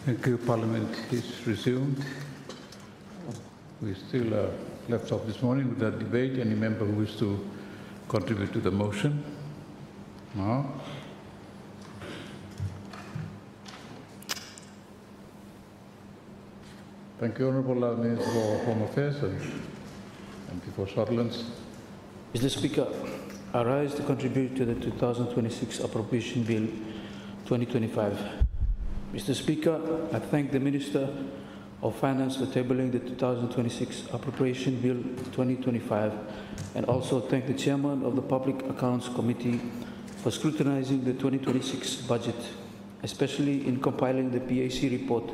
Thank you. Parliament is resumed. We still are left off this morning with that debate. Any member who wishes to contribute to the motion? No? Thank you, Honourable Minister for Home Affairs and MP for Shortlands. Mr. Speaker, I rise to contribute to the 2026 Appropriation Bill 2025. Mr. Speaker, I thank the Minister of Finance for tabling the 2026 Appropriation Bill 2025 and also thank the Chairman of the Public Accounts Committee for scrutinizing the 2026 budget, especially in compiling the PAC report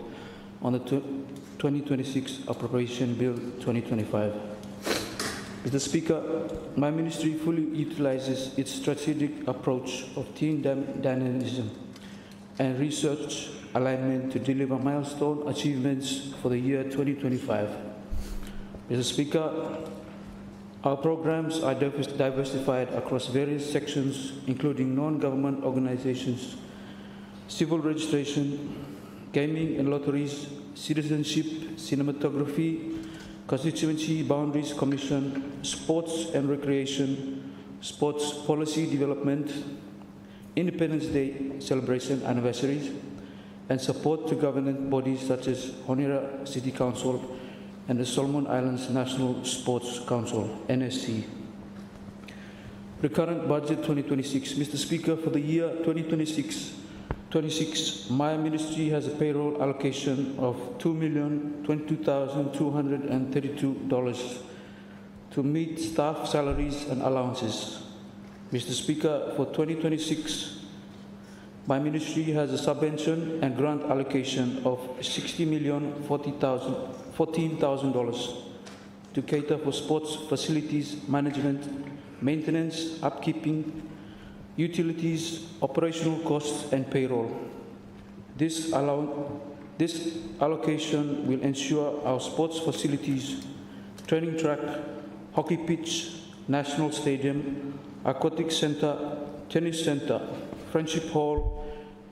on the 2026 Appropriation Bill 2025. Mr. Speaker, my ministry fully utilizes its strategic approach of team dynamism and research alignment to deliver milestone achievements for the year 2025. Mr. Speaker, our programs are diversified across various sections, including non-government organizations, civil registration, gaming and lotteries, citizenship, cinematography, Constituency Boundaries Commission, sports and recreation, sports policy development, Independence Day celebration anniversaries, and support to government bodies such as Honiara City Council and the Solomon Islands National Sports Council, NSC. The current budget 2026, Mr. Speaker, for the year 2026, my ministry has a payroll allocation of $2,022,232 to meet staff salaries and allowances. Mr. Speaker, for 2026, my ministry has a subvention and grant allocation of $60,014,000 to cater for sports facilities management, maintenance, upkeeping, utilities, operational costs, and payroll. This allocation will ensure our sports facilities, training track, hockey pitch, national stadium, aquatic center, tennis center, Friendship Hall,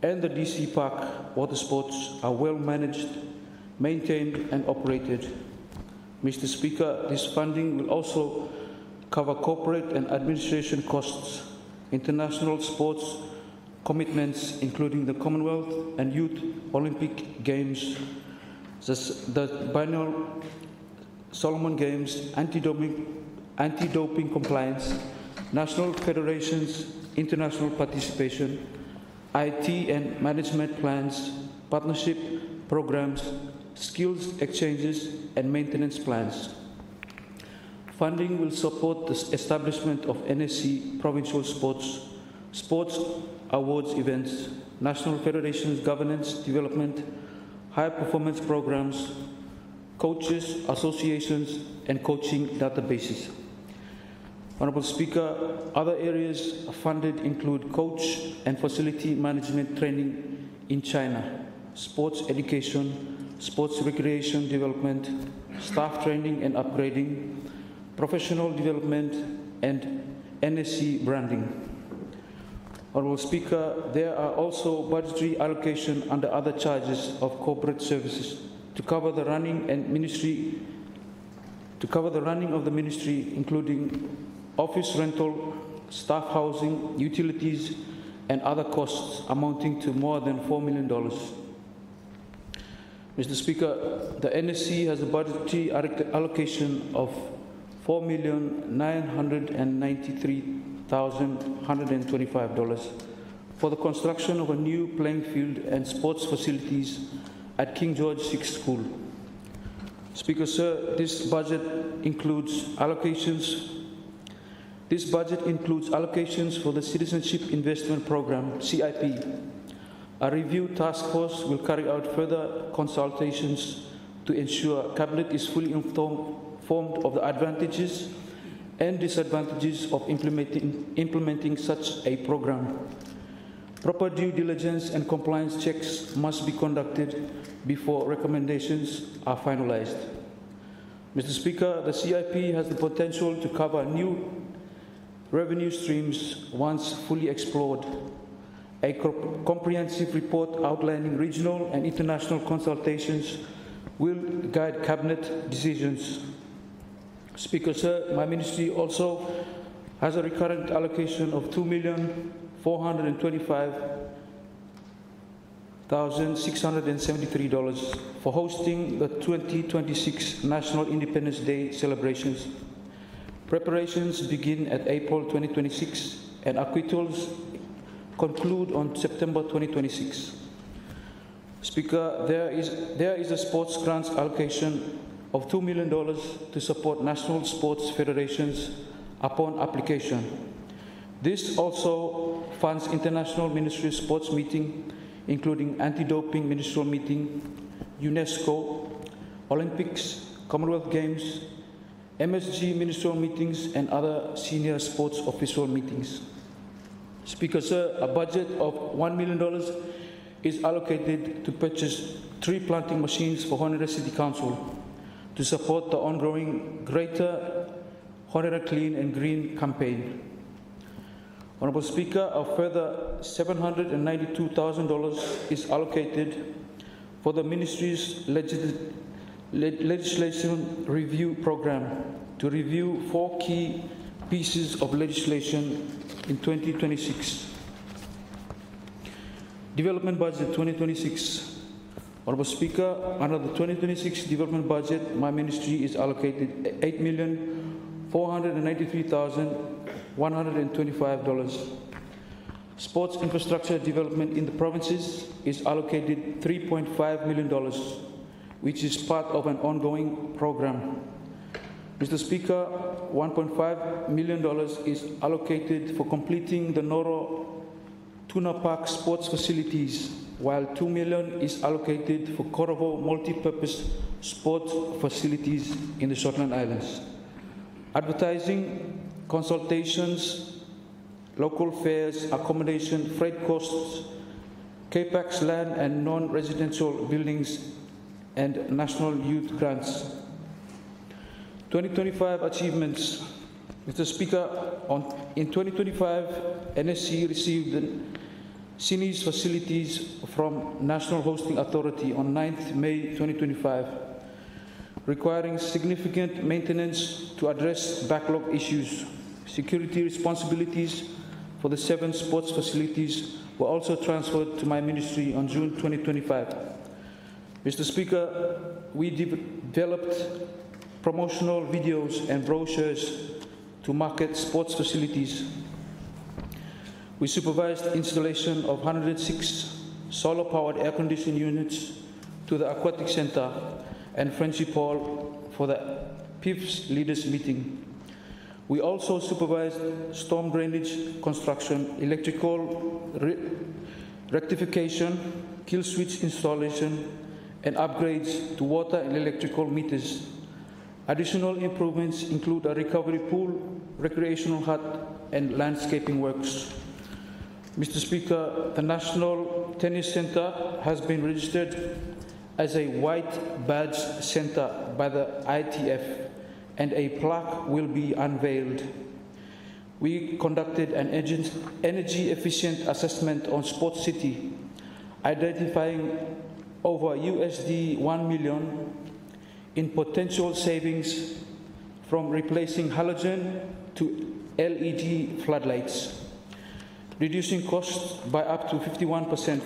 and the DC Park water sports are well managed, maintained, and operated. Mr. Speaker, this funding will also cover corporate and administration costs, international sports commitments, including the Commonwealth and Youth Olympic Games, the biennial Solomon Games, anti-doping compliance, national federations, international participation, IT and management plans, partnership programs, skills exchanges, and maintenance plans. Funding will support the establishment of NSC provincial sports awards events, national federations governance development, high performance programs, coaches, associations, and coaching databases. Honourable Speaker, other areas funded include coach and facility management training in China, sports education, sports recreation development, staff training and upgrading, professional development, and NSC branding. Honourable Speaker, there are also budgetary allocation under other charges of corporate services to cover the running of the ministry, including office rental, staff housing, utilities, and other costs amounting to more than $4 million. Mr. Speaker, the NSC has a budgetary allocation of $4,993,125 for the construction of a new playing field and sports facilities at King George VI School. Speaker, sir, this budget includes allocations for the Citizenship Investment Program, CIP. A review task force will carry out further consultations to ensure Cabinet is fully informed of the advantages and disadvantages of implementing such a program. Proper due diligence and compliance checks must be conducted before recommendations are finalized. Mr. Speaker, the CIP has the potential to cover new revenue streams once fully explored A comprehensive report outlining regional and international consultations will guide cabinet decisions. Speaker, sir, my ministry also has a recurrent allocation of $2,425,673 for hosting the 2026 National Independence Day celebrations. Preparations begin at April 2026 and acquittals conclude on September 2026. Speaker, there is a sports grants allocation of $2 million to support national sports federations upon application. This also funds international ministry of sports meeting, including anti-doping ministerial meeting, UNESCO, Olympics, Commonwealth Games, MSG ministerial meetings, and other senior sports official meetings. Speaker, sir, a budget of $1 million is allocated to purchase tree planting machines for Honora City Council to support the ongoing Greater Honora Clean and Green campaign. Honourable Speaker, a further $792,000 is allocated for the Ministry's legislation review program to review 4 key pieces of legislation in 2026. Development Budget 2026. Honourable Speaker, under the 2026 Development Budget, my ministry is allocated $8,493,125. Sports infrastructure development in the provinces is allocated $3.5 million, which is part of an ongoing program. Mr. Speaker, $1.5 million is allocated for completing the Noro Tuna Park sports facilities, while $2 million is allocated for Korovo multi-purpose sports facilities in the Shortland Islands. Advertising, consultations, local fares, accommodation, freight costs, CAPEX land and non-residential buildings, and national youth grants. 2025 achievements. Mr. Speaker, in 2025, NSC received the Sinis facilities from National Hosting Authority on 9th May 2025, requiring significant maintenance to address backlog issues. Security responsibilities for the 7 sports facilities were also transferred to my ministry on June 2025. Mr. Speaker, we developed promotional videos and brochures to market sports facilities. We supervised installation of 106 solar-powered air-conditioned units to the Aquatic Center and Friendship Hall for the PIF's leaders meeting. We also supervised storm drainage construction, electrical rectification, kill switch installation, and upgrades to water and electrical meters. Additional improvements include a recovery pool, recreational hut, and landscaping works. Mr. Speaker, the National Tennis Centre has been registered as a white badge centre by the ITF, and a plaque will be unveiled. We conducted an energy-efficient assessment on Sports City, identifying over USD 1 million in potential savings from replacing halogen to LED floodlights, reducing costs by up to 51%.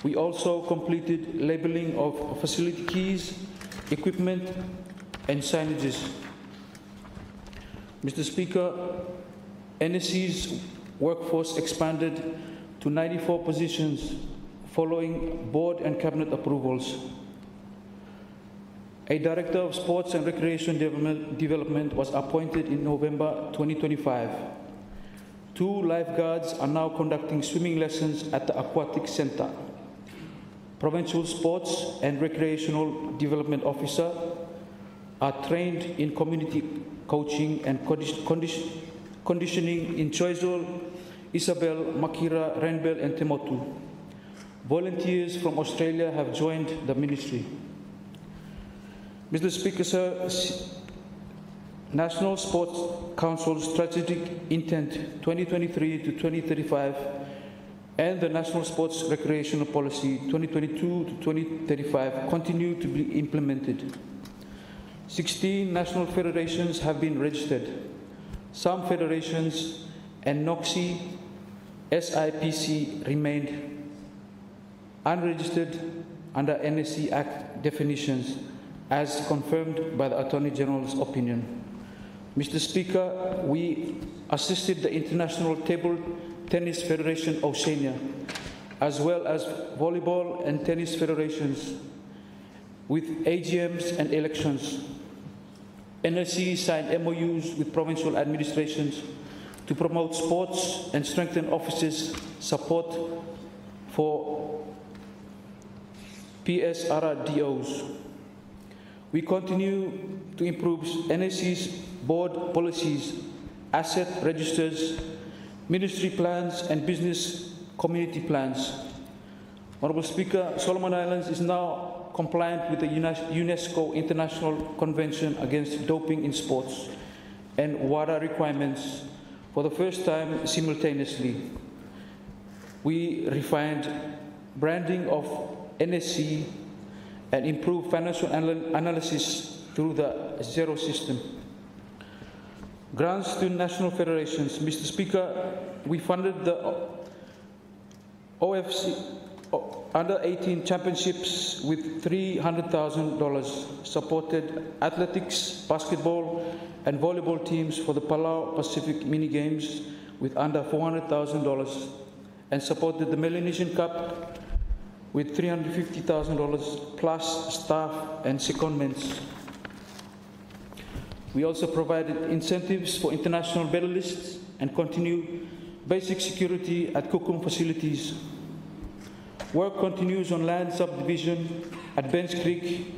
We also completed labeling of facility keys, equipment, and signages. Mr. Speaker, NSC's workforce expanded to 94 positions following board and cabinet approvals. A Director of Sports and Recreation Development was appointed in November 2025. 2 lifeguards are now conducting swimming lessons at the Aquatic Center. Provincial Sports and Recreational Development Officer are trained in community coaching and conditioning in Choiseul, Isabel, Makira, Renbel, and Temotu. Volunteers from Australia have joined the ministry. Mr. Speaker, sir, National Sports Council Strategic Intent 2023 to 2035 and the National Sports Recreational Policy 2022 to 2035 continue to be implemented. 16 national federations have been registered. Some federations and NOCSI, SIPC remained unregistered under NSC Act definitions as confirmed by the Attorney General's opinion. Mr. Speaker, we assisted the International Table Tennis Federation Oceania, as well as volleyball and tennis federations with AGMs and elections. NSC signed MOUs with provincial administrations to promote sports and strengthen officers' support for PSRDOs. We continue to improve NSC's board policies, asset registers, ministry plans, and business community plans. Honourable Speaker, Solomon Islands is now compliant with the UNESCO International Convention Against Doping in Sports and WADA requirements for the first time simultaneously. We refined branding of NSC and improved financial analysis through the Zero system. Grants to national federations. Mr. Speaker, we funded the OFC Under-18 Championships with $300,000, supported athletics, basketball, and volleyball teams for the Palau Pacific Mini Games with under $400,000, and supported the Melanesian Cup with $350,000 plus staff and secondments. We also provided incentives for international medalists and continue basic security at Kukum facilities. Work continues on land subdivision at Bench Creek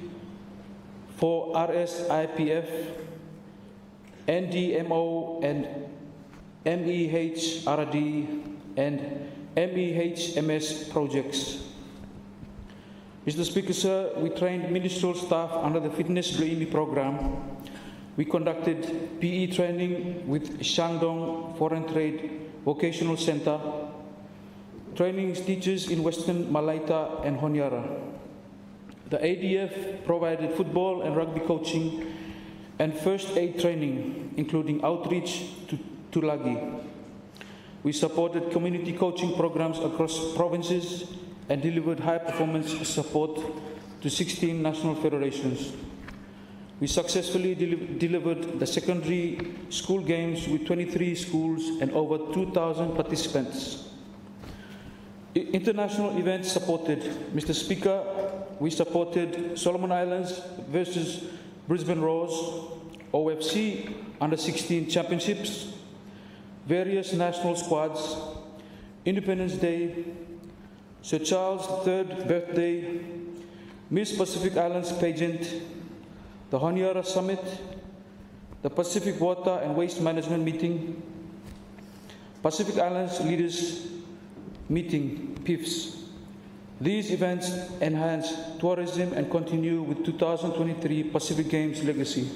for RSIPF, NDMO and MEHRD and MEHMS projects. Mr. Speaker, sir, we trained ministerial staff under the Fitness Bloimi program. We conducted PE training with Shandong Foreign Trade Vocational Center, training teachers in Western Malaita and Honiara. The ADF provided football and rugby coaching and first aid training, including outreach to Tulagi. We supported community coaching programs across provinces and delivered high-performance support to 16 national federations. We successfully delivered the secondary school games with 23 schools and over 2,000 participants. International events supported. Mr. Speaker, we supported Solomon Islands versus Brisbane Roars, OFC Under-16 Championships, various national squads, Independence Day, Sir Charles' 3rd birthday, Miss Pacific Islands pageant, the Honiara Summit, the Pacific Water and Waste Management Meeting, Pacific Islands Leaders Meeting, PIFs. These events enhance tourism and continue with 2023 Pacific Games legacy.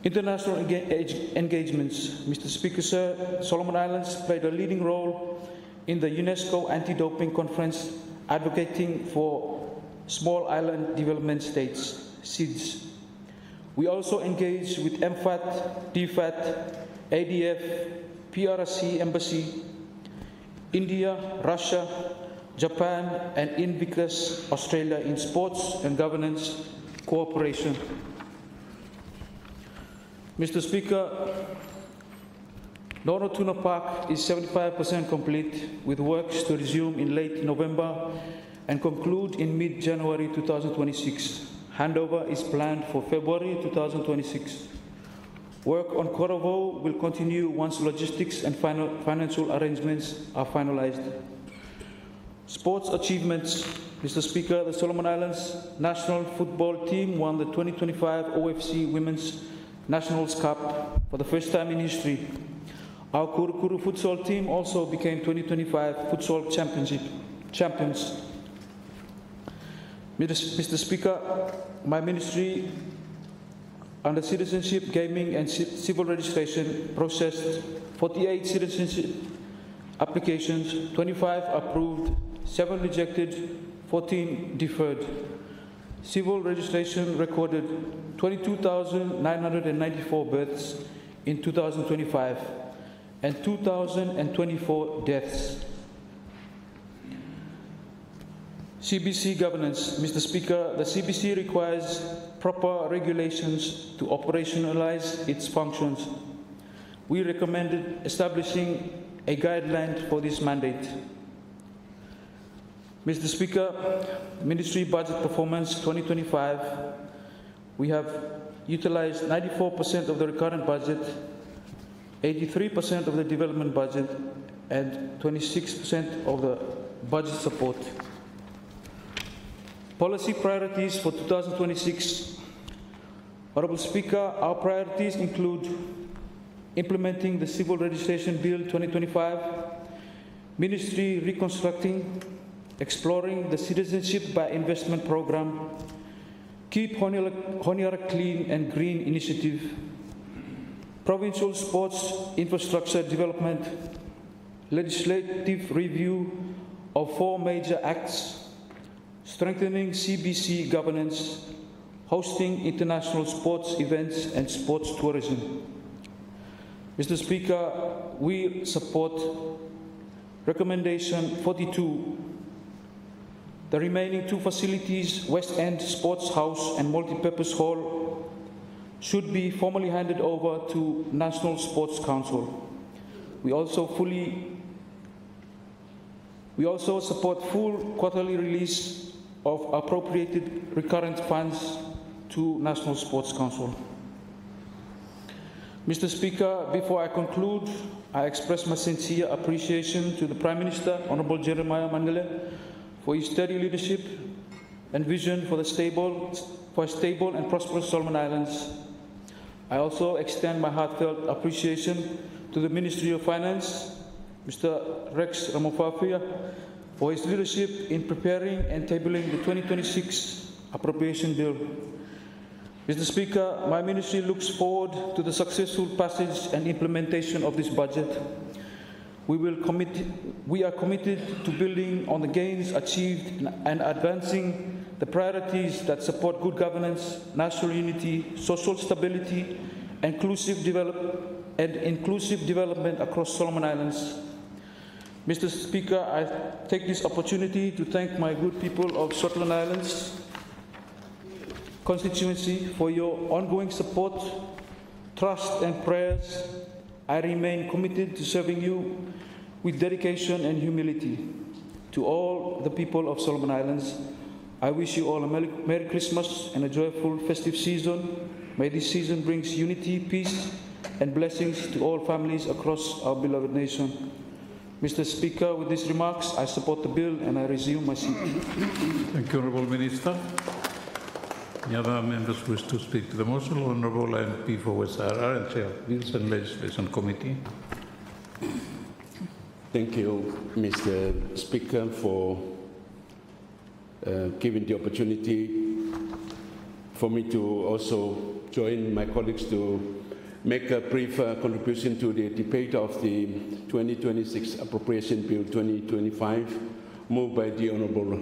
International engagements. Mr. Speaker, sir, Solomon Islands played a leading role in the UNESCO Anti-Doping Conference, advocating for small island development states, SIDS. We also engaged with MFAT, DFAT, ADF, PRC Embassy, India, Russia, Japan, and Invictus Australia in sports and governance cooperation. Mr. Speaker, Nono Tuna Park is 75% complete, with works to resume in late November and conclude in mid-January 2026. Handover is planned for February 2026. Work on Korovo will continue once logistics and financial arrangements are finalized. Sports achievements. Mr. Speaker, the Solomon Islands national football team won the 2025 OFC Women's Nationals Cup for the first time in history. Our Kurukuru futsal team also became 2025 futsal champions. Mr. Speaker, my ministry under citizenship, gaming and civil registration processed 48 applications, 25 approved, 7 rejected, 14 deferred. Civil registration recorded 22,994 births in 2025 and 2,024 deaths. CBC governance. Mr. Speaker, the CBC requires proper regulations to operationalize its functions. We recommended establishing a guideline for this mandate. Mr. Speaker, Ministry Budget Performance 2025, we have utilized 94% of the recurrent budget, 83% of the development budget, and 26% of the budget support. Policy priorities for 2026. Honourable Speaker, our priorities include implementing the Civil Registration Bill 2025, Ministry reconstructing, exploring the Citizenship by Investment Program, Keep Honiara Clean and Green Initiative, Provincial Sports Infrastructure Development, Legislative Review of 4 major acts, strengthening CBC governance, hosting international sports events and sports tourism. Mr. Speaker, we support recommendation 42. The remaining 2 facilities, West End Sports House and Multipurpose Hall, should be formally handed over to National Sports Council. We also support full quarterly release of appropriated recurrent funds to National Sports Council. Mr. Speaker, before I conclude, I express my sincere appreciation to the Prime Minister, Honourable Jeremiah Manile, for his steady leadership and vision for a stable and prosperous Solomon Islands. I also extend my heartfelt appreciation to the Ministry of Finance, Mr. Rex Ramofafia, for his leadership in preparing and tabling the 2026 appropriation bill. Mr. Speaker, my ministry looks forward to the successful passage and implementation of this budget. We are committed to building on the gains achieved and advancing the priorities that support good governance, national unity, social stability, and inclusive development across Solomon Islands. Mr. Speaker, I take this opportunity to thank my good people of Solomon Islands constituency for your ongoing support, trust, and prayers. I remain committed to serving you with dedication and humility. To all the people of Solomon Islands, I wish you all a Merry Christmas and a joyful festive season. May this season brings unity, peace, and blessings to all families across our beloved nation. Mr. Speaker, with these remarks, I support the bill and I resume my seat. Thank you, Honourable Minister. Any other members wish to speak to the motion? Honourable MP for West Sahara and Chair of Bills and Legislation Committee. Thank you, Mr. Speaker, for giving the opportunity for me to also join my colleagues to make a brief contribution to the debate of the 2026 Appropriation Bill 2025, moved by the Honourable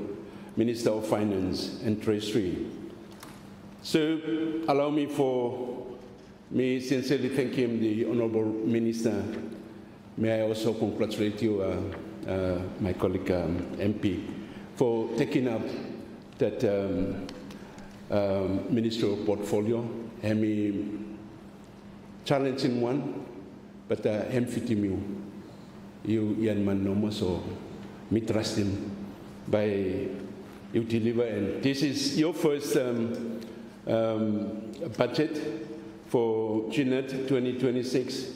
Minister of Finance and Treasury. So, allow me sincerely thank him, the Honourable Minister. May I also congratulate you, my colleague MP, for taking up that ministerial portfolio. Challenging one, but I'm fitting you Ian Man so me trust him by you deliver, and this is your first budget for GNET 2026,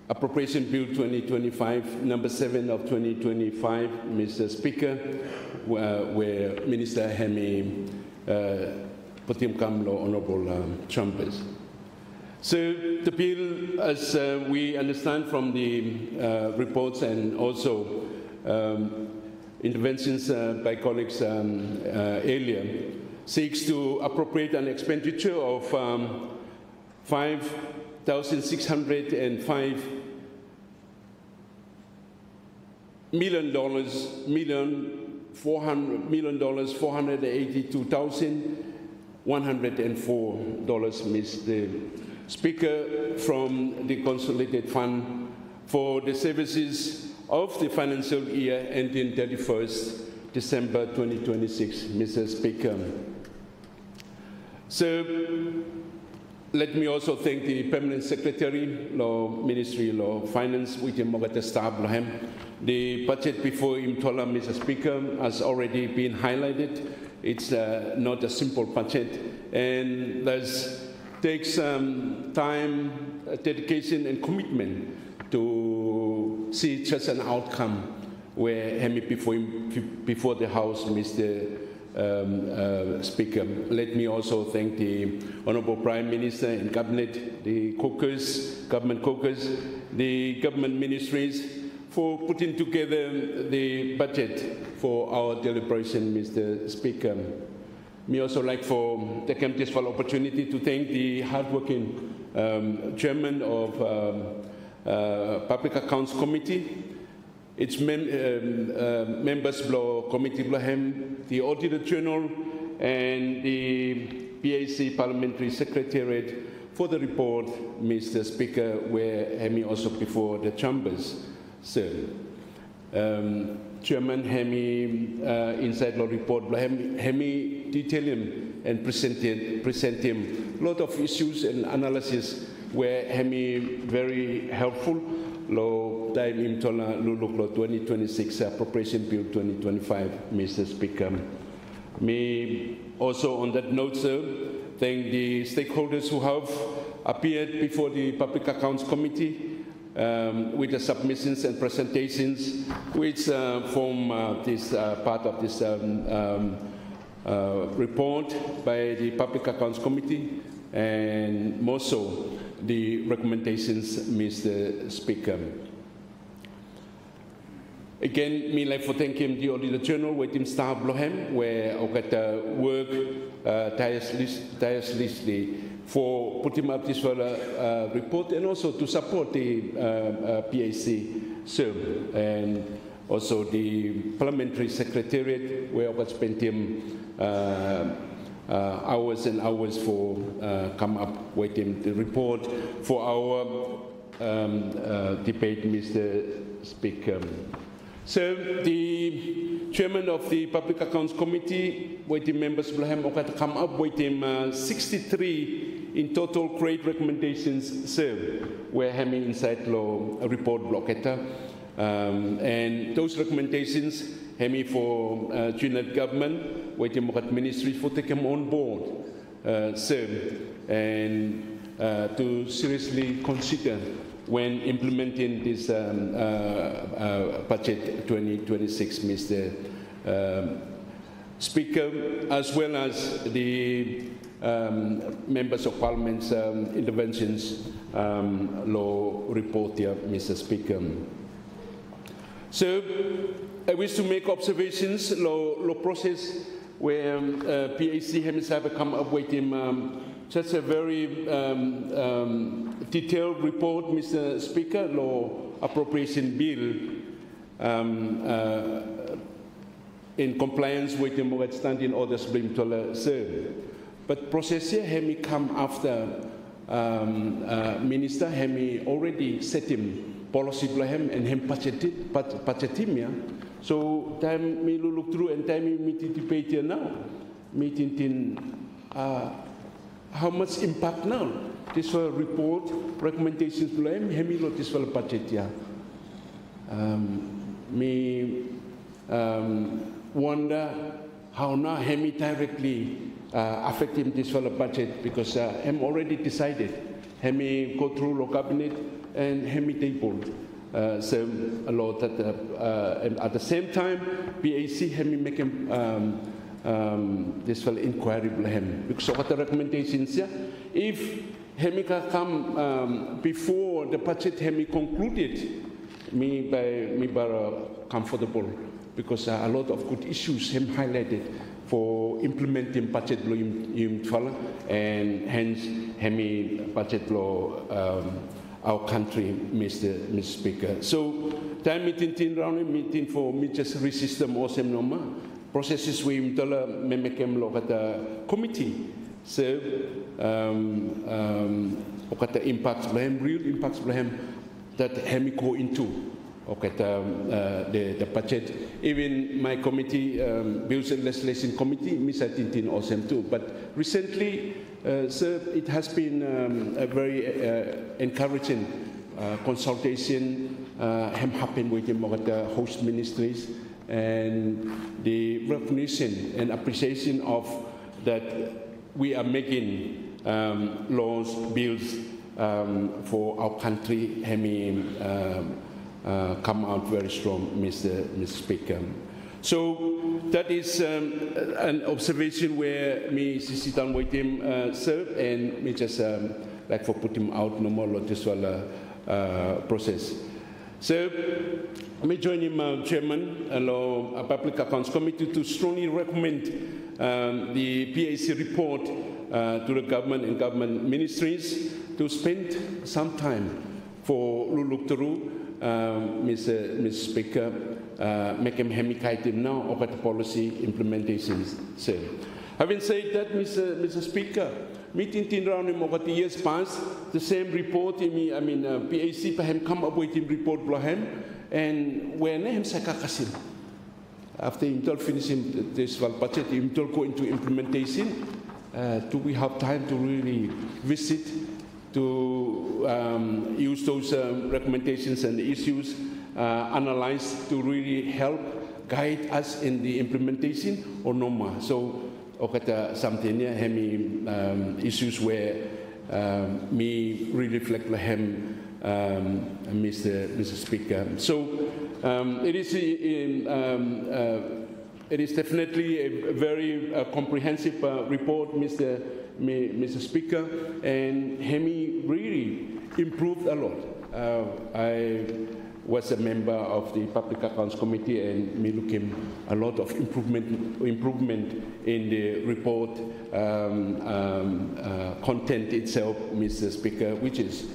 Appropriation Bill 2025, number 7 of 2025, Mr. Speaker, where Minister Hemi Potim Kamlo, Honourable Trumpers. So the bill, as we understand from the reports and also interventions by colleagues earlier, seeks to appropriate an expenditure of 5,605 $482,104, Mr. Speaker, from the Consolidated Fund for the services of the financial year ending 31st December 2026, Mr. Speaker. So, let me also thank the Permanent Secretary, Law Ministry, Law Finance, which is Mogata Stab Lohem. The budget before Imtola, Mr. Speaker, has already been highlighted. It's not a simple budget, and there's takes time, dedication, and commitment to see just an outcome where before the House, Mr. Speaker. Let me also thank the Honorable Prime Minister and Cabinet, the government caucus, the government ministries for putting together the budget for our deliberation, Mr. Speaker. Me also like for taking this opportunity to thank the hardworking chairman of Public Accounts Committee, its members of Committee Blahem, the Auditor General, and the PAC Parliamentary Secretariat for the report, Mr. Speaker, where Hemi also before the chambers. So, Chairman Hemi inside the report, Hemi detail him and present him a lot of issues and analysis where Hemi very helpful. Lo time im tola luluk lo 2026 appropriation bill 2025, Mr. Speaker. Me also on that note, sir, thank the stakeholders who have appeared before the Public Accounts Committee with the submissions and presentations which form this part of this report by the Public Accounts Committee, and more so the recommendations, Mr. Speaker. Again, me like for thanking the Auditor General with him staff Blohem, where I got work tirelessly for putting up this report and also to support the PAC serve, and also the Parliamentary Secretariat, where I spent him hours and hours for come up with him the report for our debate, Mr. Speaker. So the chairman of the Public Accounts Committee, with the members of him, come up with him 63 in total great recommendations served, where Hemi inside law a report blocketta, and those recommendations Hemi for Trinidad government, with the ministry for taking on board, served, and to seriously consider when implementing this budget 2026, Mr. Speaker, as well as the members of Parliament's interventions law report here, Mr. Speaker. So I wish to make observations law process where PAC himself come up with him such a very detailed report, Mr. Speaker, law appropriation bill in compliance with the Mogat standing orders being served. But process here, Hemi come after Minister Hemi already set him policy for him and him budget him, yeah. So time me look through and time me meet debate here now, meeting how much impact now this report recommendations for him Hemi lot this for budget, yeah. Me wonder how now Hemi directly affect him this for the budget, because Hem already decided. Hemi go through the cabinet and Hemi tabled so a lot that and at the same time PAC Hemi make him this for inquiry Hem, because of the recommendations, yeah. If Hemi can come before the budget Hemi concluded, me by comfortable, because a lot of good issues Hem highlighted for implementing budget law and hence Hemi budget law our country, Mr. Speaker. So, time meeting round meeting for me just resistem osem noma processes we mtola memekem lo kata committee. So, kata impacts blahem, real impacts blahem that hemi go into. The budget, even my committee, Bills and Legislation Committee, Misa Tintin Osem too. But recently, sir, it has been a very encouraging consultation happened with the host ministries, and the recognition and appreciation of that we are making laws, bills for our country, come out very strong, Mr. Speaker. So that is an observation where me sit down with him, sir, and me just like for put him out no more just process. So me join him, Chairman, a Public Accounts Committee to strongly recommend the PAC report to the government and government ministries to spend some time for Luluk Mr. Speaker, make him hemikaitim now over the policy implementations. So, having said that, Mr. Speaker, meeting round him over the years past, the same report, PAC pahem come up with him report blahem, and when him sakakasim. After him finishing this budget, him go into implementation. Do we have time to really visit? To use those recommendations and issues, analyze to really help guide us in the implementation or no more. So, something issues where me really reflect him, Mr. Speaker. So, it is definitely a very comprehensive report, Mr. Speaker, and Hemi really improved a lot. I was a member of the Public Accounts Committee, and me looking a lot of improvement in the report content itself, Mr. Speaker, which is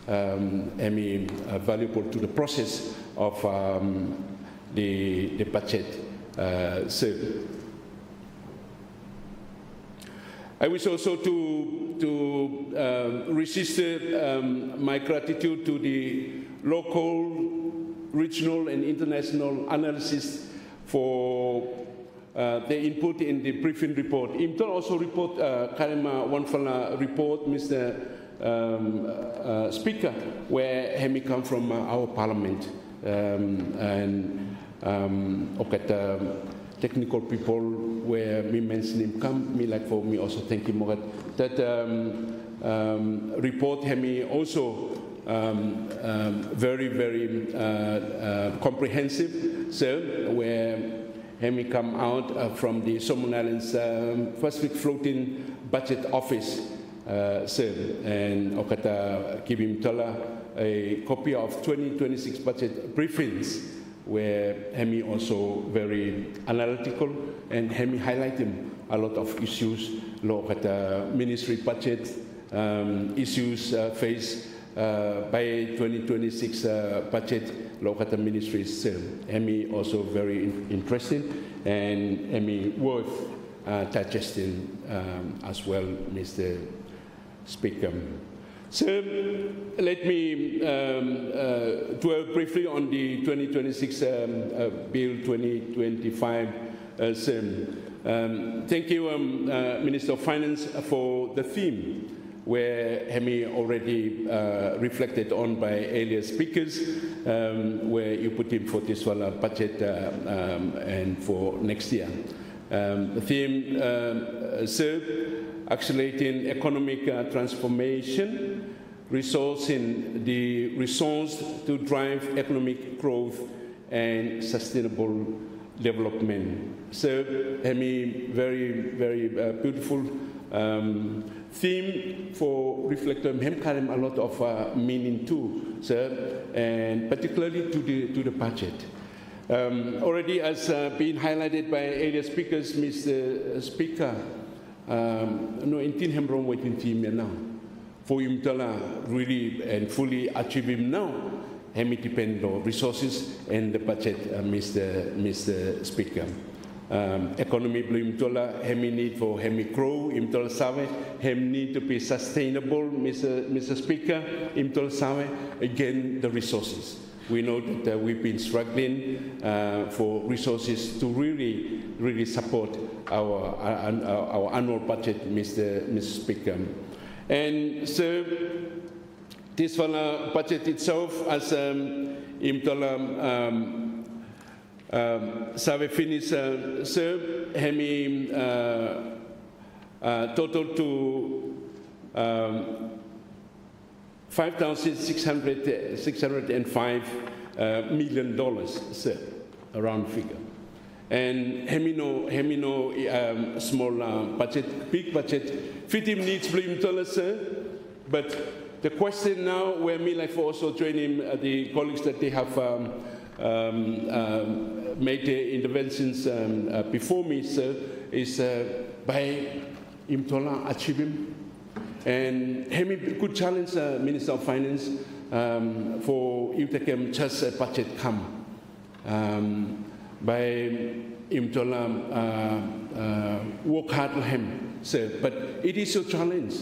valuable to the process of the budget. I wish also to register my gratitude to the local, regional, and international analysts for their input in the briefing report. Imton also report, Karima Wanfala report, Mr. Speaker, where Hemi come from our parliament, and technical people where me mention him come, me like for me also thank him more that report Hemi also very, very comprehensive, so where Hemi come out from the Solomon Islands Pacific Floating Budget Office, and Okata give him a copy of 2026 budget briefings, where Hemi also very analytical, and Hemi highlighting a lot of issues, look at the ministry budget issues faced by 2026 budget, look at the ministries. Hemi also very interesting, and Hemi worth digesting as well, Mr. Speaker. So let me dwell briefly on the 2026 Bill 2025. Thank you, Minister of Finance, for the theme, where Hemi already reflected on by earlier speakers, where you put in for this one budget and for next year. The theme served accelerating economic transformation, resourcing the resource to drive economic growth and sustainable development. So, Hemi, very, very beautiful theme for reflecting him a lot of meaning too, sir, and particularly to the budget. Already, as been highlighted by earlier speakers, Mr. Speaker, no intin hemron waiting team now. for imtala really and fully achieve him now, hemi depend on resources and the budget, Mr. Speaker. Economy blue imtola, hemi need for hemi grow, imtola save, hemi need to be sustainable, Mr. Speaker, imtola save, again the resources. We know that we've been struggling for resources to really support our annual budget, Mr. Speaker. And so this budget itself, as imtola save finish serve hemi total to $5,605 million, sir, around figure. And hemino small budget, big budget, fit him needs blame sir. But the question now, where me like for also joining the colleagues that they have made the interventions before me, sir, is by imtola achieving. And hemi good challenge, Minister of Finance, for Imtekem just a budget come by imtola work hard him, sir. But it is a challenge.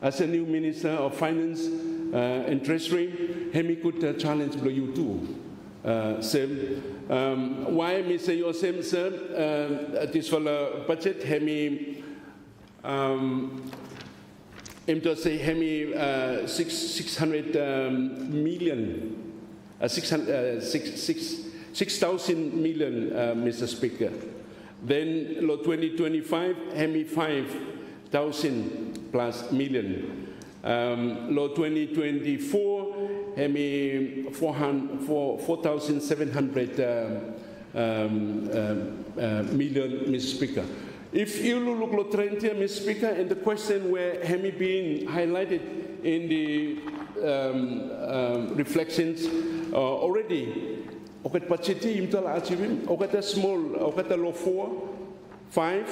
As a new Minister of Finance and Treasury, hemi good challenge below you too. Sir, why me say your same, sir? This for the budget, hemi. To say hemi 600 million, 6,000 million, Mr. Speaker. Then, law 2025, hemi 5,000 plus million. Law 2024, hemi 4,700 million, Mr. Speaker. If you look at the trend here, Mr. Speaker, and the question where Hemi being highlighted in the reflections already, okat pachiti imtola achievim, okata small, okata low 4, 5,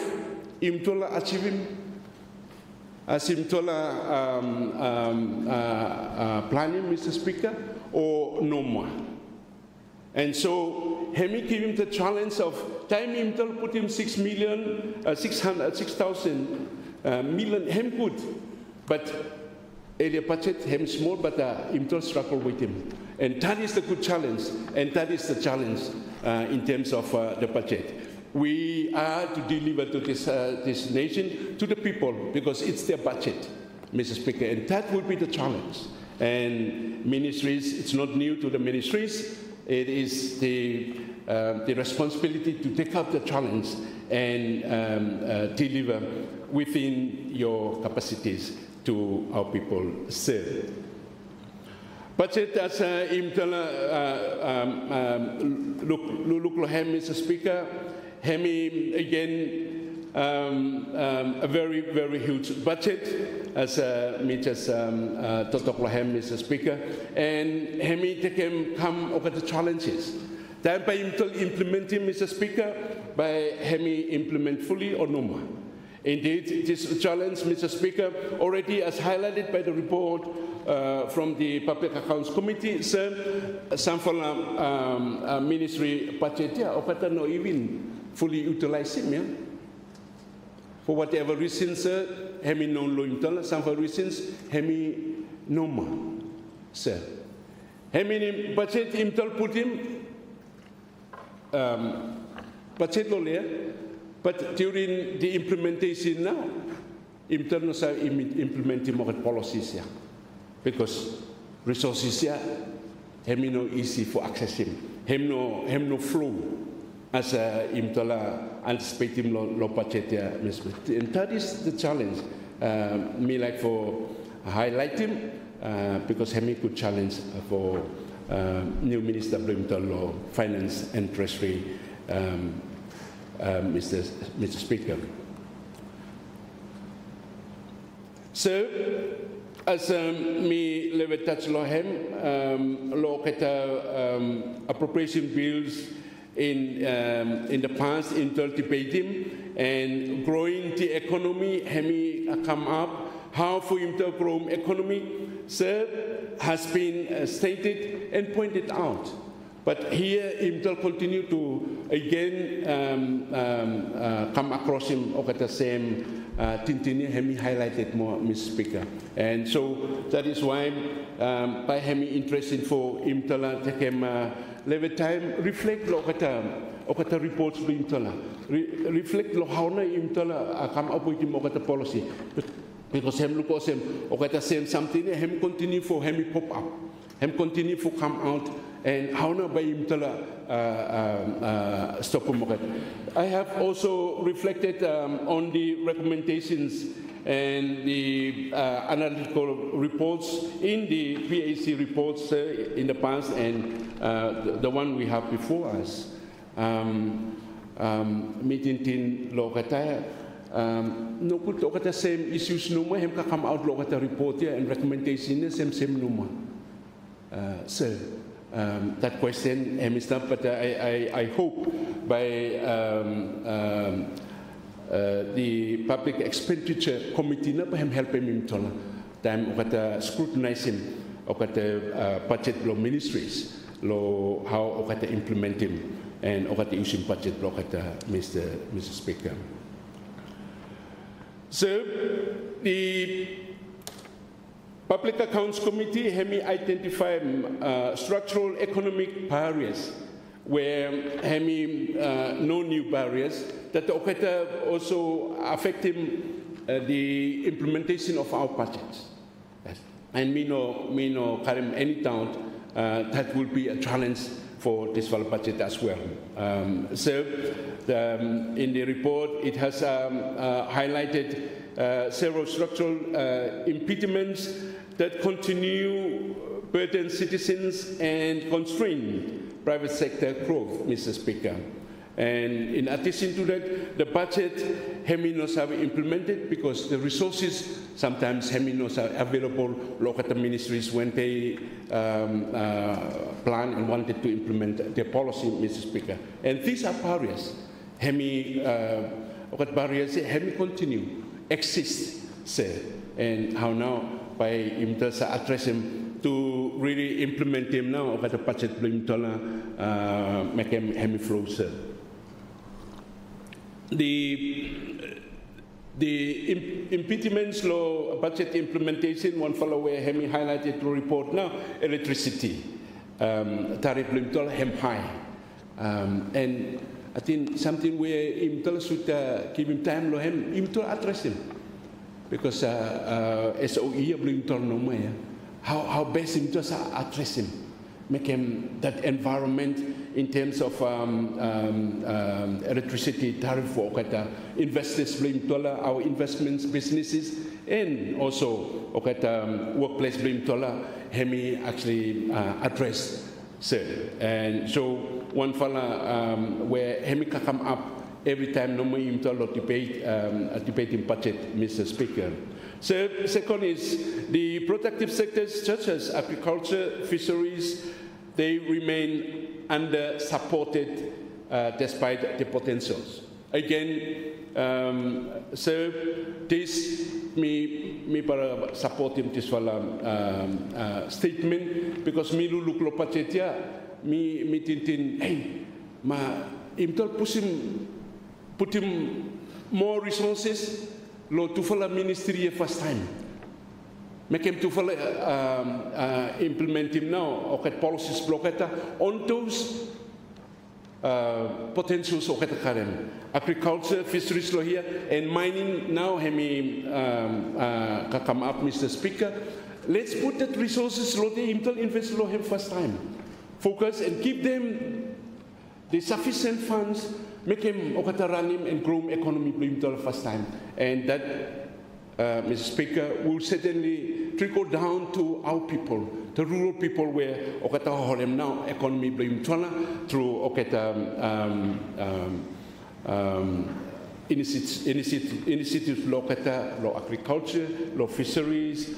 imtola achievim, asimtola planning, Mr. Speaker, or no more. And so, Hemi gave him the challenge of time him to put him 6,000 million, hem good. But area budget, hem small, but him to struggle with him. And that is the good challenge, and that is the challenge in terms of the budget. We are to deliver to this nation, to the people, because it's their budget, Mr. Speaker, and that will be the challenge. And ministries, it's not new to the ministries. It is the responsibility to take up the challenge and deliver within your capacities to our people serve. Budget as look Mr. Speaker, Hemi again a very huge budget as me just Totoklohem, Mr. Speaker, and Hemi take come over the challenges. Then by implementing, Mr. Speaker, by Hemi implement fully or no more. Indeed, this challenge, Mr. Speaker, already as highlighted by the report from the Public Accounts Committee, sir, some for ministry budget, yeah, or no even fully utilizing, yeah. For whatever reasons, sir, hemi non lo imtala, some for reasons, hemi no more, sir. Hemi budget imtal put him budget lo le, but during the implementation now, imtal no sa implementing more policies, yeah, because resources, yeah, hemi no easy for accessing, hem no flow. As imtola anticipating low budget, and that is the challenge. Me like for highlighting because Hemi good challenge for new Minister Blimtolo Finance and Treasury, Mr. Speaker. So, as me level touch lohem, look at appropriation bills. In the past, in debating and growing the economy, Hemi come up how for intergrown economy, sir, has been stated and pointed out. But here, Imtel continue to again come across him or the same Tintini Hemi highlighted more, Mr. Speaker. And so that is why by Hemi interested for Imtala takem level time reflect lo kata reports lo Imtala reflect lo how na Imtala come up with him or policy. Because hem look at him or kata same something hem continue for Hemi pop up, hem continue for come out. And how na by Imtala stop market. I have also reflected on the recommendations and the analytical reports in the PAC reports in the past and the one we have before us. Meeting tin lokata no put lokata same issues numa hem ka come out lokata report here and recommendation same numa. Sir. That question, Mr. But I hope by the Public Expenditure Committee, na help him to time scrutinize him budget law ministries, law how implement him and using budget law Mr. Speaker. So the Public Accounts Committee Hemi identify structural economic barriers where Hemi no new barriers that also affecting the implementation of our budgets. Yes. And me no Karim any doubt that will be a challenge for this budget as well. So in the report it has highlighted several structural impediments that continue burden citizens and constrain private sector growth, Mr. Speaker. And in addition to that, the budget Heminos have implemented because the resources sometimes Heminos are available local ministries when they plan and wanted to implement their policy, Mr. Speaker. And these are barriers. Barriers Hemi continue exist, sir, and how now by Imtasa address him to really implement him now over the budget Imtala make him Hemi flow, sir. The impediments law budget implementation, one fellow where Hemi highlighted to report now, electricity, tariff Imtala hem high. And I think something where Imtala should give him time lo hem Imtala address him. Because SOE Imtala no more. How best Imtala address him. Make him that environment in terms of electricity tariff for investors, our investments, businesses, and also workplace Hemi actually address, sir. And so one fella where Hemi can come up every time no more debating budget, Mr. Speaker. So second is the productive sectors such as agriculture, fisheries, they remain under-supported despite the potentials. Again, so this me para support him this statement because me look lo pachetia me tintin hey ma imtol put him more resources lo tufala ministry first time. Make him to implement him now, or policies blocked on those potentials of agriculture, fisheries here, and mining now. Hemi come up, Mr. Speaker. Let's put that resources lo the Imtel invest lo him first time. Focus and give them the sufficient funds. Make him run him and grow economy Imtel first time, and that. Mr. Speaker, will certainly trickle down to our people, the rural people where now economy blame through initiatives law agriculture, law fisheries,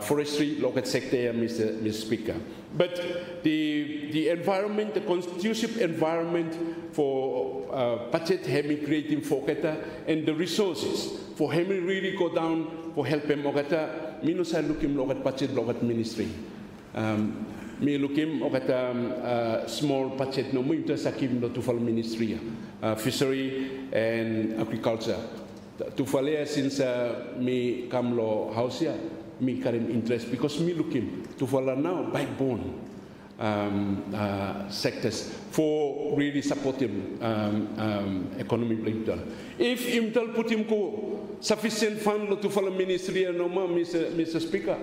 forestry, local sector, Mr. Speaker. But the environment, the conducive environment for budget hemi creating for kata and the resources for hemi really go down for help him okata minus I looking lokat budget lokat ministry me looking okata small budget no mo ito sakim no to follow ministry fishery and agriculture to follow since me come lo house here me current interest because me looking to follow now backbone sectors for really supporting economic imtal. If imtal put him ko sufficient fund to follow ministry no ma, Mr. Speaker,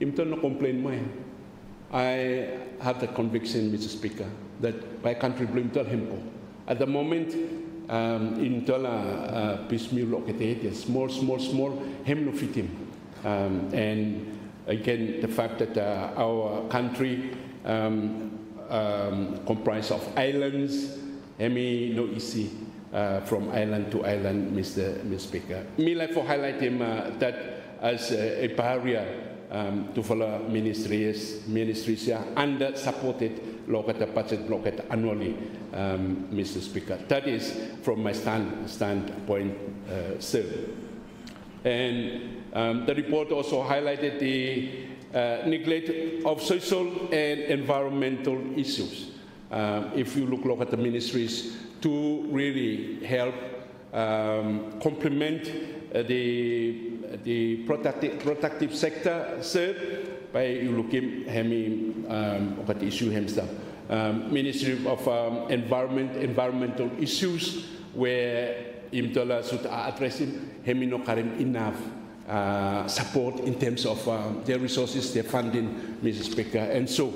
imtal no complain my. I have the conviction, Mr. Speaker, that by country imtal him ko. At the moment, imtal piecemeal located, small, him no fit him, and again the fact that our country comprised of islands, hemi no easy from island to island, Mr. Speaker. Me like for highlight him that as a barrier to follow ministries under supported local budget blocked annually, Mr. Speaker. That is from my standpoint, sir. And the report also highlighted the neglect of social and environmental issues. If you look at the ministries to really help complement the productive sector, sir, by you looking hemi at issue himself. Ministry of environmental issues where imtola should address him hemi no current enough support in terms of their resources, their funding, Mr. Speaker. And so,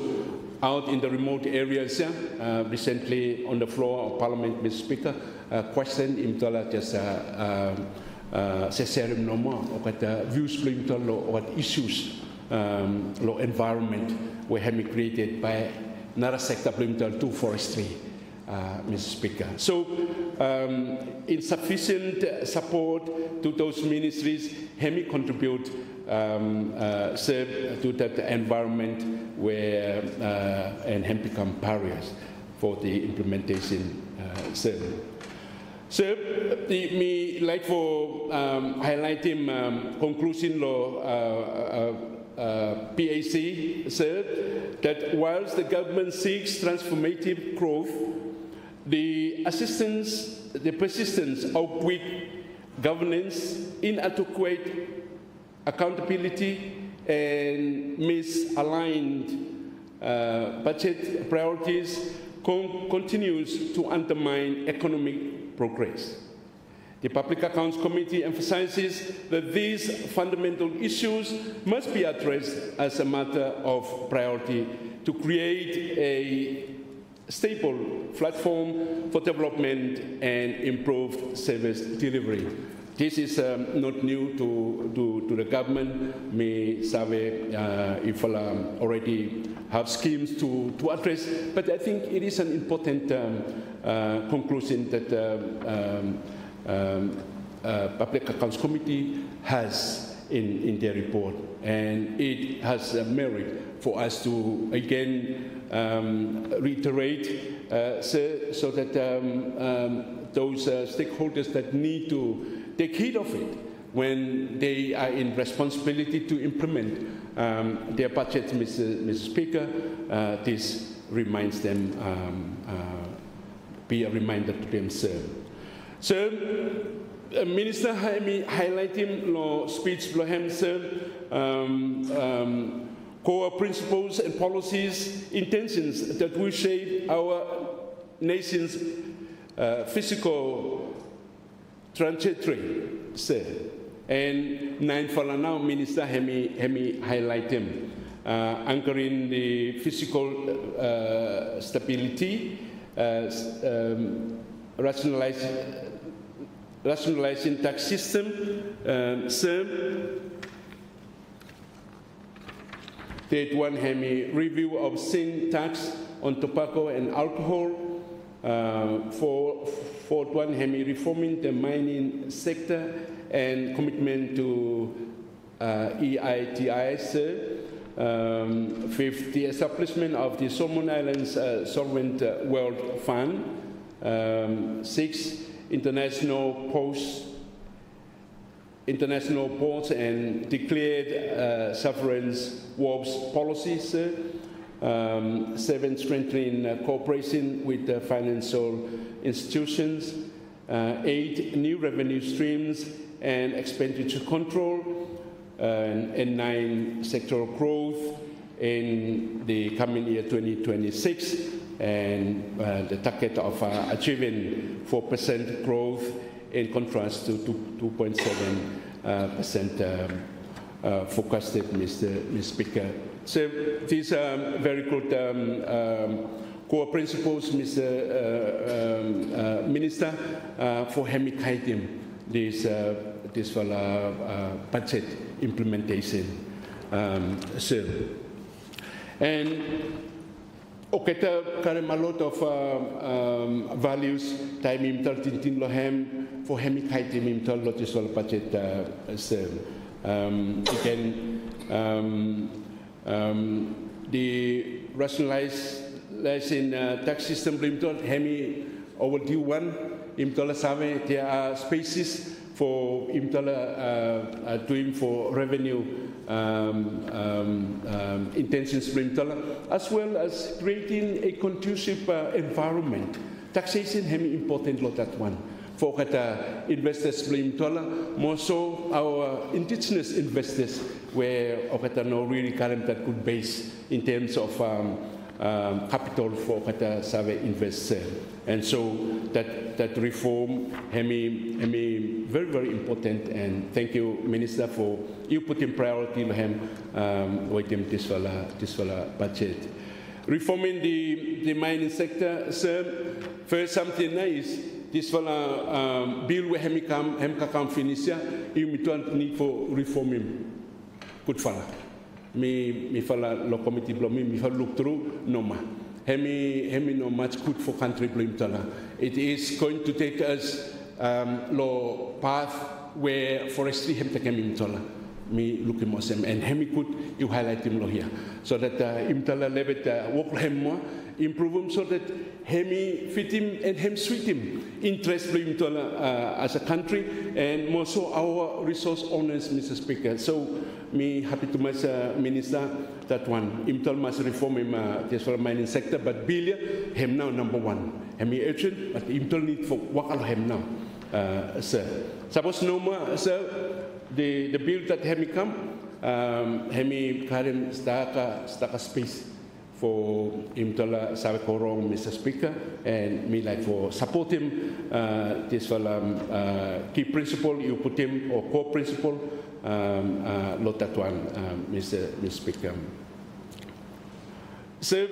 out in the remote areas, recently on the floor of Parliament, Mr. Speaker, question imtola just seserim no more, or views imtola or issues, law environment were created by another sector imtola to forestry. Mr. Speaker. So, insufficient support to those ministries, hemi contribute to that environment where and hem become barriers for the implementation. So me like for highlighting conclusion law. PAC said that whilst the government seeks transformative growth, the persistence of weak governance, inadequate accountability, and misaligned budget priorities continues to undermine economic progress. The Public Accounts Committee emphasizes that these fundamental issues must be addressed as a matter of priority to create a stable platform for development and improved service delivery. This is not new to the government. Me sabe if already have schemes to address, but I think it is an important conclusion that Public Accounts Committee has in their report, and it has merit for us to again reiterate so that those stakeholders that need to take heed of it when they are in responsibility to implement their budgets, Mr. Speaker, this reminds them, be a reminder to themselves. So, Minister Jaime highlighting lo speech lo himself core principles and policies, intentions that will shape our nation's physical trajectory. And nine for now, Minister Jaime highlight him, anchoring the physical stability, rationalizing tax system, that one hemi review of sin tax on tobacco and alcohol, for one hemi reforming the mining sector and commitment to EITIs, fifth, the establishment of the Solomon Islands Solvent World Fund, 6 international ports and declared sovereign wars policies. 7, strengthening cooperation with financial institutions. 8, new revenue streams and expenditure control. And 9, sectoral growth in the coming year 2026, and the target of achieving 4% growth in contrast to 2.7% forecasted, Mr. Speaker. So these are very good core principles, Mr. Minister, for hemikaitim this budget implementation. And okay, there are a lot of values. Time imtal tintin lohem for hemikaitim imtal lotis wal budget. Again, the rationalizing tax system imtal hemi overdue one imtal save there are spaces for imtal doing for revenue intentions imtal, as well as creating a conducive environment. Taxation hemi important lot that one. For investors imtal, more so our indigenous investors, where no really current that good base in terms of capital for save invest. And so that reform hemi very, very important, and thank you, Minister, for you putting priority with this budget. Reforming the mining sector, sir, first something nice, this bill where hemi come finish, you need for reforming. Good fella. Me fella lo committee blow me fella look through no ma. Hemi no much good for country blame tala. It is going to take us lo path where forestry hem take him tala. Me looking mosem and hemi good you highlight him lo here. So that imtala lebet work hem more improve him so that hemi fit him and hem sweet him interest blame tala as a country, and more so our resource owners, Mr. Speaker. So me happy to my Minister that one imtal must reform him this for mining sector, but bill him now number one. Hemi urgent, but imtal need for wakal him now, sir. Suppose no more, sir. The bill that hemi come, hemi karim staka space for imtal sabe korong, Mr. Speaker, and me like for support him this for key principle you put him or core principle. Lot that one, Mr. Speaker. So,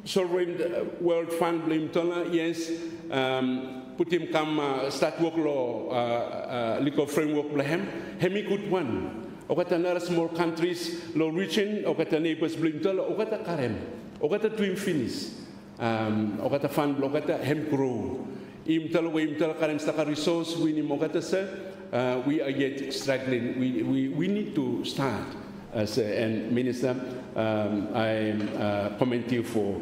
sovereign World Fund blame tola, yes, put him come start work law, legal framework blahem, hemi good one. Okata small countries, low region, okata neighbors blame tola, okata karem, okata twin finish, okata fund, okata hem grow. Imtal karem staka resource we are yet struggling. We need to start as and Minister. I commend you for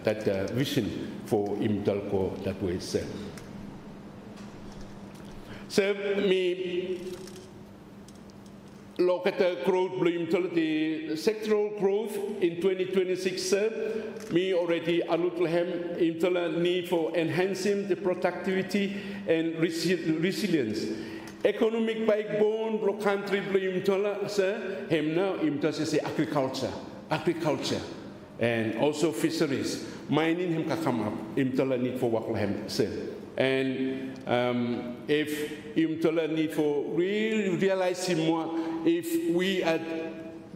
that vision for Imtalco that way, sir. So me look at the growth, the sectoral growth in 2026, sir. Me already alutlahem into the need for enhancing the productivity and resilience. Economic backbone, block country, sir. Him now, say agriculture, and also fisheries. Mining him come up, need for waklahem, sir. And if imtola need for realizing more, if we are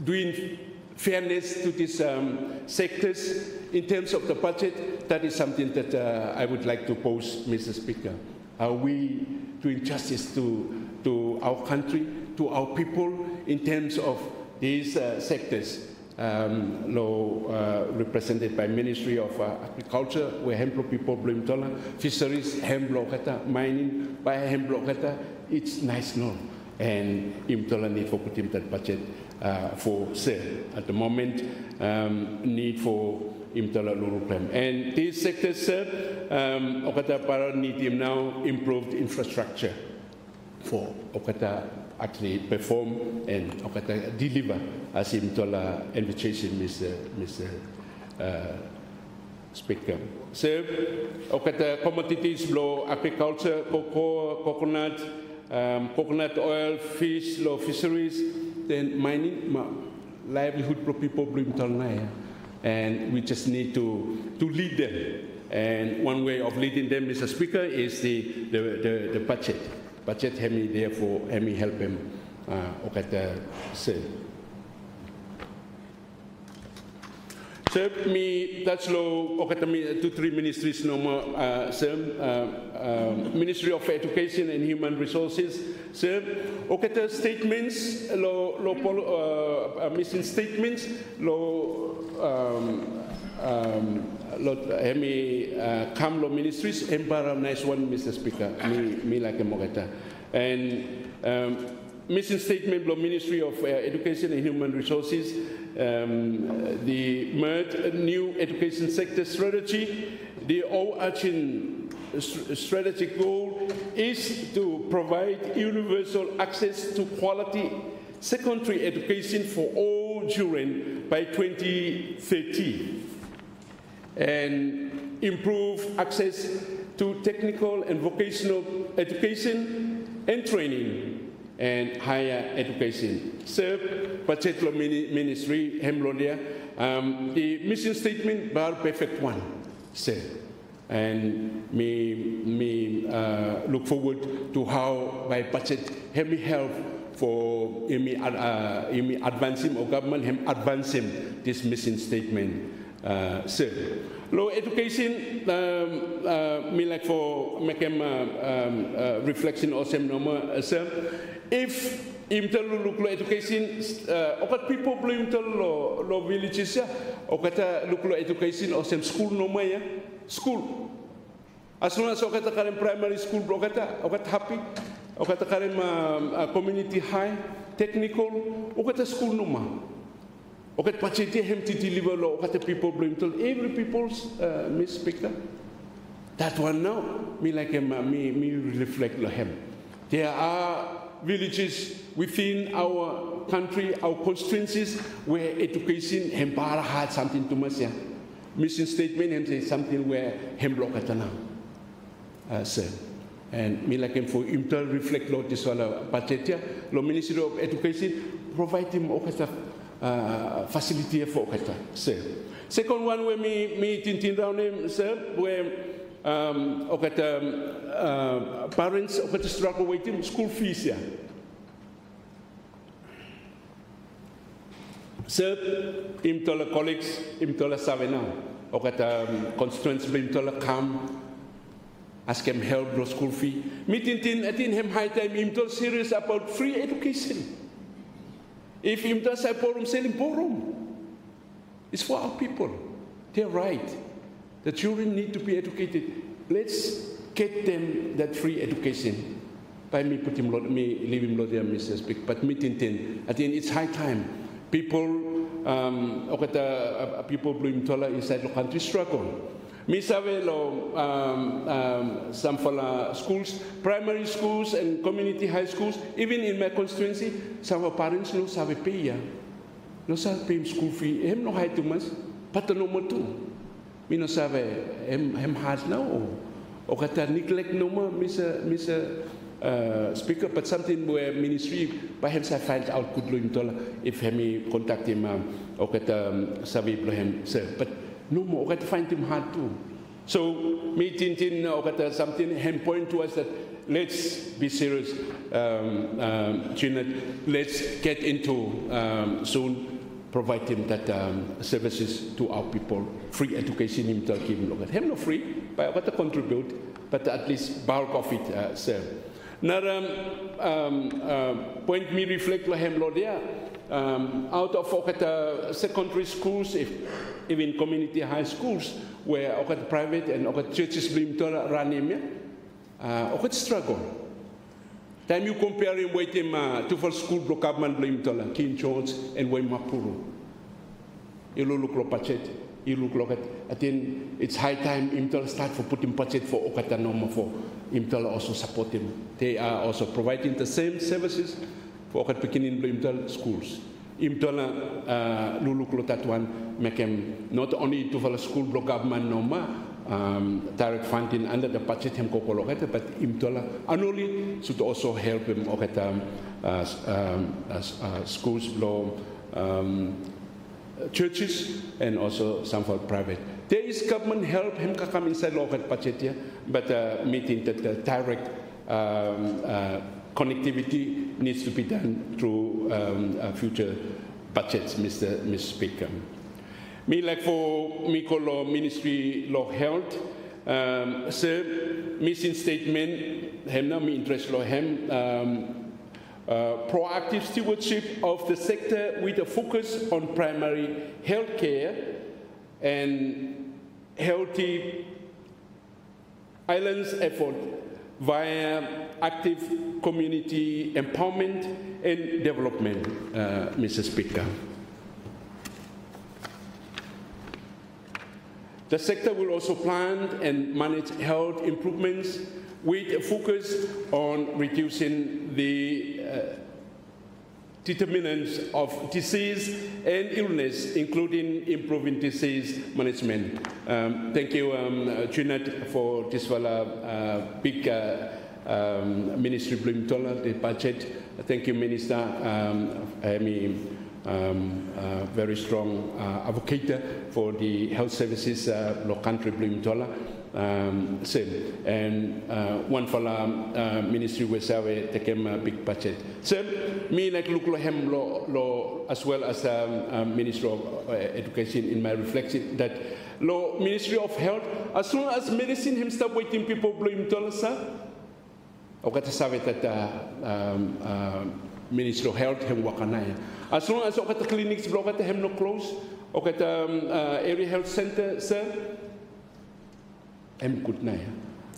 doing fairness to these sectors in terms of the budget, that is something that I would like to pose, Mr. Speaker. Are we doing justice to our country, to our people, in terms of these sectors? Represented by Ministry of Agriculture, where hemblo people blame tola, fisheries, hemblo kata, mining, by hemblo kata, it's nice no. And imtola need for putting that budget for sale. At the moment, need for imtala luru prem. And these sectors, sir, okata para need him now improved infrastructure for okata actually perform and okata deliver as imtala invitation, Mr. Speaker. So, okata commodities lo agriculture, cocoa, coconut, coconut oil, fish, lo fisheries, then mining, livelihood for people bring talnaya, and we just need to lead them. And one way of leading them, Mr. Speaker, is the budget. Budget hemi therefore hemi help him. Okata say. So me that's lo okata me 2-3 ministries no more. Ministry of Education and Human Resources. So okata statements lo missing statements lo hemi Kamlo Ministries embara nice one, Mr. Speaker. Me like a mogata and mission statement lo Ministry of Education and Human Resources. The MERD new education sector strategy, the overarching strategic goal is to provide universal access to quality secondary education for all children by 2030 and improve access to technical and vocational education and training and higher education. Serve particular ministry, Hemlodia, the mission statement, bar perfect one, sir. And me look forward to how by budget, hemi help for me advancing or government him advancing this mission statement, sir. Low education, me like for make him reflection or some normal, sir. If imtal look education, okat people blame lo villages ya, okata look education or some school no maya school. As long as okata karen primary school okat happy, okata karen community high, technical, okata school no ma. Okat pachete hem to deliver lo okata people blame every people's Miss Speaker. That one now me like me reflect lo hem. There are villages within our country, our constituencies, where education hembara had something to masya. Mission statement and say something where hemblokatana. Sir. And me like him for him to reflect lo this wala budget lo Ministry of Education provide him okata facility for okata. Sir. Second one where me tintin round him, sir, where parents okata struggle with him school fees ya. Sir, imtola colleagues, imtola savena, okata constituents imtola come, ask him help the school fee. Meeting atin him high time imtol serious about free education. If imtol say forum selling forum, it's for our people. They're right. The children need to be educated. Let's get them that free education. By me put him leave him there, Mr. Speaker. But meeting I think it's high time. People, people blue tola inside the country struggle. Me save lo some for schools, primary schools and community high schools. Even in my constituency, some parents no save pay ya, no save pay school fee. Hem no high too much, but no more too. Me no save hem hard now. Okata neglect no more, Mr. Speaker, but something where ministry by himself finds out good lo if hemi contact him okata sabi lo him sir, but no more okata find him hard too. So me tintin okata something him point to us that let's be serious, Janet, let's get into soon provide him that services to our people, free education him to give him him no free, but okata contribute, but at least bulk of it, sir. Another point me reflect lahem lo dia out of okata secondary schools, if even community high schools where okata private and okata churches blim to run him, okata struggle. Time you compare him with him to for school block government blame tola, King George and way Mapuru. You look lo budget, you look at I think it's high time Imtola start for putting budget for Okatanoma for Imtola also support him. They are also providing the same services for Okat beginning Imtola schools. Imtola luluk that one make him not only to for school block government Noma. Direct funding under the budget him kokoloketa, but Imtola annually should also help him schools, law, churches, and also some for private. There is government help him come inside local budget here, but meeting that the direct connectivity needs to be done through future budgets, Mr. Speaker. Me like for me call Ministry Law Health, missing statement, hem na me interest law hem proactive stewardship of the sector with a focus on primary health care and healthy islands effort via active community empowerment and development, Mr. Speaker. The sector will also plan and manage health improvements with a focus on reducing the determinants of disease and illness, including improving disease management. Thank you, Jeanette, for this big ministry Blimtola, the budget. Thank you, Minister. Very strong advocate for the health services lo country Blimtola. Same. And one for ministry we have taken a big budget. Same. Me like look him lo as well as Ministry of Education in my reflection that lo Ministry of Health as long as medicine him stop waiting people Blimtola sa. Okata sabe that Ministry of Health him wakanaya. As long as okata clinics block him no close, okata area health center sir. Good now.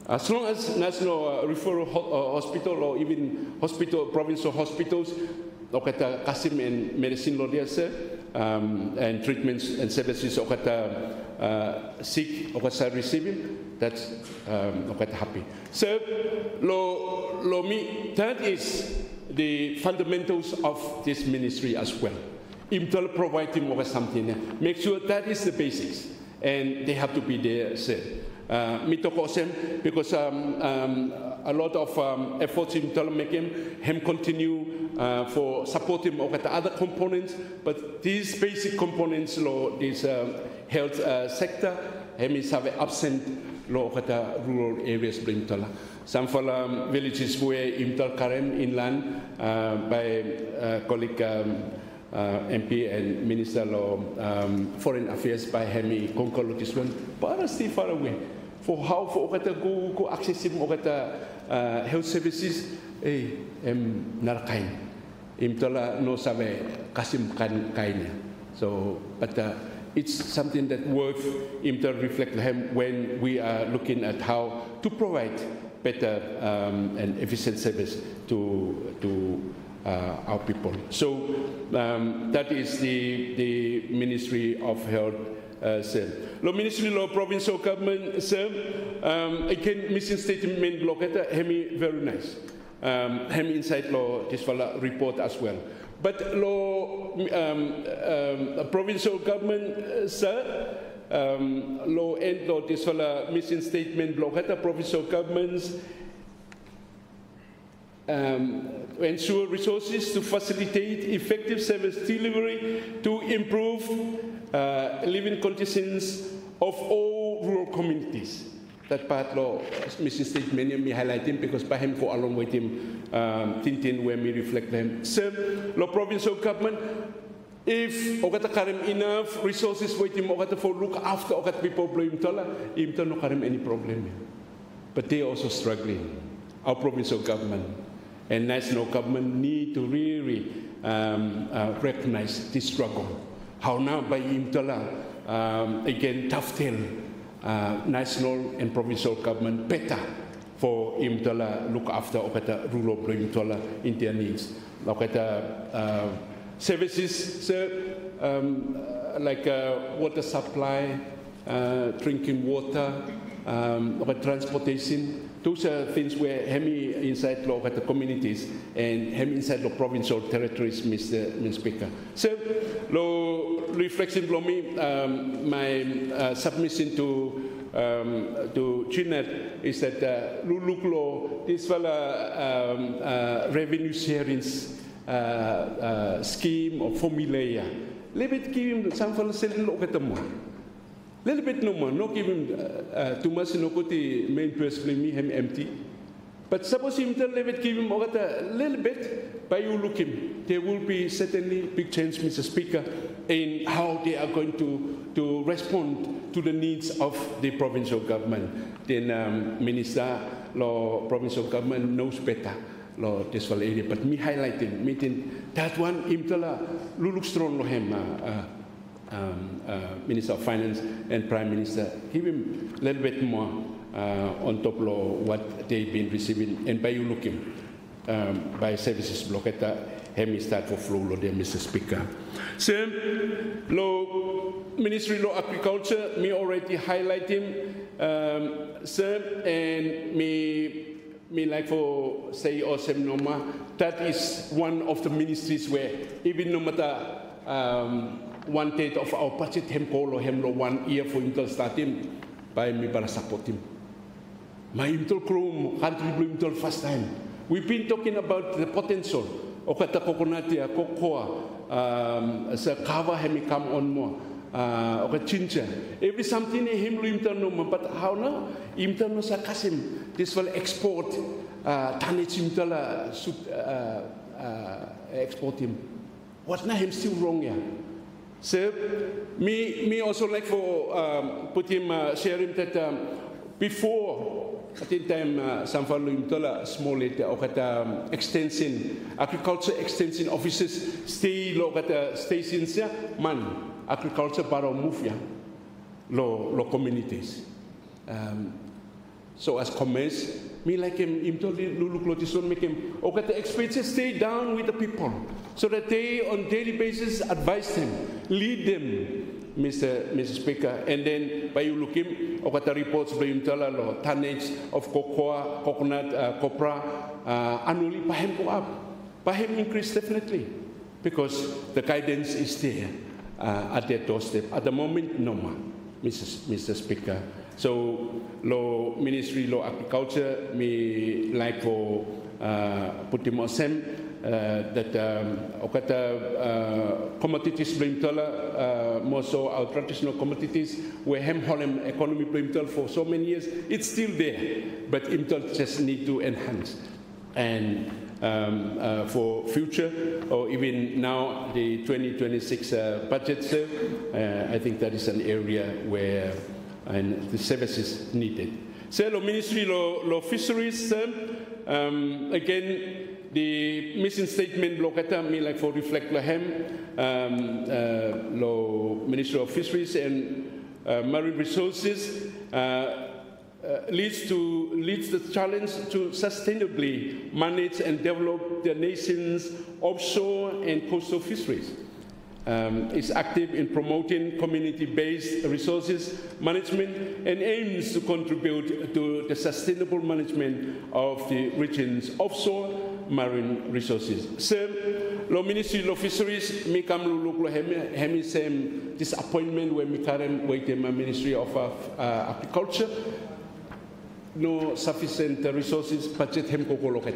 As long as national referral hospital or even hospital, provincial hospitals, okata Kasim and medicine law there, sir, and treatments and services okata sick okata receiving, that's okata happy. So, that is the fundamentals of this ministry as well. Imtola providing over something, make sure that is the basics, and they have to be there, sir. Because a lot of efforts in making him continue for supporting the other components, but these basic components, this health sector, him is absent the rural areas. Some for villages where Imtal Karem inland by colleague MP and Minister of Foreign Affairs by Hemi Konkolo this one, but still far away. For how for go accessible health services, narakain. Imtola no sabe kasim kain. So, but it's something that worth Imtola reflect him when we are looking at how to provide better and efficient service to our people. So that is the Ministry of Health. Lo Ministry lo provincial government again missing statement locata hemi very nice. Hemi inside lo this report as well. But lo provincial government lo end lo this missing statement locata provincial governments ensure resources to facilitate effective service delivery to improve living conditions of all rural communities. That part law, Mr. Statement, me highlighting because by him for along with him, Tintin where me reflect them. Same, law provincial government, if Ogata Karim enough resources with him, Ogata for look after Ogata people blame Tola, him no Karim any problem. But they are also struggling. Our provincial government and national government need to really recognize this struggle. How now by Imtola, again, tough tale, national and provincial government better for imtola look after okata rural imtola in their needs. Okata services, like water supply, drinking water, transportation. Those are things where hemi inside the communities and hemi inside the provincial territories, Mr. Speaker. So, lo reflection below me, my submission to Chinet is that Luluklo, this revenue sharing scheme or formula, little bit give him some fellow selling look at the more. Little bit no more, no give him too much, no put the main press me him empty. But suppose him tell Levitt give him a little bit, by you look him, there will be certainly big change, Mr. Speaker, in how they are going to respond to the needs of the provincial government. Then Minister, Law, provincial government knows better. Law, this area, but me highlighting, meeting that one, imtala, luluk strong lohem, Minister of Finance and Prime Minister, give him a little bit more on top of what they've been receiving, and by you looking by services block at the hemi start for flow there, Mr. Speaker. So, law Ministry of Agriculture, me already highlighting, sir, and me like for say Osem Noma, that is one of the ministries where even no matter 1/3 of our budget hem call hemlo 1 year for intel start him by me para support him. My intel chrome country blue intel first time. We've been talking about the potential of kata coconut ya cocoa sa kava hemi come on more. Okay, chincha. Every something him lu imtan no, but how now? Imtan no sa kasim. This will export tonnage imtala export him. What na him still wrong ya? So me also like for put him share him that before at the time samfalu imtala small or kata extension agriculture extension offices stay lo kata stations ya man. Agriculture para move ya, lo communities. So as commerce, me like him told Lulu make him. Okay, the expenses stay down with the people, so that they on daily basis advise them, lead them, Mr. Speaker, and then by you look him, okay, the reports by him tell lo tonnage of cocoa, coconut, copra, annually by him go up, by him increase definitely, because the guidance is there. At their doorstep. At the moment, no more, Mr. Speaker. So, law Ministry, Law Agriculture, me like for put him on that commodities blame more so our traditional commodities where hem holem economy blame for so many years. It's still there, but imtol just need to enhance and. For future or even now the 2026 budget, I think that is an area where the services needed. So, the Ministry of Fisheries, again, the mission statement lokata me like for reflect lahem, Ministry of Fisheries and Marine Resources. Leads the challenge to sustainably manage and develop the nation's offshore and coastal fisheries. Is active in promoting community-based resources management and aims to contribute to the sustainable management of the region's offshore marine resources. So, the Ministry of Fisheries, me come look hemi same disappointment when me current waiting my Ministry of Agriculture. No sufficient resources budget hem ko loket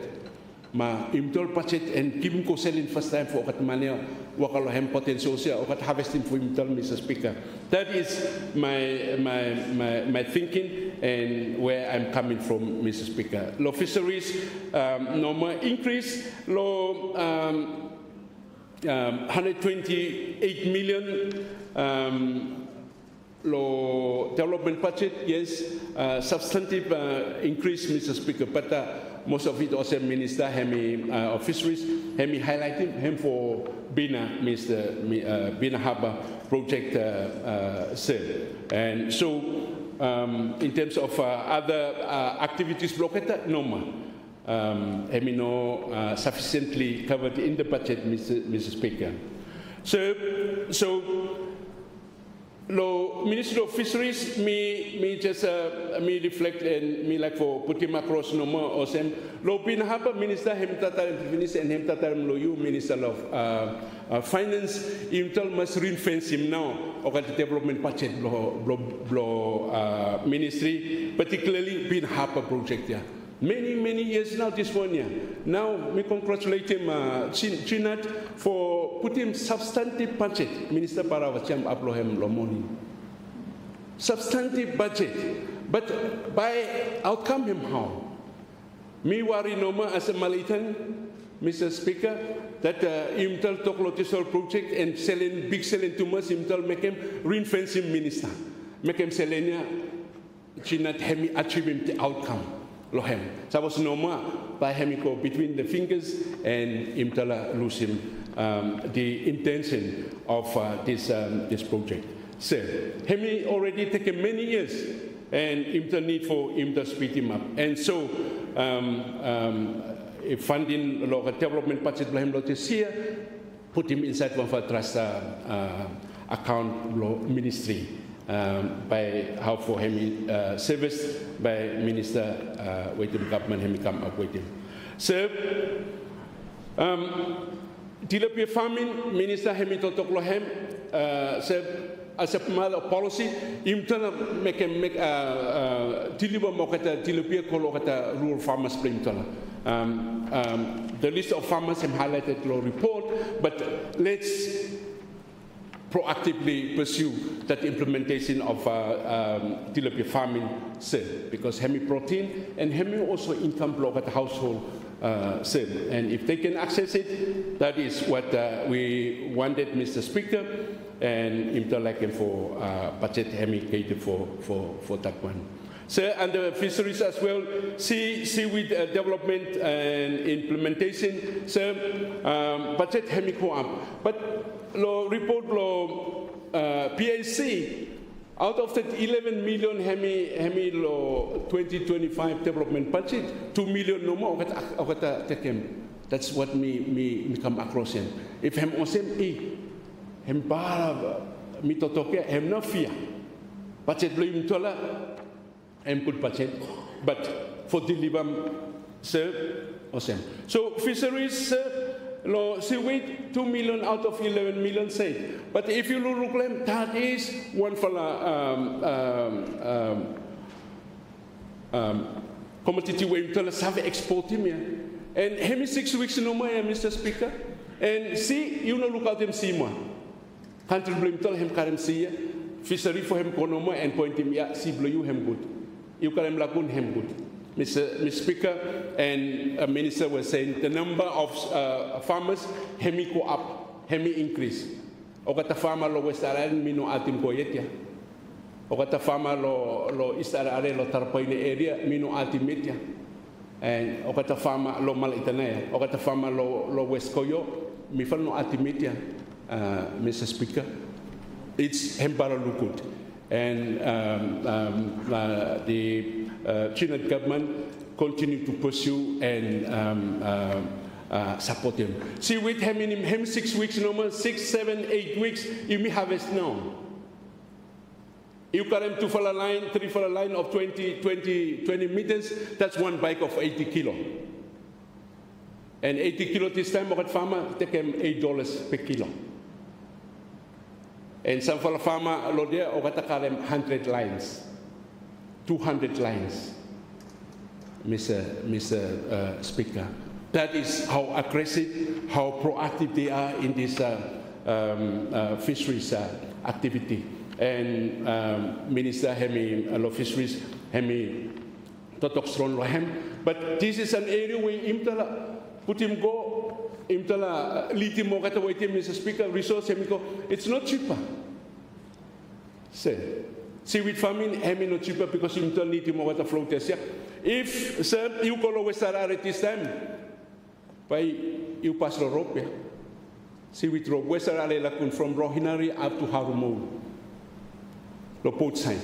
ma imtol budget and kim ko selling first time for kat mania wakalo hem potential sia o kat harvesting for imtol, Mr. Speaker. That is my thinking and where I'm coming from, Mr. Speaker. Law fisheries no more increase law 128 million Law development budget, yes, substantive increase, Mr. Speaker, but most of it also Minister Hemi of Fisheries, Hemi highlighting him for Bina, Mr. Bina Harbour project sale. And so in terms of other activities blocked, no more. Sufficiently covered in the budget, Mr. Speaker. So lo Minister of Fisheries, me just me reflect and me like for put him across no more or same. Lo pinahaba Minister hem tatar finish and hem tatar lo you Minister of Finance him tell must ring fence him now or the development budget ministry, particularly pinahaba project there. Many years now this one year. Now we congratulate him Chinat for putting substantive budget. Minister Parawacham Aplohem Lomoni. Substantive budget. But by outcome him how? Me worry no more as a Malitan, Mr. Speaker, that Imtal Toklotisol project and selling big selling to us, Imtal make him ring fencing minister. Make him Selenia Chinat Hemi achieving the outcome. Lohem. So was no more by Hemiko between the fingers and Imtala losing the intention of this project. So Hemi already taken many years and Imtal need for him to speed him up. And so funding local development budget for him this year, put him inside one for trust account ministry. By how for him service by Minister with the government him come up with him. So tilapia farming Minister him to talk lohem as a matter of policy him to make tiliba mokata tilapia kolokata rural farmers bring to the list of farmers him highlighted in the report, but let's proactively pursue that implementation of tilapia farming, because hemi protein and hemi also income block at the household, and if they can access it, that is what we wanted, Mr. Speaker, and interlocking for budget hemi cater for that one. So under fisheries as well, seaweed development and implementation, so budget hemi go up, but lo report lo PAC out of that 11 million hemi lo 2025 development budget 2 million no more okata tekem. That's what me come across him. If hem osem hem para mi totoke hem no fear budget lo imtola hem good budget, but for deliver sir osem. So fisheries lo seaweed 2 million out of 11 million say. But if you look at that is one for commodity way to have export him and hemi 6 weeks no more, Mr. Speaker. And see, you know, look at him see more. Country blame tell him karim see fishery for him konoma and point him see blue you him good. You karim lagun him good. Mr. Speaker and Minister was saying the number of farmers hemi go up, hemi increase. Ogata farmer lo West Island mino atim koyetia. Ogata farmer lo East Island lo Tarpaine area mino atimetia. And ogata farmer lo Malitanea. Ogata farmer lo West Koyo mi no atimetia. Mr. Speaker, it's hembara lukut. And the Chilean government continue to pursue and support him. See, with him 6 weeks, no more 6, 7, 8 weeks, you may harvest now. You got him 2 for a line, 3 for a line of 20 meters. That's one bike of 80 kilo. And 80 kilo this time, what farmer take him $8 per kilo. And some for a farmer, lo there, or 100 lines. 200 lines, Mr. Speaker. That is how aggressive, how proactive they are in this fisheries activity. And Minister Hemi lo fisheries Hemi totok strong lohem. But this is an area where imtala put him go imtala liti mo kata wait Mr. Speaker resource Hemi go. It's not cheaper. Say. Seaweed farming, hemi no cheaper because you don't need to more water flow test. If sir, you call over Sarare this time, by you pass the rope. Seaweed rope, West Sarare Lakun from Rohinari up to Harumo. The both side.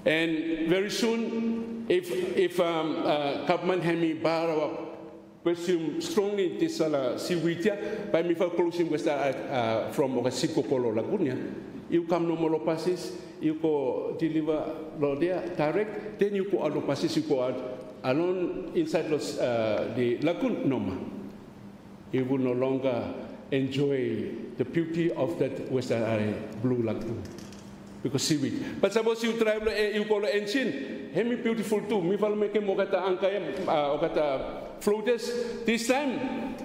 And very soon, if government has me pursue strongly this seaweed, by me for closing with from Okasiko Polo Laguna, you come no more passes, you go deliver there direct, then you go out passes, you go out alone inside the lagoon, no more. You will no longer enjoy the beauty of that Western blue lagoon. Because seaweed. But suppose you travel, you go to Enchin, hemi beautiful too. Me val make mo kata angkayam, kata floaters. This time,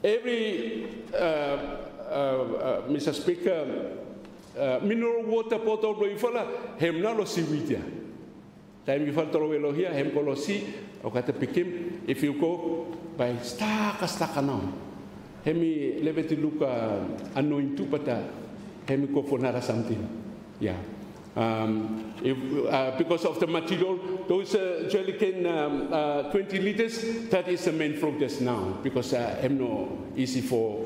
every Mr. Speaker, mineral water bottle lo ifala, hem na lo seaweed ya. Time you fall to here, hem ko lo si, o kata pikim. If you go by staka now, hemi leveti luka anoin tu pata, hemi ko fonara something. Yeah, because of the material, those jellycan 20 liters, that is the main floaters now, because I'm no easy for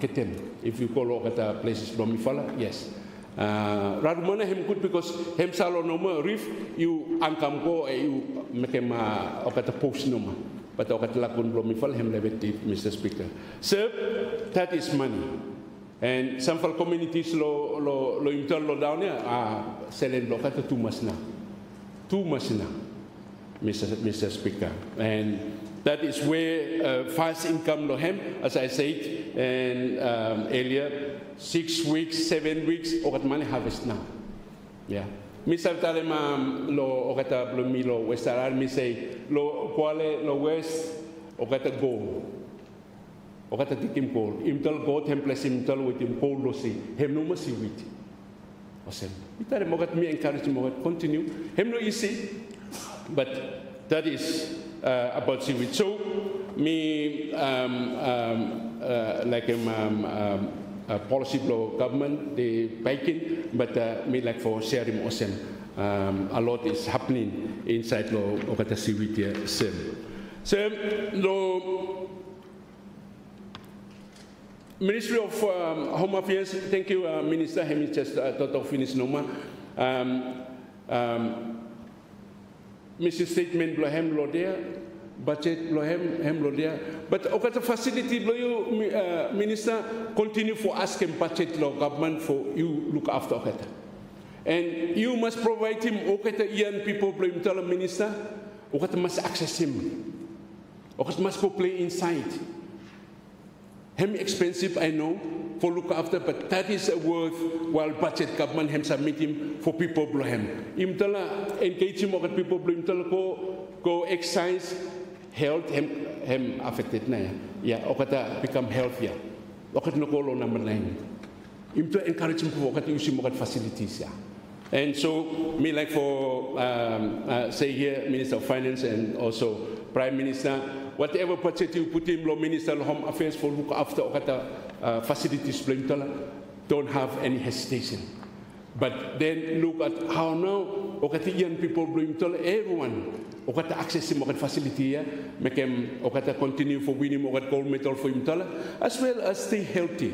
ketem. If you call at places Lomifala, yes. Radumana hem good because hem salonoma reef, you ankam go, you make him at a post noma, but at Lakun Lomifal, hem levity, Mr. Speaker. Sir, that is money. And some for communities lo imtal down here selling lokata too much now, Mr. Speaker. And that is where fast income lo hem, as I said and earlier, 6 weeks, 7 weeks, okat money harvest now. Yeah. Mr. Talema lo okata blomi lo westaran mi say lo quale lo west okata go. Okata tikim coal, imtal go templace imtal with him coal lo si, hem no masi wit. Osem. Itare mogat me encourage mogat continue. Hem no easy, but that is about seaweed. So me like policy blow government the biking, but me like for sharing osem. A lot is happening inside lo okata seaweed here. So lo. Ministry of Home Affairs, thank you, Minister. Hemi just thought finish noma. Mr. Statement blohem lo there, budget blohem lo there. But okata facility blow you, Minister, continue for asking budget law government for you look after okata. And you must provide him okata young people blow him tell Minister, okata must access him. Okata must go play inside. Hem expensive, I know, for look after, but that is a worthwhile budget government hem submit him for people blow him. Imtala engage him with people blow imtala go exercise health hem affected na ya. Okata become healthier. Okat no ko lo number 9. Imtala encourage him for okata using mokat facilities ya. And so me like for say here Minister of Finance and also Prime Minister. Whatever budget you put in, Minister of Home Affairs for look after okata facilities, don't have any hesitation. But then look at how now okata young people everyone okata access him okata facility make them okata continue for winning okata gold medal for him as well as stay healthy,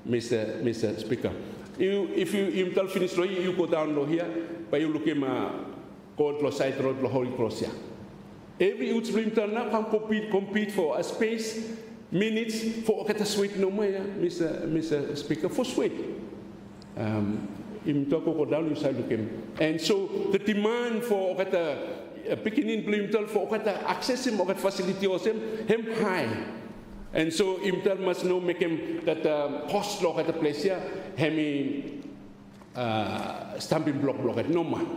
Mr. Speaker. If you finish you go down here, but you look him gold side road Holy Cross here. Every youth sprinter now can compete for a space, minutes for okata sweet no more, Mr. Speaker, for sweet. In Toko down you side him. And so the demand for okata picking in Blimtal for okata accessing okata facility was him high. And so Imtal must know make him that post lock at the place here, hemi stamping block no man.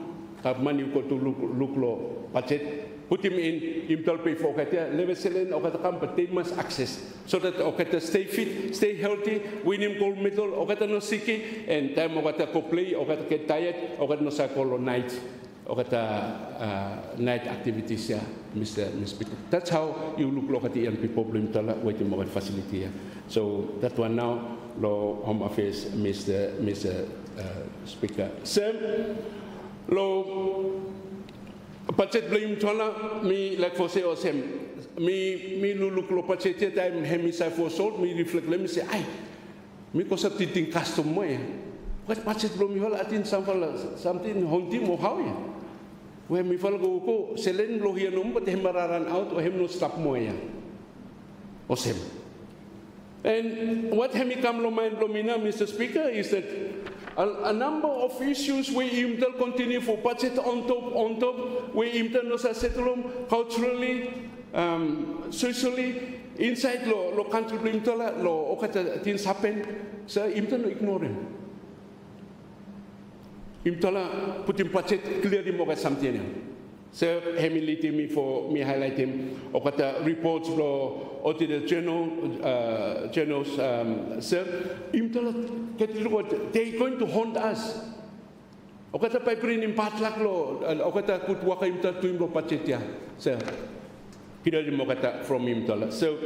Have money you go to look low budget. Put him in, Imtal pay for okata, level selling okata come, but they must access so that okata stay fit, stay healthy, win him gold medal, okata no siki, and time okata go play, okata get tired, okata no sakolo night, okata night activities, yeah, Mr. Speaker. That's how you look at the young people Imtal waiting okata facility here. So that one now, Law Home Affairs, Mr. Speaker. Same, Law. Budget blame tola me like for say or same me look lo budget time hemi say for sold me reflect let me say ay me ko sa titing custom mo What budget lo mi fala atin something honti mo how ya. We mi fala ko selen lo hiya nom but hemararan out o hem no stop mo ya. O sem. And what hemi kam lo mind lo mina, Mr. Speaker, is that a number of issues we imtel continue for budget on top, we imtel no sa settlum culturally, socially, inside lo country imtel lo okata things happen, sa imtel no ignore him. Imtel put in budget clearly mo ka something. So hemiliti mi for me highlight him okata reports lo oti the journals sir imtel they going to haunt us okata pa prin impatlak lo okata kut waka imtel tuim lo pachetia sir kira mo kata from imtel. So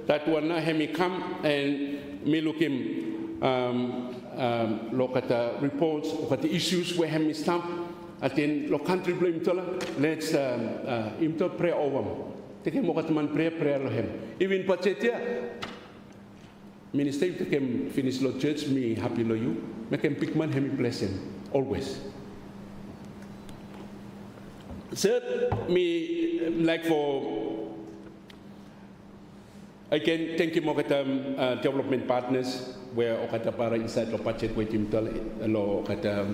that one na hemi come and me look him lo kata reports okata issues where hemi stamp atin lo country blame tola let's imto pray over teke mo katman pray lo hem even pachetia minister teke finish lo church me happy lo you make him pick man hemi blessing always. Sir, me like for again thank you mo kata development partners where okata para inside lo pachet with him tola lo kata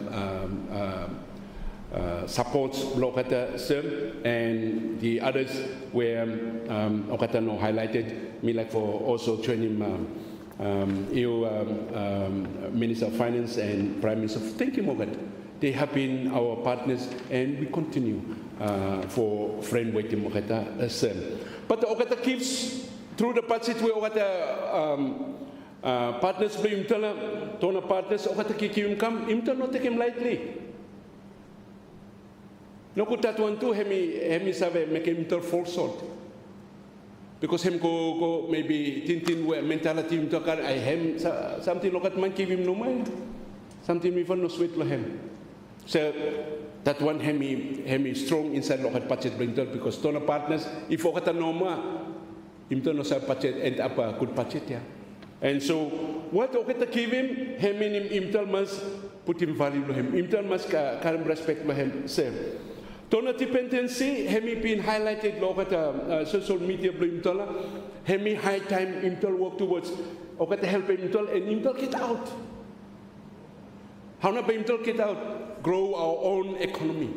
supports Lokata Sir and the others were Okata no highlighted me like for also training EU Minister of Finance and Prime Minister. Thank you, Mogat. They have been our partners and we continue for framework in Okata Sir. But Okata keeps through the budget where Okata partners blame Tona partners Okata Kikim come, Imta not take him lightly. No could that one too, hemi save make him tell false salt. Because him go maybe tintin mentality him talk I hem something look at man give him no mind. Something even no sweet lo him. So that one hemi strong inside look at budget bring because Tona partners if okata no ma him no sa budget end up a good budget yeah. And so what okata give him him tell must put him value lo him. Tell must karam respect lo him same. Tona dependency, hemi been highlighted lokata social media imtola, hemi high time imtol work towards okata help imtol and imtol get out. How na ba imtol get out? Grow our own economy.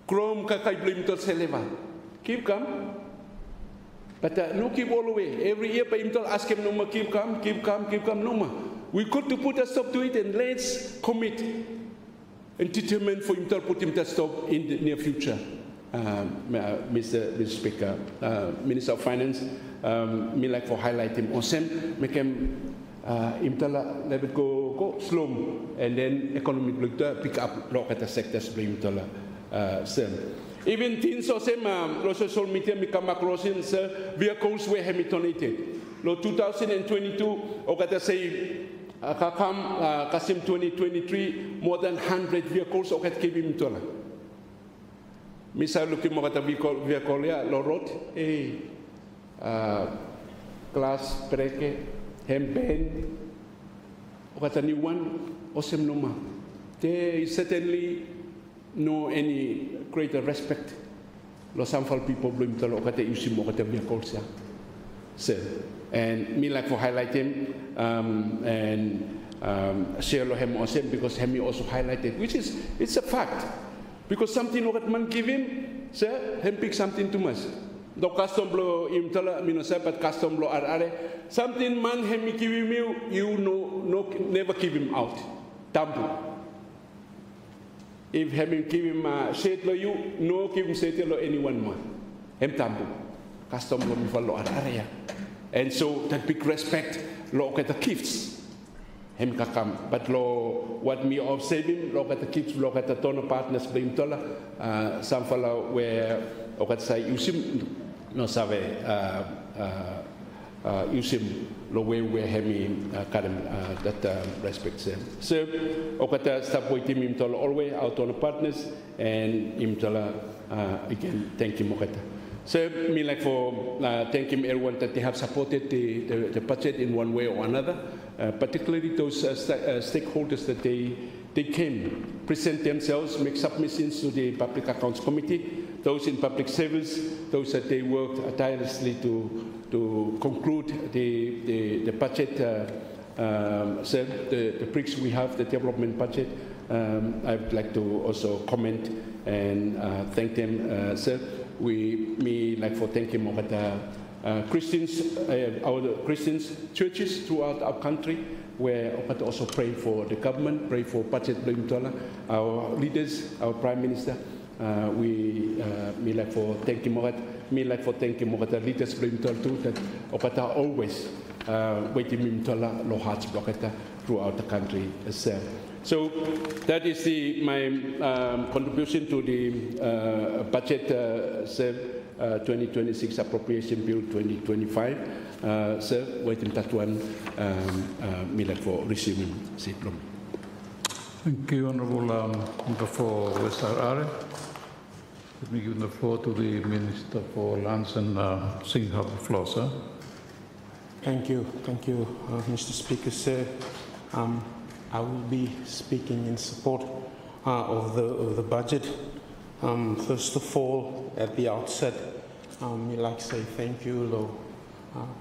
Grow kakay imtol seleva. Keep calm. But no keep all the way. Every year ba imtol ask him no ma keep calm no ma. We could to put a stop to it and let's commit. And determined for him to put him to stop in the near future, Mr. Speaker, Minister of Finance, me like for highlight him. Osem make him let it go slow, and then economic look pick up look at the sectors bring even things osem social media become across in vehicles were hemitonated. Lo 2022, okata say. Kasim 2023, more than 100 vehicles okat kibim tola. Misal looking more at a vehicle ya lo road class brake hemben okat a new one osem noma. There is certainly no any greater respect. Lo samfal people blame tola okat usim okat vehicles ya. So, and me like for highlight him and share him osem because hemi also highlighted, which is it's a fact. Because something what man give him, sir, him pick something too much. Do custom blow him tell me no say but custom blow are something man hemi give him you no never give him out. Tambu. If hemi give him shade lo you no give him shade lo anyone man. Hem tambu. Custom blow me follow are. And so that big respect, look at the gifts. Hem kakam, but lo what me observing, look at the gifts, look at the Tona partners blame tola, some fellow where okat say usim no save usim lo way where hemi kadam that respects them. So okata stop waiting him tola always our Tona partners and him tola again thank you mokata. So, me like for thank him everyone that they have supported the budget in one way or another. particularly those stakeholders that they came, present themselves, make submissions to the Public Accounts Committee, those in public service, those that they worked tirelessly to conclude the budget, the bricks we have, the development budget. I would like to also comment and thank them, sir. Me like for thanking Christians, our Christians churches throughout our country, where also pray for the government, pray for budget, our leaders, our Prime Minister. Me like for thanking the leaders too, that always waiting throughout the country itself. So that is my contribution to the budget 2026 appropriation bill 2025. Sir, waiting that one, me like for receiving seat. Thank you, Honourable Member for West Are. Let me give the floor to the Minister for Lands and Singh Harbour floor, sir. Thank you, Mr. Speaker, sir. I will be speaking in support of the budget. First of all, at the outset, we'd like to say thank you, the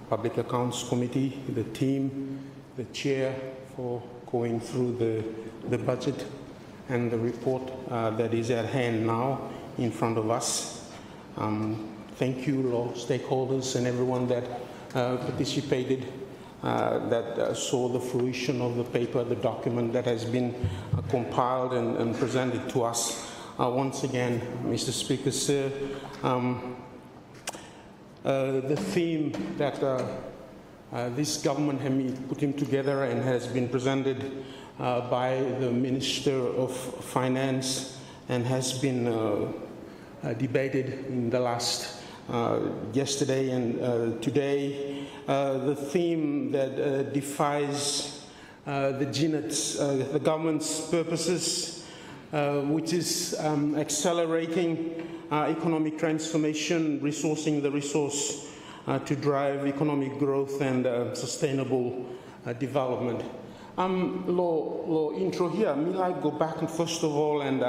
Public Accounts Committee, the team, the chair, for going through the budget and the report that is at hand now in front of us. Thank you, law stakeholders and everyone that participated, that saw the fruition of the paper, the document that has been compiled and presented to us. Once again, Mr. Speaker, sir, the theme that this government has put together and has been presented by the Minister of Finance and has been debated in the last yesterday and today, the theme that defies the government's purposes, which is accelerating economic transformation, resourcing the resource to drive economic growth and sustainable development. Law intro here, me like go back and first of all and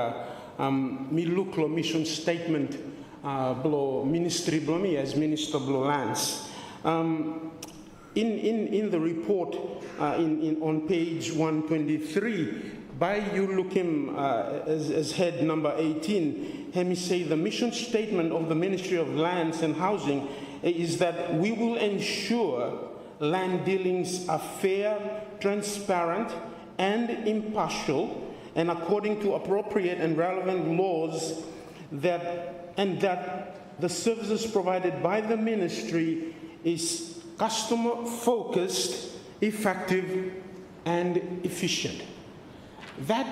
me look lo mission statement below ministry below me as Minister below Lands. In the report on page 123, by you look him as head number 18, let me say the mission statement of the Ministry of Lands and Housing is that we will ensure land dealings are fair, transparent, and impartial, and according to appropriate and relevant laws, that the services provided by the ministry is customer-focused, effective, and efficient. That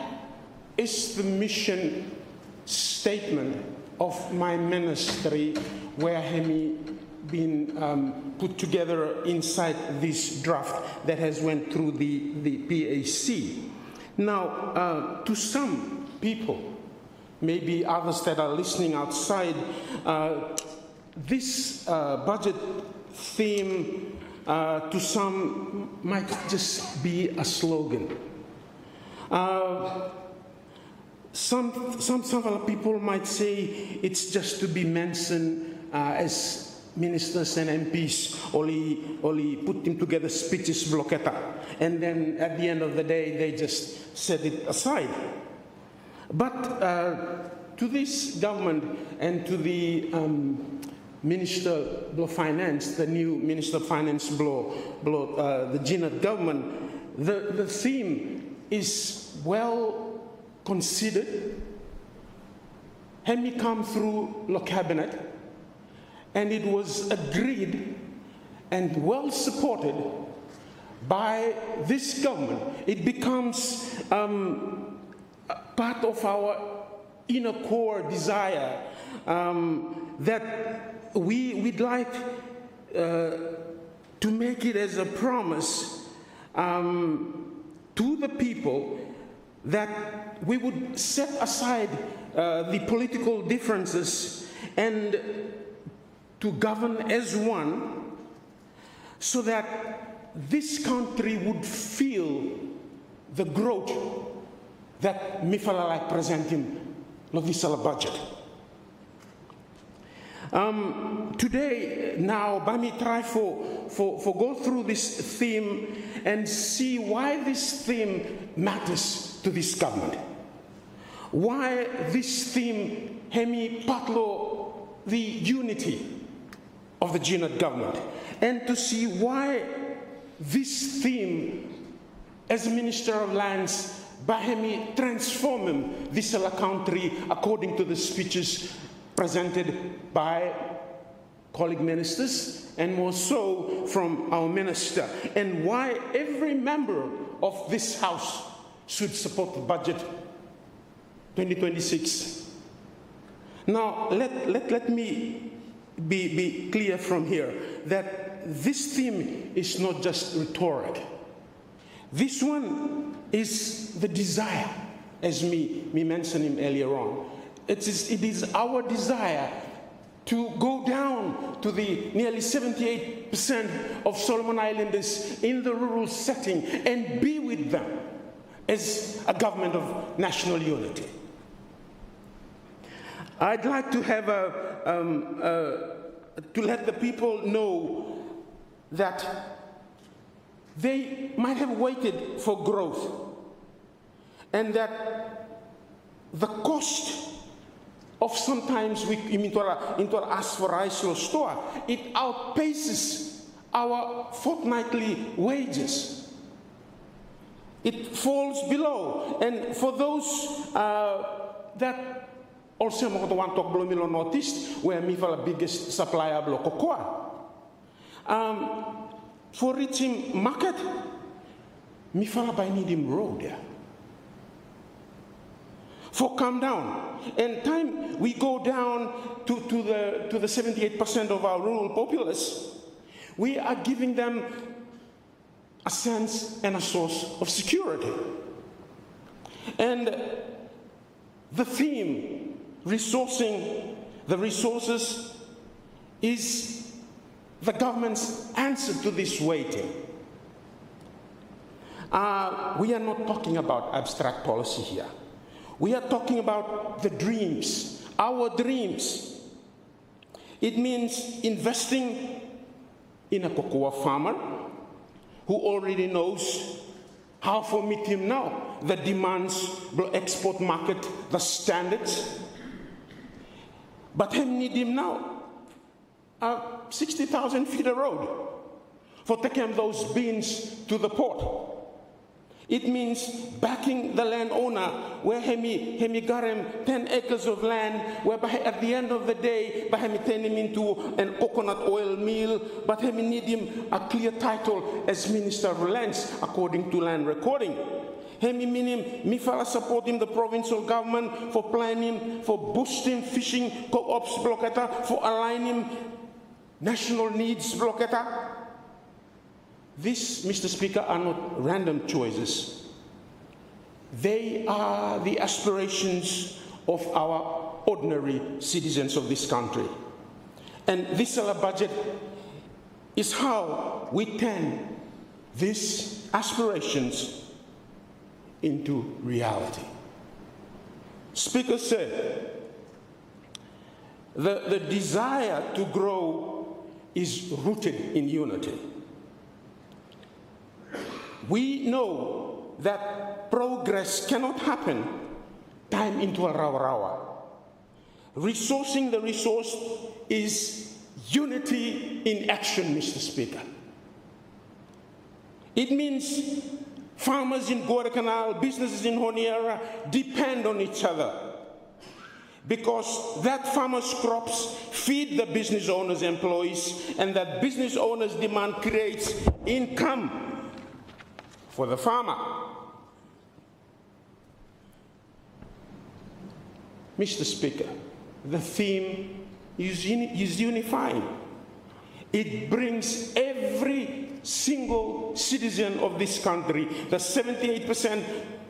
is the mission statement of my ministry, where Hemi been put together inside this draft that has went through the PAC. Now, to some people, maybe others that are listening outside, this budget theme to some might just be a slogan. Some people might say it's just to be mentioned as ministers and MPs only put them together speeches blocketa, and then at the end of the day they just set it aside. But to this government and to the Minister of Finance, the new Minister of Finance below the Jinnah government, the theme is well considered, and come through the cabinet, and it was agreed and well supported by this government. It becomes part of our inner core desire that we'd like to make it as a promise to the people that we would set aside the political differences and to govern as one, so that this country would feel the growth that Mifala like presenting Lovisala budget. Today, now, Bami try for go through this theme and see why this theme matters to this government. Why this theme, Hemi Patlo, the unity of the GNAT government, and to see why this theme, as Minister of Lands, Bahemi transforming this country according to the speeches presented by colleague ministers and more so from our minister, and why every member of this house should support the budget 2026. Now, let me be clear from here that this theme is not just rhetoric. This one is the desire, as me mentioned him earlier on. It is our desire to go down to the nearly 78% of Solomon Islanders in the rural setting and be with them as a government of national unity. I'd like to have to let the people know that they might have waited for growth, and that the cost of sometimes we into our ask for rice or store, it outpaces our fortnightly wages. It falls below. And for those that also want to talk below noticed, where me for the biggest supplier of cocoa. For reaching market, me for by need him road. For come down, and time we go down to the 78% of our rural populace, we are giving them a sense and a source of security. And the theme, resourcing the resources, is the government's answer to this waiting. We are not talking about abstract policy here. We are talking about the dreams, our dreams. It means investing in a cocoa farmer who already knows how to meet him now, the demands, the export market, the standards. But him need him now, 60,000 feet of road for taking those beans to the port. It means backing the landowner, where he got him 10 acres of land, whereby at the end of the day, by him turn him into an coconut oil mill, but he need him a clear title as Minister of Lands, according to land recording. He mean him, me fella supporting the provincial government for planning, for boosting fishing co-ops blocketa, for aligning national needs blocketa. These, Mr. Speaker, are not random choices. They are the aspirations of our ordinary citizens of this country. And this budget is how we turn these aspirations into reality. Speaker said, the desire to grow is rooted in unity. We know that progress cannot happen time into a rawa. Resourcing the resource is unity in action, Mr. Speaker. It means farmers in Guadalcanal, businesses in Honiara depend on each other, because that farmer's crops feed the business owners' employees, and that business owners' demand creates income for the farmer. Mr. Speaker, the theme is unifying. It brings every single citizen of this country, the 78%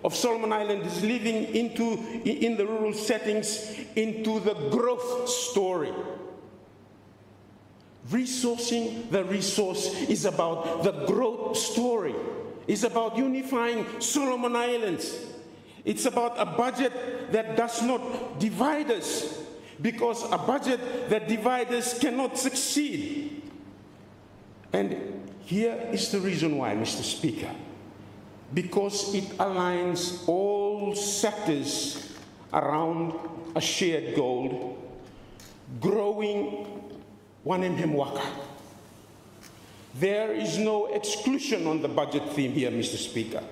of Solomon Islanders living in the rural settings, into the growth story. Resourcing the resource is about the growth story. It's about unifying Solomon Islands. It's about a budget that does not divide us, because a budget that divides us cannot succeed. And here is the reason why, Mr. Speaker. Because it aligns all sectors around a shared goal, growing Wanemhem Waka. There is no exclusion on the budget theme here, Mr. Speaker.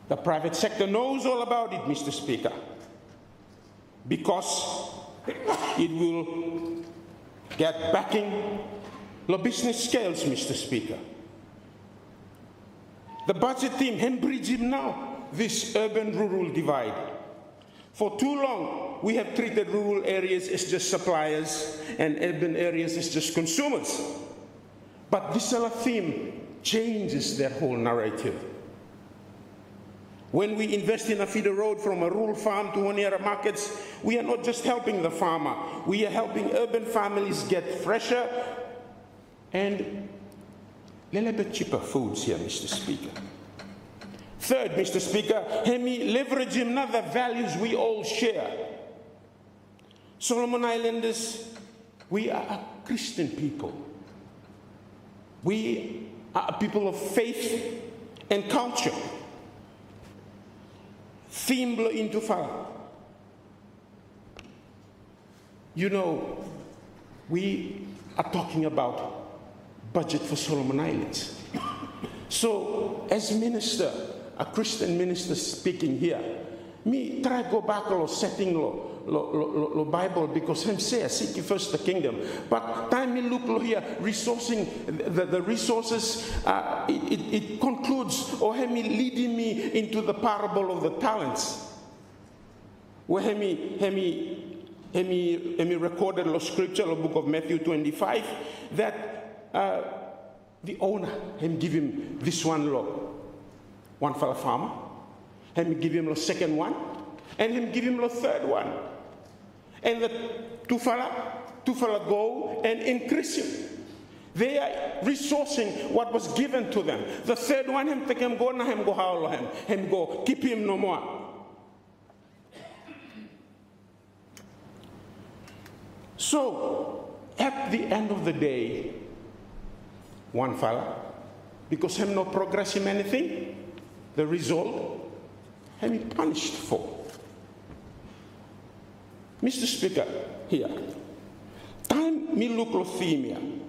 The private sector knows all about it, Mr. Speaker, because it will get backing the business scales, Mr. Speaker. The budget theme, bridge him now, this urban-rural divide. For too long, we have treated rural areas as just suppliers and urban areas as just consumers. But this theme changes their whole narrative. When we invest in a feeder road from a rural farm to Honiara markets, we are not just helping the farmer, we are helping urban families get fresher and a little bit cheaper foods here, Mr. Speaker. Third, Mr. Speaker, hemi leverage another values we all share. Solomon Islanders, we are a Christian people. We are a people of faith and culture. Thimblo into fala. You know, we are talking about budget for Solomon Islands. So, as minister, a Christian minister speaking here, me try go back lo setting lo Bible, because him say seek ye first the kingdom. But time me look lo here resourcing the resources. It concludes or him leading me into the parable of the talents, where him recorded lo scripture lo book of Matthew 25 that the owner him give him this one fella farmer, him give him the second one, and him give him the third one. And the two fella go and increase him. They are resourcing what was given to them. The third one, him take him go na him go haul him go keep him no more. So at the end of the day, one fella, because him no progress in anything, the result, him punished for. Mr. Speaker, here, time me look lo theme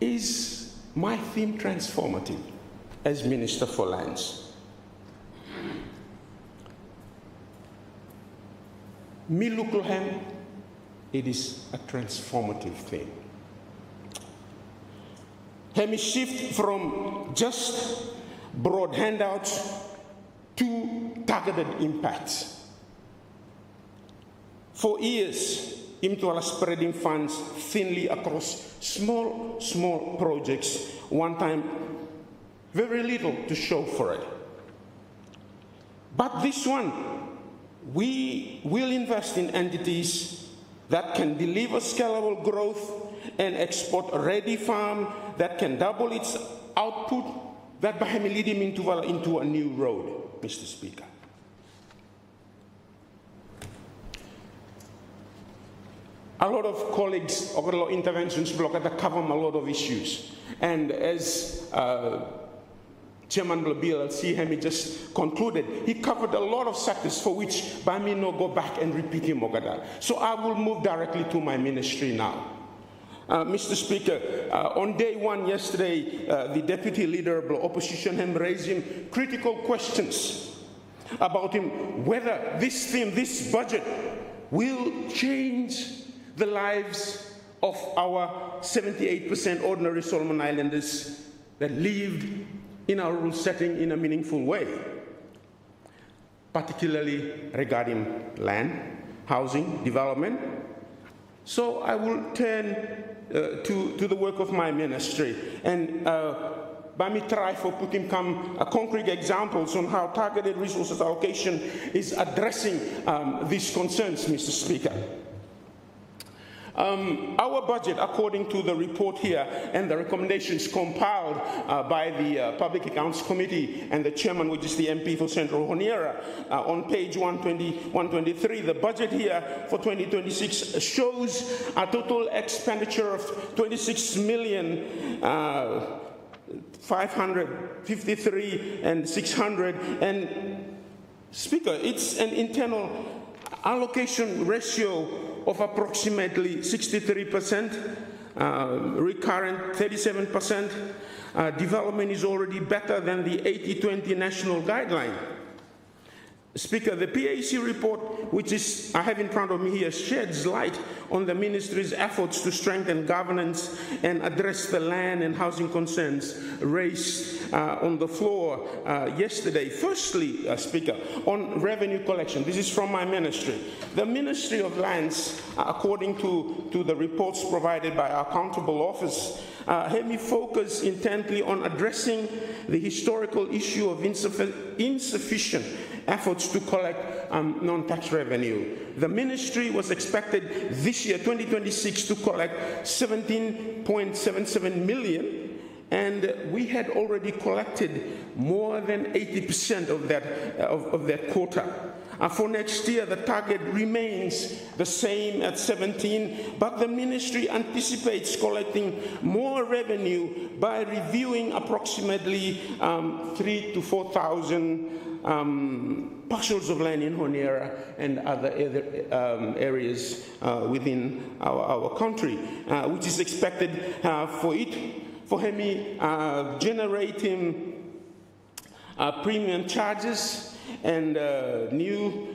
is my theme transformative as Minister for Lands. Me look lo hem, it is a transformative theme. Hem shift from just broad handouts to targeted impacts. For years, IMTU spreading funds thinly across small projects, one time very little to show for it. But this one, we will invest in entities that can deliver scalable growth and export a ready farm that can double its output, that by lead him into a new road, Mr. Speaker. A lot of colleagues, a lot of interventions block that cover a lot of issues. And as Chairman of the BLC, he just concluded, he covered a lot of sectors for which Bami no go back and repeat him Ogada. So I will move directly to my ministry now. Mr. Speaker, on day one yesterday, the Deputy Leader of the Opposition raised him critical questions about him whether this theme, this budget, will change the lives of our 78% ordinary Solomon Islanders that lived in our rural setting in a meaningful way, particularly regarding land, housing, development. So I will turn to the work of my ministry and by me try for putting concrete examples on how targeted resources allocation is addressing these concerns, Mr. Speaker. Our budget, according to the report here and the recommendations compiled by the Public Accounts Committee and the chairman, which is the MP for Central Honiara, on page 123, the budget here for 2026 shows a total expenditure of 26,553,600. And Speaker, it's an internal allocation ratio of approximately 63%, recurrent 37%. Development is already better than the 80-20 national guideline. Speaker, the PAC report, which I have in front of me here, sheds light on the ministry's efforts to strengthen governance and address the land and housing concerns raised on the floor yesterday. Firstly, Speaker, on revenue collection, this is from my ministry. The Ministry of Lands, according to the reports provided by our accountable office, had me focus intently on addressing the historical issue of insufficient efforts to collect non-tax revenue. The ministry was expected this year, 2026, to collect 17.77 million, and we had already collected more than 80% of that quota. For next year, the target remains the same at 17, but the ministry anticipates collecting more revenue by reviewing approximately 3,000 to 4,000 parcels of land in Honiara and other areas within our country, which is expected for HEMI generating premium charges and new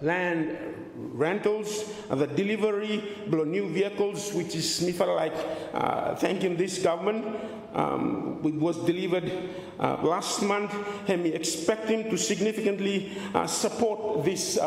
land rentals, the delivery of new vehicles, which is me feel like thanking this government. It was delivered last month, and we expecting to significantly support this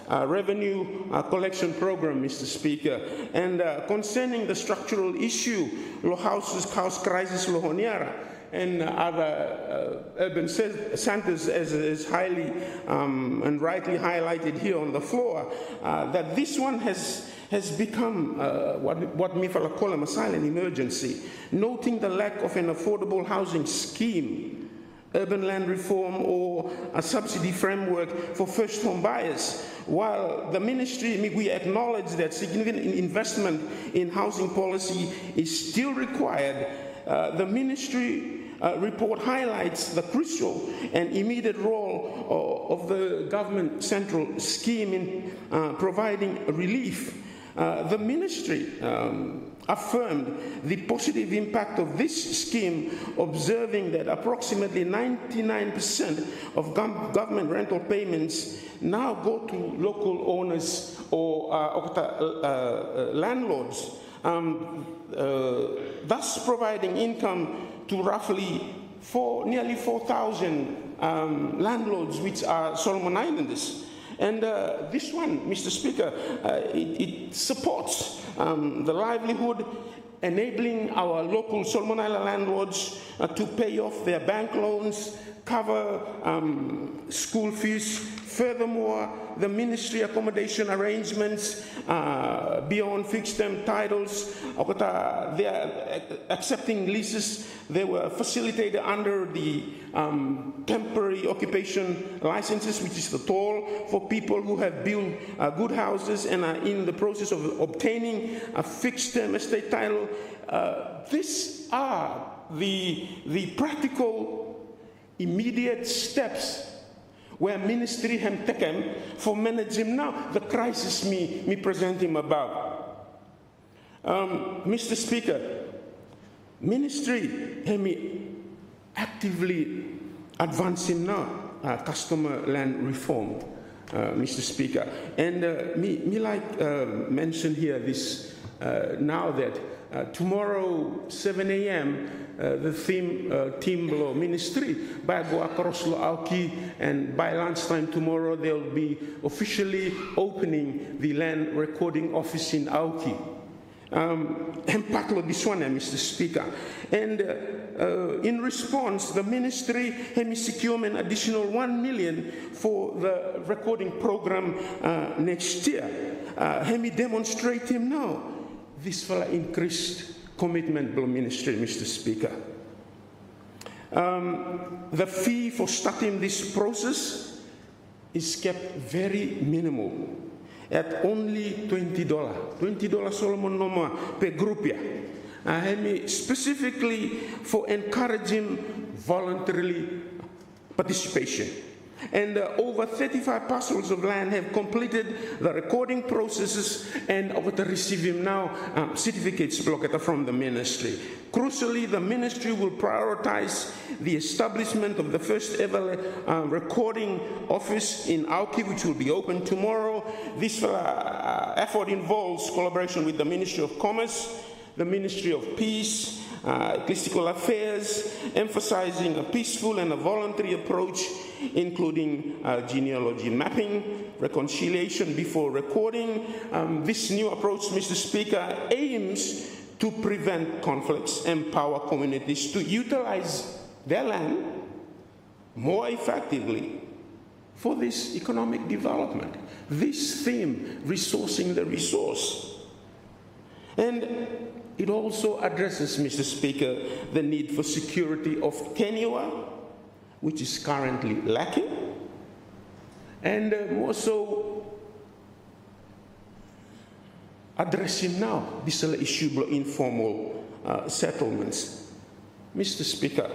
revenue collection program, Mr. Speaker. And concerning the structural issue, house crisis, Honiara, and other urban centers, as is highly and rightly highlighted here on the floor, that this one has become what we call a silent emergency, noting the lack of an affordable housing scheme, urban land reform, or a subsidy framework for first home buyers. While the ministry, we acknowledge that significant investment in housing policy is still required, the ministry report highlights the crucial and immediate role of the government central scheme in providing relief. The ministry affirmed the positive impact of this scheme, observing that approximately 99% of government rental payments now go to local owners or landlords, thus providing income to roughly nearly 4,000 landlords, which are Solomon Islanders. And this one, Mr. Speaker, it supports the livelihood, enabling our local Solomon Island landlords to pay off their bank loans, cover school fees. Furthermore, the ministry accommodation arrangements beyond fixed-term titles, they are accepting leases. They were facilitated under the temporary occupation licenses, which is the toll for people who have built good houses and are in the process of obtaining a fixed-term estate title. These are the practical, immediate steps where ministry have taken for managing now the crisis me present him about. Mr. Speaker, ministry have actively advancing now customer land reform, Mr. Speaker. And me like mention here this now that tomorrow 7 a.m. The team below ministry by go across Auki, and by lunchtime tomorrow they'll be officially opening the land recording office in Auki. This one, Mr. Speaker. And in response, the ministry has secured an additional 1 million for the recording program next year. let me demonstrate him now. This fella increased commitment below ministry, Mr. Speaker. The fee for starting this process is kept very minimal at only $20. $20 Solomon no more per group here. Specifically for encouraging voluntarily participation. And over 35 parcels of land have completed the recording processes and are receiving now certificates from the ministry. Crucially, the ministry will prioritize the establishment of the first ever recording office in Auki, which will be open tomorrow. This effort involves collaboration with the Ministry of Commerce, the Ministry of Peace, Ecclesiastical Affairs, emphasizing a peaceful and a voluntary approach, including genealogy mapping, reconciliation before recording. This new approach, Mr. Speaker, aims to prevent conflicts, empower communities to utilize their land more effectively for this economic development. This theme, resourcing the resource. And it also addresses, Mr. Speaker, the need for security of tenure, which is currently lacking, and more so addressing now this issue of informal settlements. Mr. Speaker,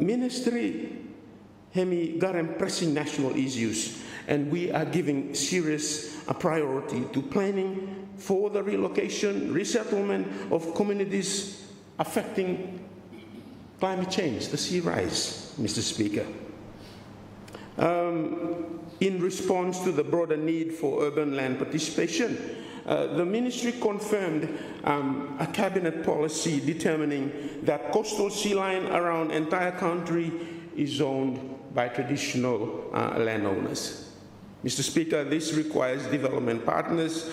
ministry has got pressing national issues, and we are giving serious priority to planning for the relocation, resettlement of communities affecting climate change, the sea rise, Mr. Speaker. In response to the broader need for urban land participation, the ministry confirmed a cabinet policy determining that coastal sea line around entire country is owned by traditional landowners. Mr. Speaker, this requires development parties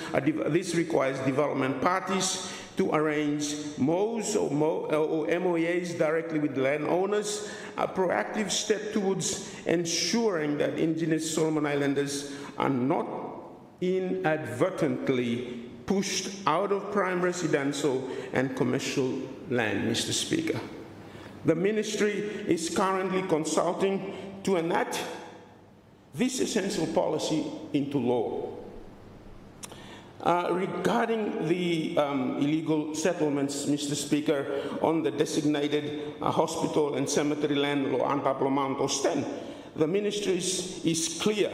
to arrange MOUs or MOAs directly with landowners, a proactive step towards ensuring that indigenous Solomon Islanders are not inadvertently pushed out of prime residential and commercial land, Mr. Speaker. The ministry is currently consulting to enact this essential policy into law. Regarding the illegal settlements, Mr. Speaker, on the designated hospital and cemetery land, Lo Antaplo Mount Osten, the ministry is clear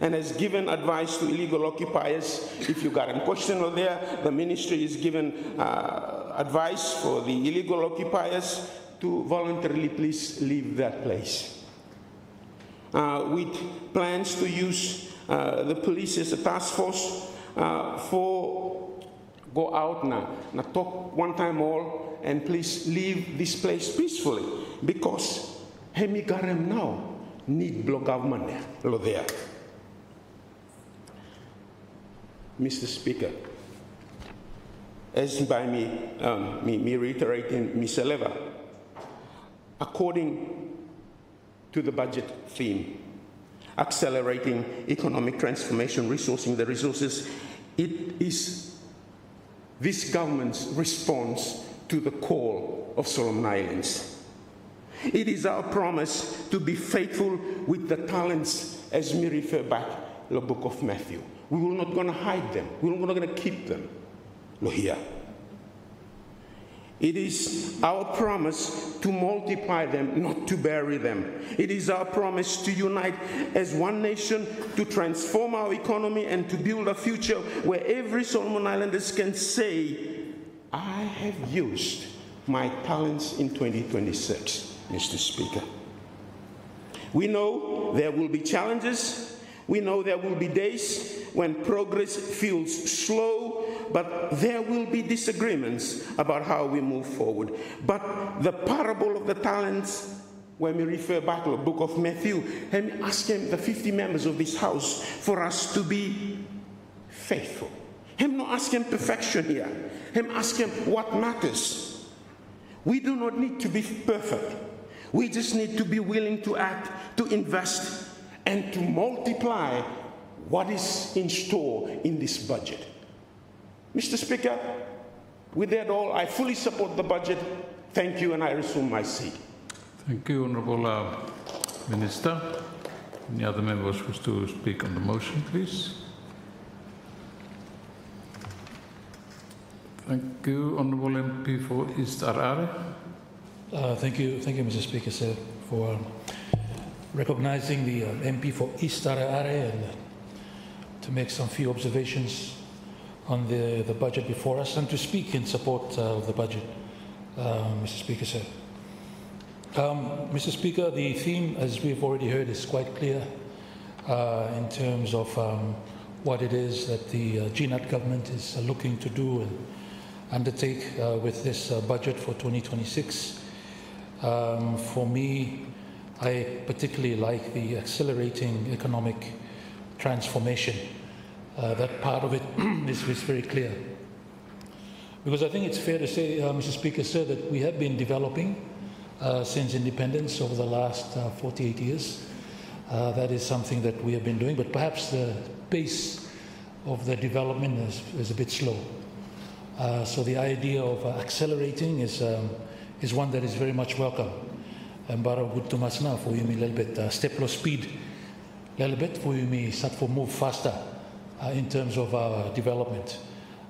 and has given advice to illegal occupiers. If you got a question over there, the ministry is given advice for the illegal occupiers to voluntarily please leave that place. With plans to use the police as a task force for go out now talk one time all and please leave this place peacefully, because Hemigarem now need block government there. Mr. Speaker, as by me reiterating Mr. Leva, according to the budget theme, accelerating economic transformation, resourcing the resources, it is this government's response to the call of Solomon Islands. It is our promise to be faithful with the talents, as we refer back to the book of Matthew. We will not going to hide them. We are not going to keep them. Look here. It is our promise to multiply them, not to bury them. It is our promise to unite as one nation, to transform our economy and to build a future where every Solomon Islanders can say, I have used my talents in 2026, Mr. Speaker. We know there will be challenges. We know there will be days when progress feels slow, but there will be disagreements about how we move forward. But the parable of the talents, when we refer back to the book of Matthew, and ask him, the 50 members of this house, for us to be faithful. Him not ask him perfection here. Him ask him what matters. We do not need to be perfect. We just need to be willing to act, to invest, and to multiply what is in store in this budget. Mr. Speaker, with that all, I fully support the budget. Thank you, and I resume my seat. Thank you, Honourable Minister. Any other members wish to speak on the motion, please? Thank you, Honourable MP for East Arare. Thank you, Mr. Speaker, sir, for recognizing the MP for East Arare and to make some few observations on the budget before us and to speak in support of the budget, Mr. Speaker, sir. Mr. Speaker, the theme, as we've already heard, is quite clear in terms of what it is that the GNAT government is looking to do and undertake with this budget for 2026. For me, I particularly like the accelerating economic transformation. That part of it is very clear. Because I think it's fair to say, Mr. Speaker, sir, that we have been developing since independence over the last 48 years. That is something that we have been doing, but perhaps the pace of the development is a bit slow. So the idea of accelerating is one that is very much welcome. And bara good to masna for you me little bit step low speed, little bit for you me start for move faster in terms of our development.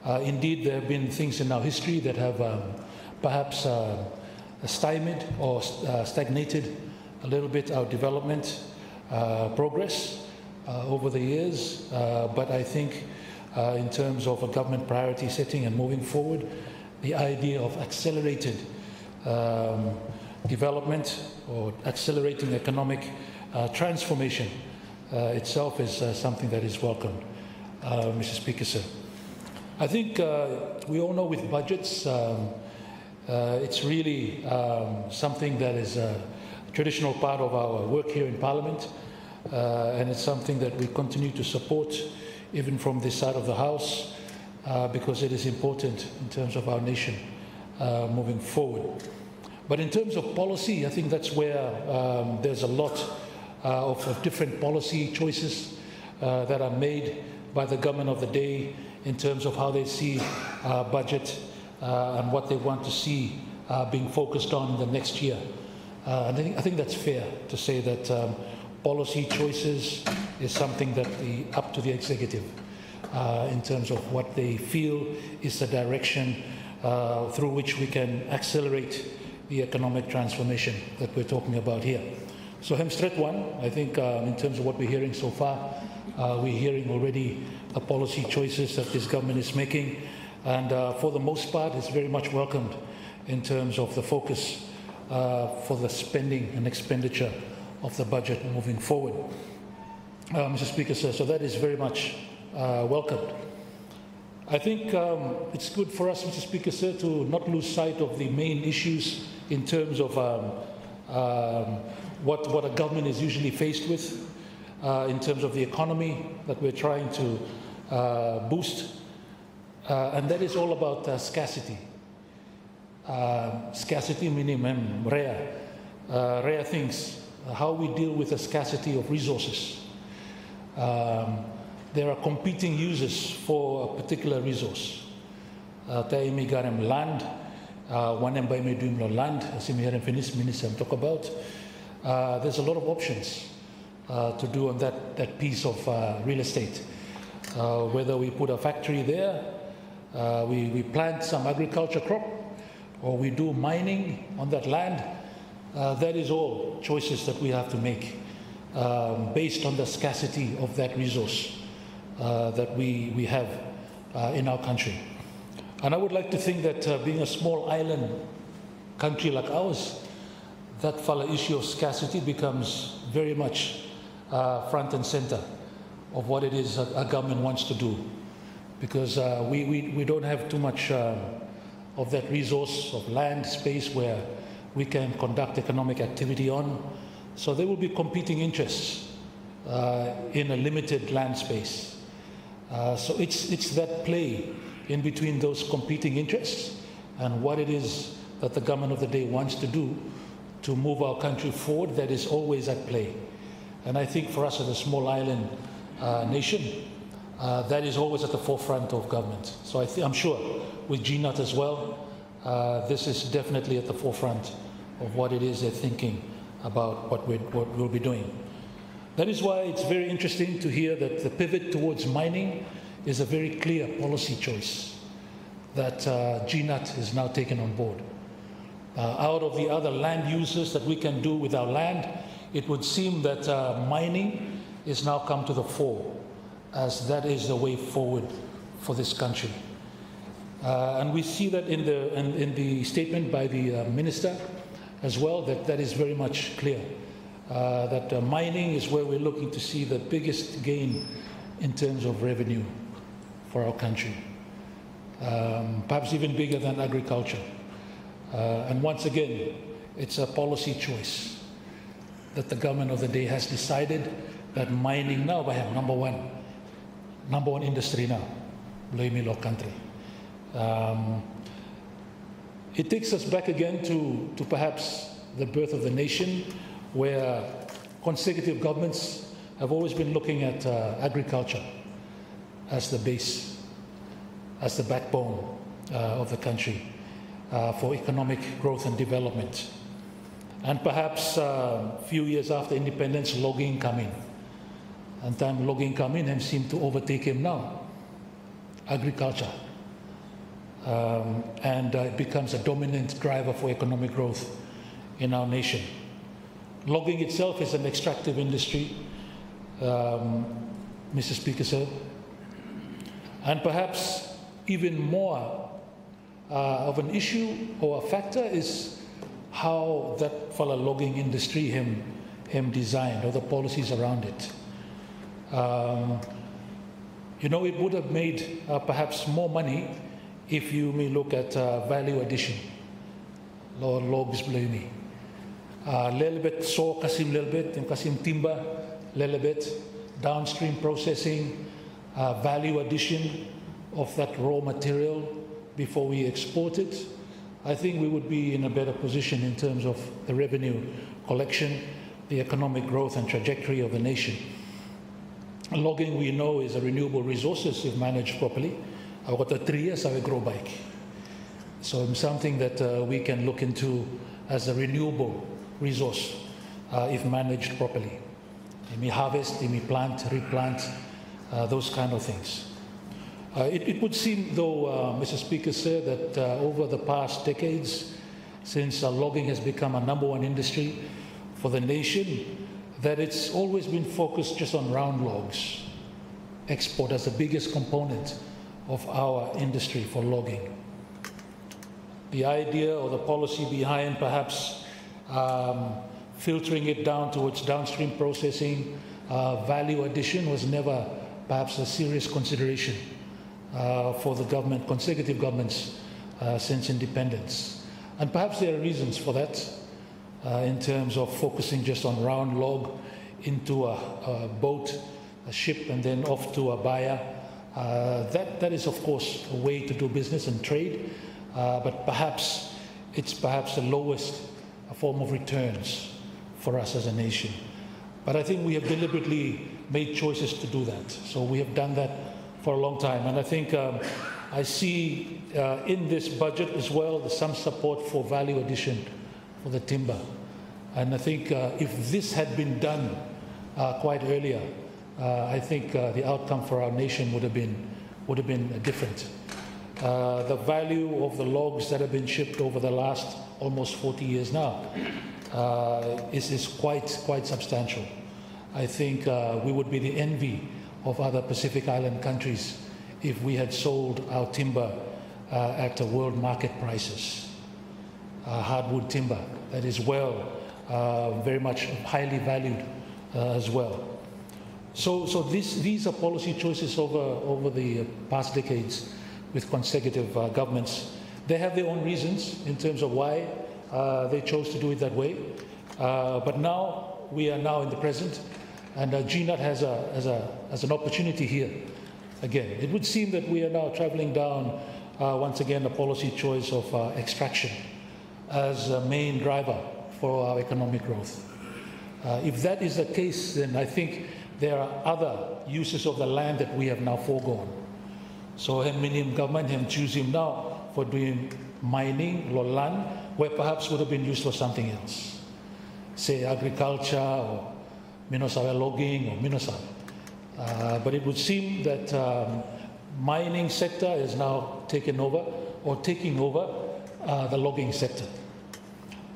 Indeed, there have been things in our history that have perhaps stymied or stagnated a little bit our development progress over the years. But I think in terms of a government priority setting and moving forward, the idea of accelerated development or accelerating economic transformation itself is something that is welcomed, Mr. Speaker, sir. I think we all know with budgets, it's really something that is a traditional part of our work here in Parliament, and it's something that we continue to support even from this side of the House, because it is important in terms of our nation moving forward. But in terms of policy, I think that's where there's a lot of different policy choices that are made by the government of the day in terms of how they see budget and what they want to see being focused on in the next year. And I think that's fair to say that policy choices is something that up to the executive in terms of what they feel is the direction through which we can accelerate the economic transformation that we're talking about here. So Hemstret one, I think in terms of what we're hearing so far, we're hearing already the policy choices that this government is making, and for the most part it's very much welcomed in terms of the focus for the spending and expenditure of the budget moving forward. Mr. Speaker, sir, so that is very much welcomed. I think it's good for us, Mr. Speaker, sir, to not lose sight of the main issues in terms of what a government is usually faced with in terms of the economy that we're trying to boost. And that is all about scarcity. Scarcity meaning rare things, how we deal with the scarcity of resources. There are competing uses for a particular resource. Taimi garem land, one by me doing land, as we hear in Finnish minister talk about. There's a lot of options to do on that piece of real estate. Whether we put a factory there, we plant some agriculture crop, or we do mining on that land, that is all choices that we have to make based on the scarcity of that resource that we have in our country. And I would like to think that being a small island country like ours, that issue of scarcity becomes very much front and center of what it is a government wants to do. Because we don't have too much of that resource of land space where we can conduct economic activity on. So there will be competing interests in a limited land space. So it's that play in between those competing interests and what it is that the government of the day wants to do to move our country forward that is always at play. And I think for us as a small island nation, that is always at the forefront of government. So I'm sure with GNUT as well, this is definitely at the forefront of what it is they're thinking about what we'll be doing. That is why it's very interesting to hear that the pivot towards mining is a very clear policy choice that GNUT is now taken on board. Out of the other land uses that we can do with our land, it would seem that mining is now come to the fore, as that is the way forward for this country. And we see that in the statement by the Minister as well, that is very much clear. That mining is where we're looking to see the biggest gain in terms of revenue for our country. Perhaps even bigger than agriculture. And once again, it's a policy choice that the government of the day has decided that mining now by number one industry now, Loimi Law country. It takes us back again to perhaps the birth of the nation, where consecutive governments have always been looking at agriculture as the base, as the backbone of the country for economic growth and development. And perhaps a few years after independence, logging come in. And time logging come in and seem to overtake him now, agriculture. And it becomes a dominant driver for economic growth in our nation. Logging itself is an extractive industry, Mr. Speaker, sir. And perhaps even more of an issue or a factor is how that fellow logging industry him designed, or the policies around it. You know, it would have made perhaps more money if you may look at value addition. Logs blame little bit saw kasim little bit, and kasim timber little bit, downstream processing, value addition of that raw material before we export it. I think we would be in a better position in terms of the revenue collection, the economic growth and trajectory of the nation. Logging, we know, is a renewable resources if managed properly. I've got a 3 years I grow bike. So it's something that we can look into as a renewable resource if managed properly. They may harvest, they may plant, replant, those kind of things. It would seem, though, Mr. Speaker, sir, that over the past decades, since logging has become a #1 industry for the nation, that it's always been focused just on round logs. Export as the biggest component of our industry for logging. The idea or the policy behind perhaps filtering it down towards downstream processing, value addition was never perhaps a serious consideration for the government, consecutive governments since independence. And perhaps there are reasons for that in terms of focusing just on round log into a boat, a ship, and then off to a buyer. That is, of course, a way to do business and trade, but perhaps it's perhaps the lowest form of returns for us as a nation. But I think we have deliberately made choices to do that. So we have done that for a long time. And I think I see in this budget as well some support for value addition for the timber. And I think if this had been done quite earlier, I think the outcome for our nation would have been different. The value of the logs that have been shipped over the last almost 40 years now is quite substantial. I think we would be the envy of other Pacific Island countries if we had sold our timber at world market prices. Hardwood timber that is very much highly valued as well. So these are policy choices over the past decades with consecutive governments. They have their own reasons in terms of why they chose to do it that way. But now, we are now in the present, and GNUT has an opportunity here. Again, it would seem that we are now traveling down, once again, a policy choice of extraction as a main driver for our economic growth. If that is the case, then I think there are other uses of the land that we have now foregone. So minim government hem choose him now for doing mining, land, where perhaps would have been used for something else. Say agriculture or minosawe logging or minosawe. But it would seem that mining sector is now taking over the logging sector.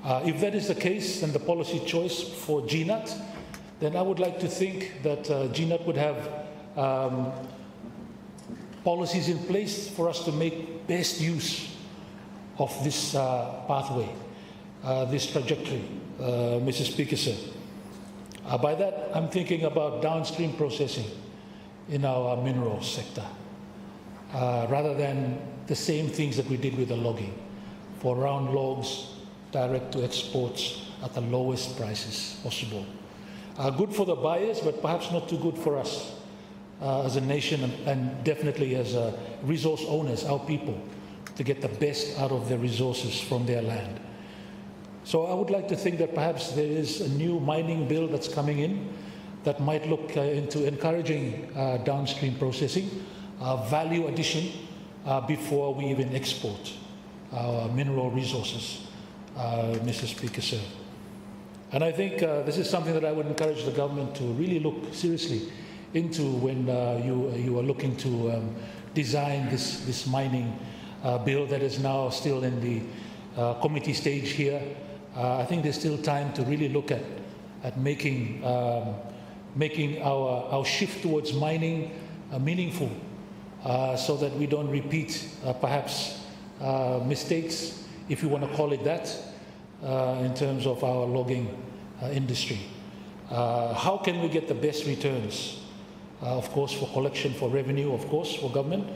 If that is the case and the policy choice for GNAT, then I would like to think that GNAT would have policies in place for us to make best use of this pathway, this trajectory, Mr. Speaker, sir. By that, I'm thinking about downstream processing in our minerals sector, rather than the same things that we did with the logging, for round logs, direct to exports at the lowest prices possible. Good for the buyers, but perhaps not too good for us as a nation and definitely as resource owners, our people, to get the best out of their resources from their land. So I would like to think that perhaps there is a new mining bill that's coming in that might look into encouraging downstream processing, value addition before we even export our mineral resources, Mr. Speaker, sir. And I think this is something that I would encourage the government to really look seriously into when you are looking to design this mining bill that is now still in the committee stage here. I think there's still time to really look at making our shift towards mining meaningful, so that we don't repeat perhaps mistakes, if you want to call it that, in terms of our logging industry. How can we get the best returns? Of course, for collection, for revenue, of course, for government,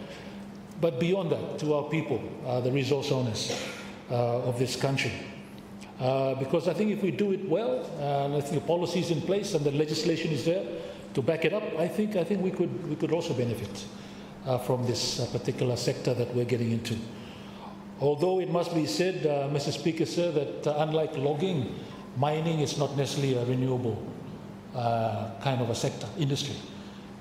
but beyond that, to our people, the resource owners of this country. Because I think if we do it well, and I think the policy is in place and the legislation is there to back it up, I think we could also benefit from this particular sector that we're getting into. Although it must be said, Mr. Speaker, sir, that unlike logging, mining is not necessarily a renewable kind of a sector, industry.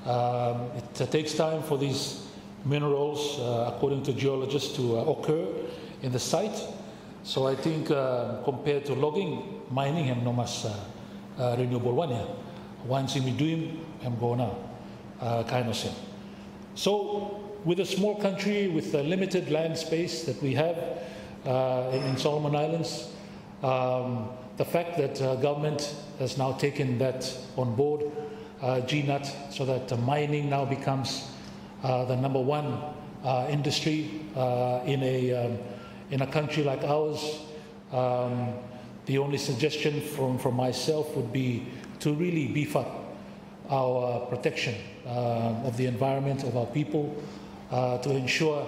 It takes time for these minerals, according to geologists, to occur in the site. So I think compared to logging, mining is no mas renewable one. Once we do him, I'm going now, kind of thing. So with a small country with a limited land space that we have in Solomon Islands, the fact that government has now taken that on board, GNAT, so that mining now becomes the #1 industry in a country like ours. The only suggestion from myself would be to really beef up our protection of the environment, of our people, to ensure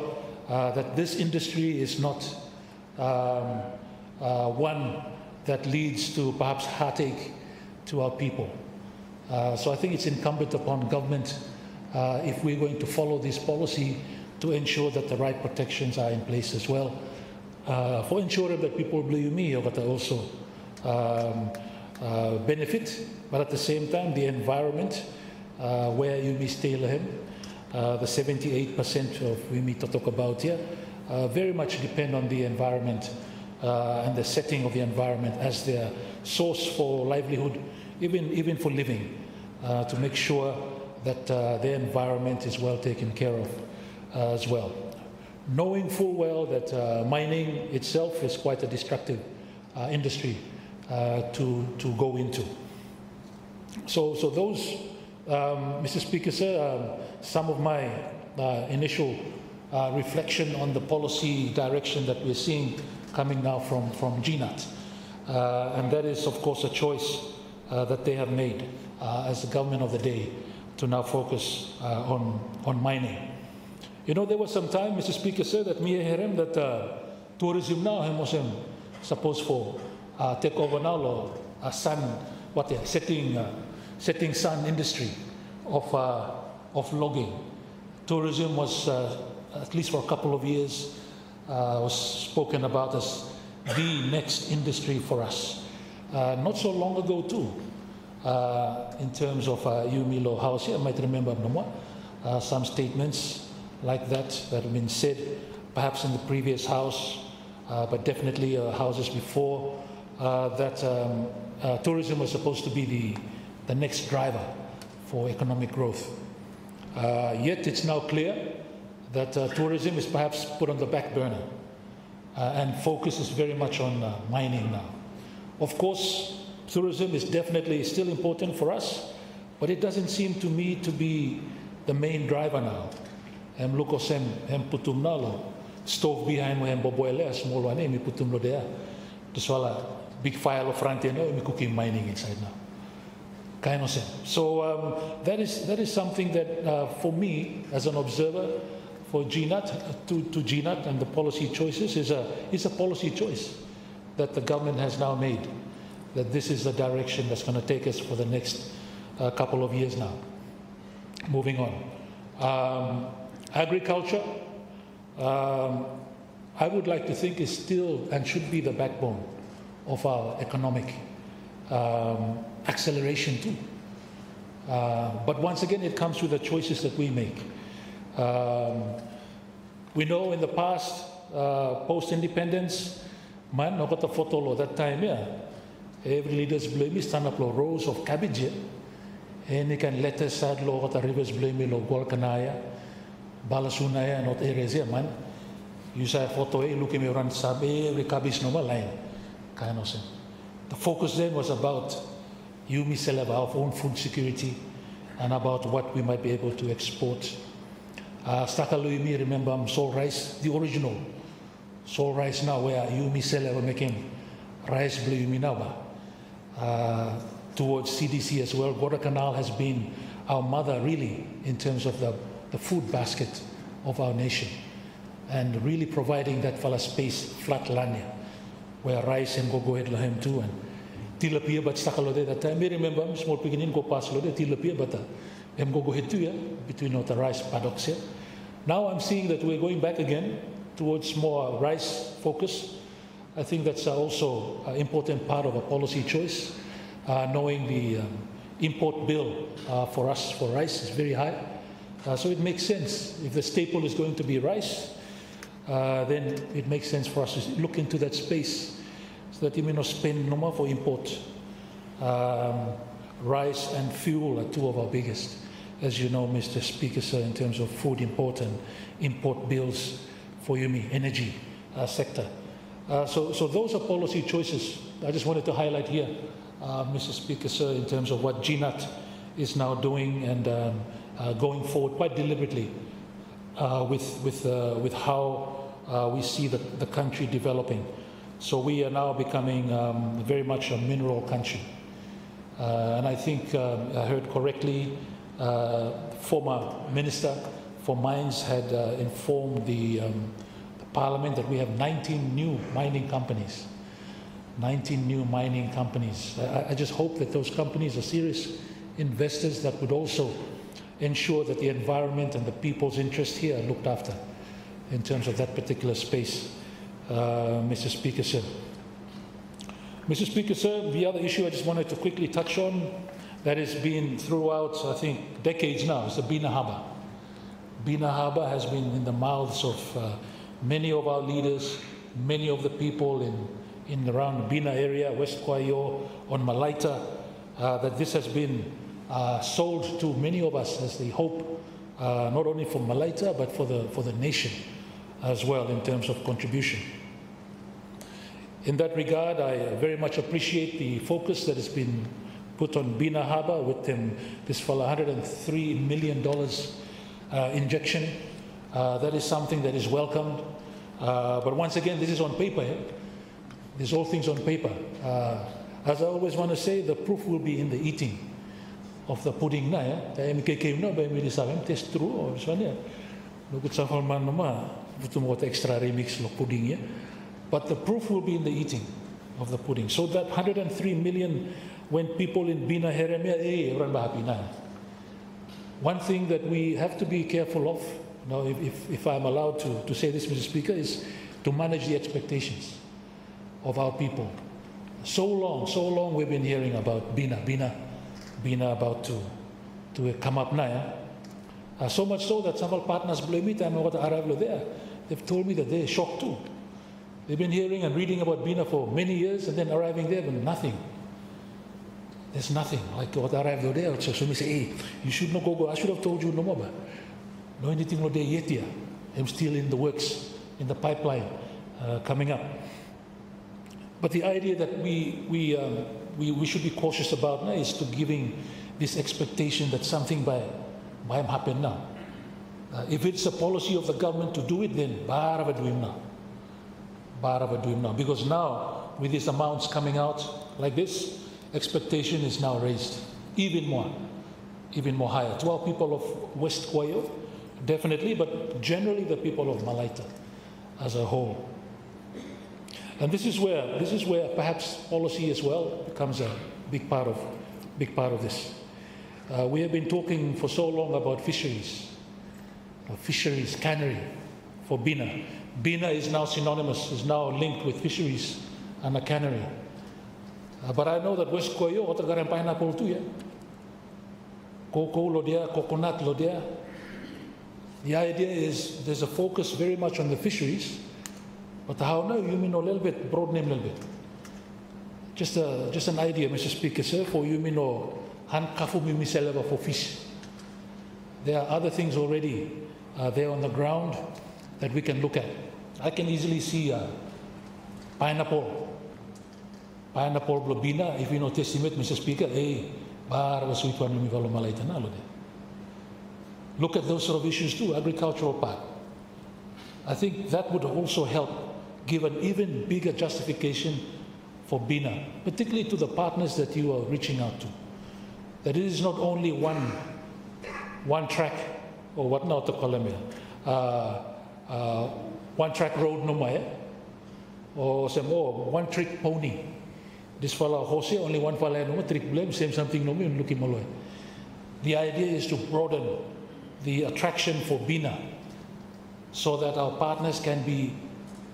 that this industry is not one that leads to perhaps heartache to our people. So I think it's incumbent upon government, if we're going to follow this policy, to ensure that the right protections are in place as well, for ensuring that people believe me or that also benefit, but at the same time the environment where you may stay him, the 78% of we talk about here, very much depend on the environment and the setting of the environment as their source for livelihood, even for living, to make sure that their environment is well taken care of as well. Knowing full well that mining itself is quite a destructive industry to go into. So those, Mr. Speaker, sir, some of my initial reflection on the policy direction that we're seeing coming now from GNAT. And that is, of course, a choice that they have made as the government of the day to now focus on mining. You know, there was some time, Mr. Speaker, sir, that me heard that tourism now was supposed for take over now, or setting sun industry of logging. Tourism was, at least for a couple of years, was spoken about as the next industry for us. Not so long ago too, in terms of Yumilo House. I might remember some statements like that have been said, perhaps in the previous House, but definitely houses before, that tourism was supposed to be the next driver for economic growth. Yet it's now clear that tourism is perhaps put on the back burner, and focus is very much on mining now. Of course, tourism is definitely still important for us, but it doesn't seem to me to be the main driver now. Em luko sem em putum nalo stove behind em boboele small one em putum lo there. The swala big fire lo front no em cooking mining inside now. Kind of sem. So that is something that for me as an observer, for GNAT to GNAT and the policy choices is a policy choice that the government has now made. That this is the direction that's going to take us for the next couple of years now. Moving on. Agriculture, I would like to think is still and should be the backbone of our economic acceleration too. But once again, it comes with the choices that we make. We know in the past, post-independence, man, no got a photo that time, yeah. Every leader's blame is stand up rows of cabbage, and you can let us sad lo got a rivers blame lo Gualcanaya, Balasunaya, not areas, man. You say photo, looking around sabe every cabbage no line, kind of thing. The focus then was about you, me, sell our own food security and about what we might be able to export. Stakaluimi, remember Sol Rice, the original Sol Rice now, where you, me, sell are making rice blue now. Towards CDC as well. Guadalcanal has been our mother really in terms of the food basket of our nation and really providing that fella space, flat land where rice and go ahead lahem too and tilapia but stakalode that time. I remember small beginning go past lode tilapia but em go ahead too, yeah, between the rice paddocks here. Now I'm seeing that we're going back again towards more rice focus. I think that's also an important part of a policy choice, knowing the import bill for us for rice is very high. So it makes sense. If the staple is going to be rice, then it makes sense for us to look into that space so that you may not spend no more for import. Rice and fuel are two of our biggest, as you know, Mr. Speaker, sir, in terms of food import and import bills for UMI energy sector. So those are policy choices. I just wanted to highlight here, Mr. Speaker, sir, in terms of what GNAT is now doing and going forward quite deliberately with how we see the country developing. So we are now becoming very much a mineral country. And I think I heard correctly, former Minister for Mines had informed the Parliament that we have 19 new mining companies. 19 new mining companies. I just hope that those companies are serious investors that would also ensure that the environment and the people's interest here are looked after in terms of that particular space, Mr. Speaker, sir. Mr. Speaker, sir, the other issue I just wanted to quickly touch on that has been throughout, I think, decades now is the Bina Harbour. Bina Harbour has been in the mouths of many of our leaders, many of the people in around Bina area, West Kwayo, on Malaita, that this has been sold to many of us as the hope, not only for Malaita, but for the nation as well in terms of contribution. In that regard, I very much appreciate the focus that has been put on Bina Harbour with this for $103 million injection. That is something that is welcomed. But once again, this is on paper. Eh? These all things on paper. As I always want to say, the proof will be in the eating of the pudding. Test through or something. Extra remix of pudding. But the proof will be in the eating of the pudding. So that 103 million, when people in Bina Heremia, one thing that we have to be careful of, now, if I'm allowed to say this, Mr. Speaker, is to manage the expectations of our people. So long we've been hearing about Bina. bina about to come up now. So much so that some of our partners blame it and what arrived there. They've told me that they're shocked too. They've been hearing and reading about bina for many years and then arriving there with nothing. There's nothing. Like what arrived there, so me say, hey, you should not go. I should have told you no more. But no anything there yet here. I'm still in the works, in the pipeline, coming up. But the idea that we should be cautious about now is to giving this expectation that something by happen now. If it's a policy of the government to do it, then barava do him now. Because now, with these amounts coming out like this, expectation is now raised even more higher. To our people of West Kwayo, definitely, but generally the people of Malaita as a whole. And this is where perhaps policy as well becomes a big part of this. We have been talking for so long about fisheries, cannery for bina. Bina is now synonymous, is now linked with fisheries and a cannery. But I know that West Kwayo, otagaran pineapple too, yeah. Cocoa lo there, coconut lo there. The idea is there's a focus very much on the fisheries, but how now you mean a little bit, broad name a little bit. Just an idea, Mr. Speaker, sir, for you mean handkafu mimiseleva for fish. There are other things already there on the ground that we can look at. I can easily see pineapple blobina, if you know estimate, Mr. Speaker, sweet one. Look at those sort of issues too, agricultural part. I think that would also help give an even bigger justification for bina, particularly to the partners that you are reaching out to. That it is not only one track, or what now to call them, one track road no more, or some more one trick pony. This fella Jose, only one fella no trick blame, same something no me looking malloy. The idea is to broaden the attraction for bina so that our partners can be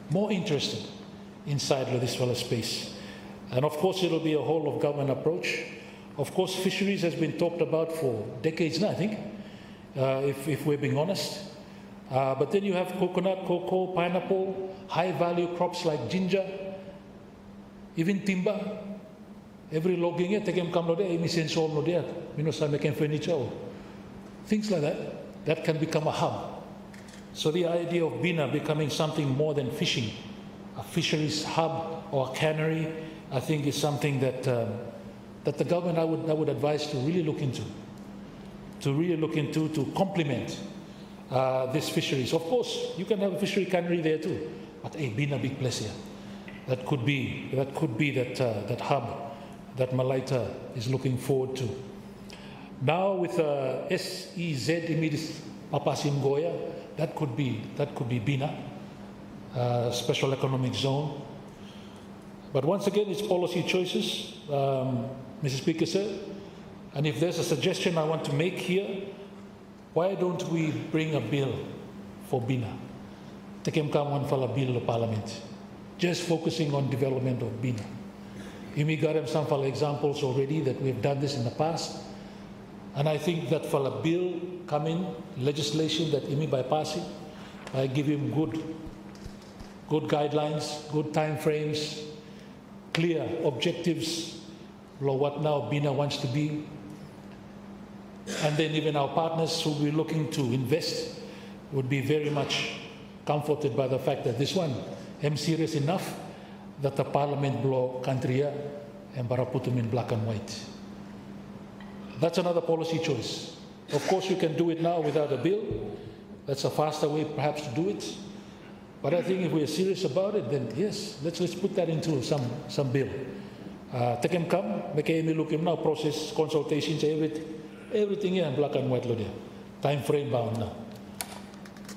more interested inside this fella space. And of course it'll be a whole of government approach. Of course fisheries has been talked about for decades now, I think, if we're being honest. But then you have coconut, cocoa, pineapple, high value crops like ginger, even timber. Every logging here, take them come no there, emi sensor no there, some making furniture, things like that. That can become a hub. So the idea of bina becoming something more than fishing, a fisheries hub or a cannery, I think is something that the government I would advise to really look into. To complement these fisheries. Of course, you can have a fishery cannery there too, but bina big place here. That could be that hub that Malaita is looking forward to. Now with SEZ immediate Papasim Goya, that could be bina, special economic zone. But once again, it's policy choices, Mr. Speaker, sir. And if there's a suggestion I want to make here, why don't we bring a bill for bina? Takem kam one fala bill of parliament, just focusing on development of bina. Imi got some fala examples already that we've done this in the past. And I think that for a bill coming, legislation that Imi bypassing, I give him good guidelines, good time frames, clear objectives, what now bina wants to be. And then even our partners who we're looking to invest would be very much comforted by the fact that this one, I'm serious enough that the parliament blow country and bara put them in black and white. That's another policy choice. Of course, you can do it now without a bill. That's a faster way perhaps to do it. But I think if we're serious about it, then yes, let's put that into some bill. Take him come, make him look him now, process, consultations, everything here in black and white, time frame bound now.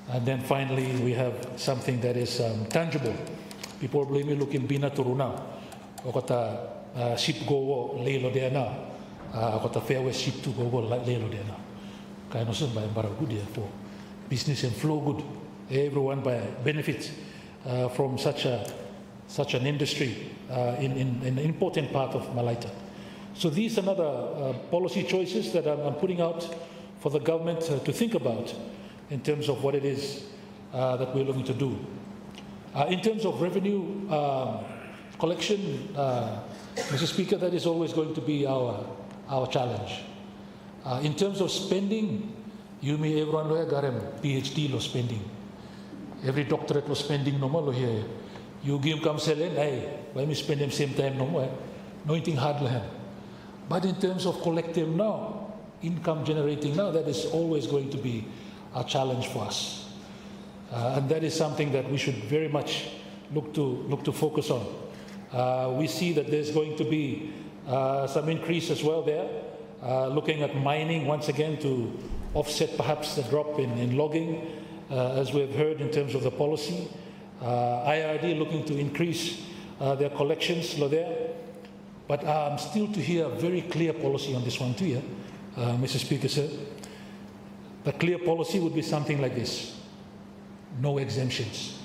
And then finally, we have something that is tangible. People blame me looking bina turu now. Okata ship go lelo there now. Okata fairway ship to go lelo there now. Kaya no sun by good for business and flow good. Everyone by benefit from such an industry in an important part of Malaita. So these are another policy choices that I'm putting out for the government to think about in terms of what it is that we're looking to do. In terms of revenue collection, Mr. Speaker, that is always going to be our challenge. In terms of spending, you may everyone lo garem PhD lo spending. Every doctorate lo spending no more lo here. You give him come selen, hey, why me spend them same time no more? No anything hard lo him. But in terms of collective now, income generating now, that is always going to be a challenge for us. And that is something that we should very much look to focus on. We see that there's going to be some increase as well there, looking at mining once again to offset perhaps the drop in logging, as we've heard in terms of the policy. IRD looking to increase their collections there. But I'm still to hear a very clear policy on this one too, yeah? Mr. Speaker, sir. The clear policy would be something like this. No exemptions.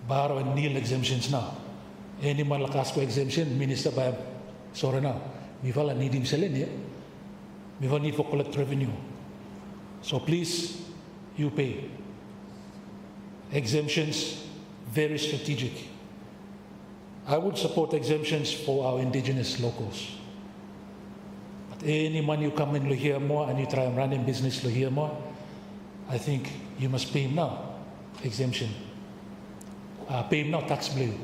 Baro and nil exemptions now. Any malakasko exemption, Minister by sorry now. We will need him selling, yeah? We will need for collect revenue. So please, you pay. Exemptions, very strategic. I would support exemptions for our indigenous locals. But any money you come in here more and you try and run in business here more, I think you must pay him now, exemption. Pay him now, tax bill.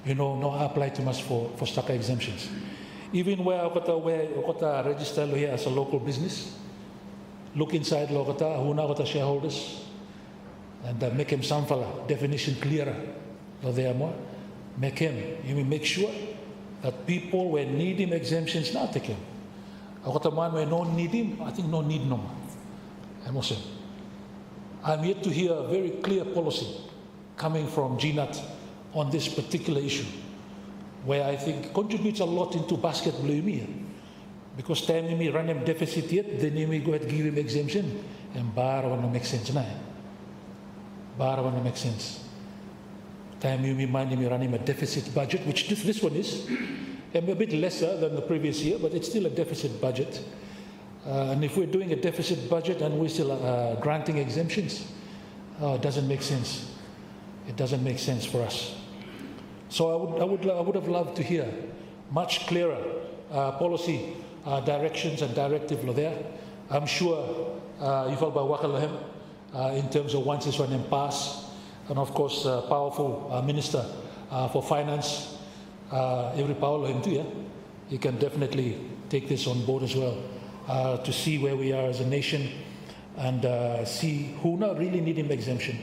You know, no apply to us for staka exemptions. Even where I got register here as a local business, look inside Logota, who now got shareholders, and make him samfala, definition clearer. There more. Make him, you mean make sure that people where need him exemptions now take him. I got a man where no need him, I think no need no more. I'm yet to hear a very clear policy coming from GNAT on this particular issue, where I think contributes a lot into basket blue. Because time we run him deficit yet, then we go ahead and give him exemption, and bar one make sense now. Bar one make sense. Time you mind him running a deficit budget, which this one is, and a bit lesser than the previous year, but it's still a deficit budget. And if we're doing a deficit budget and we're still granting exemptions, it doesn't make sense. It doesn't make sense for us. So I would have loved to hear much clearer policy directions and directive there. I'm sure you felt by Wakalahem in terms of once this one in pass, and of course powerful Minister for Finance, every power him too, yeah? He can definitely take this on board as well to see where we are as a nation and see who not really need him exemption,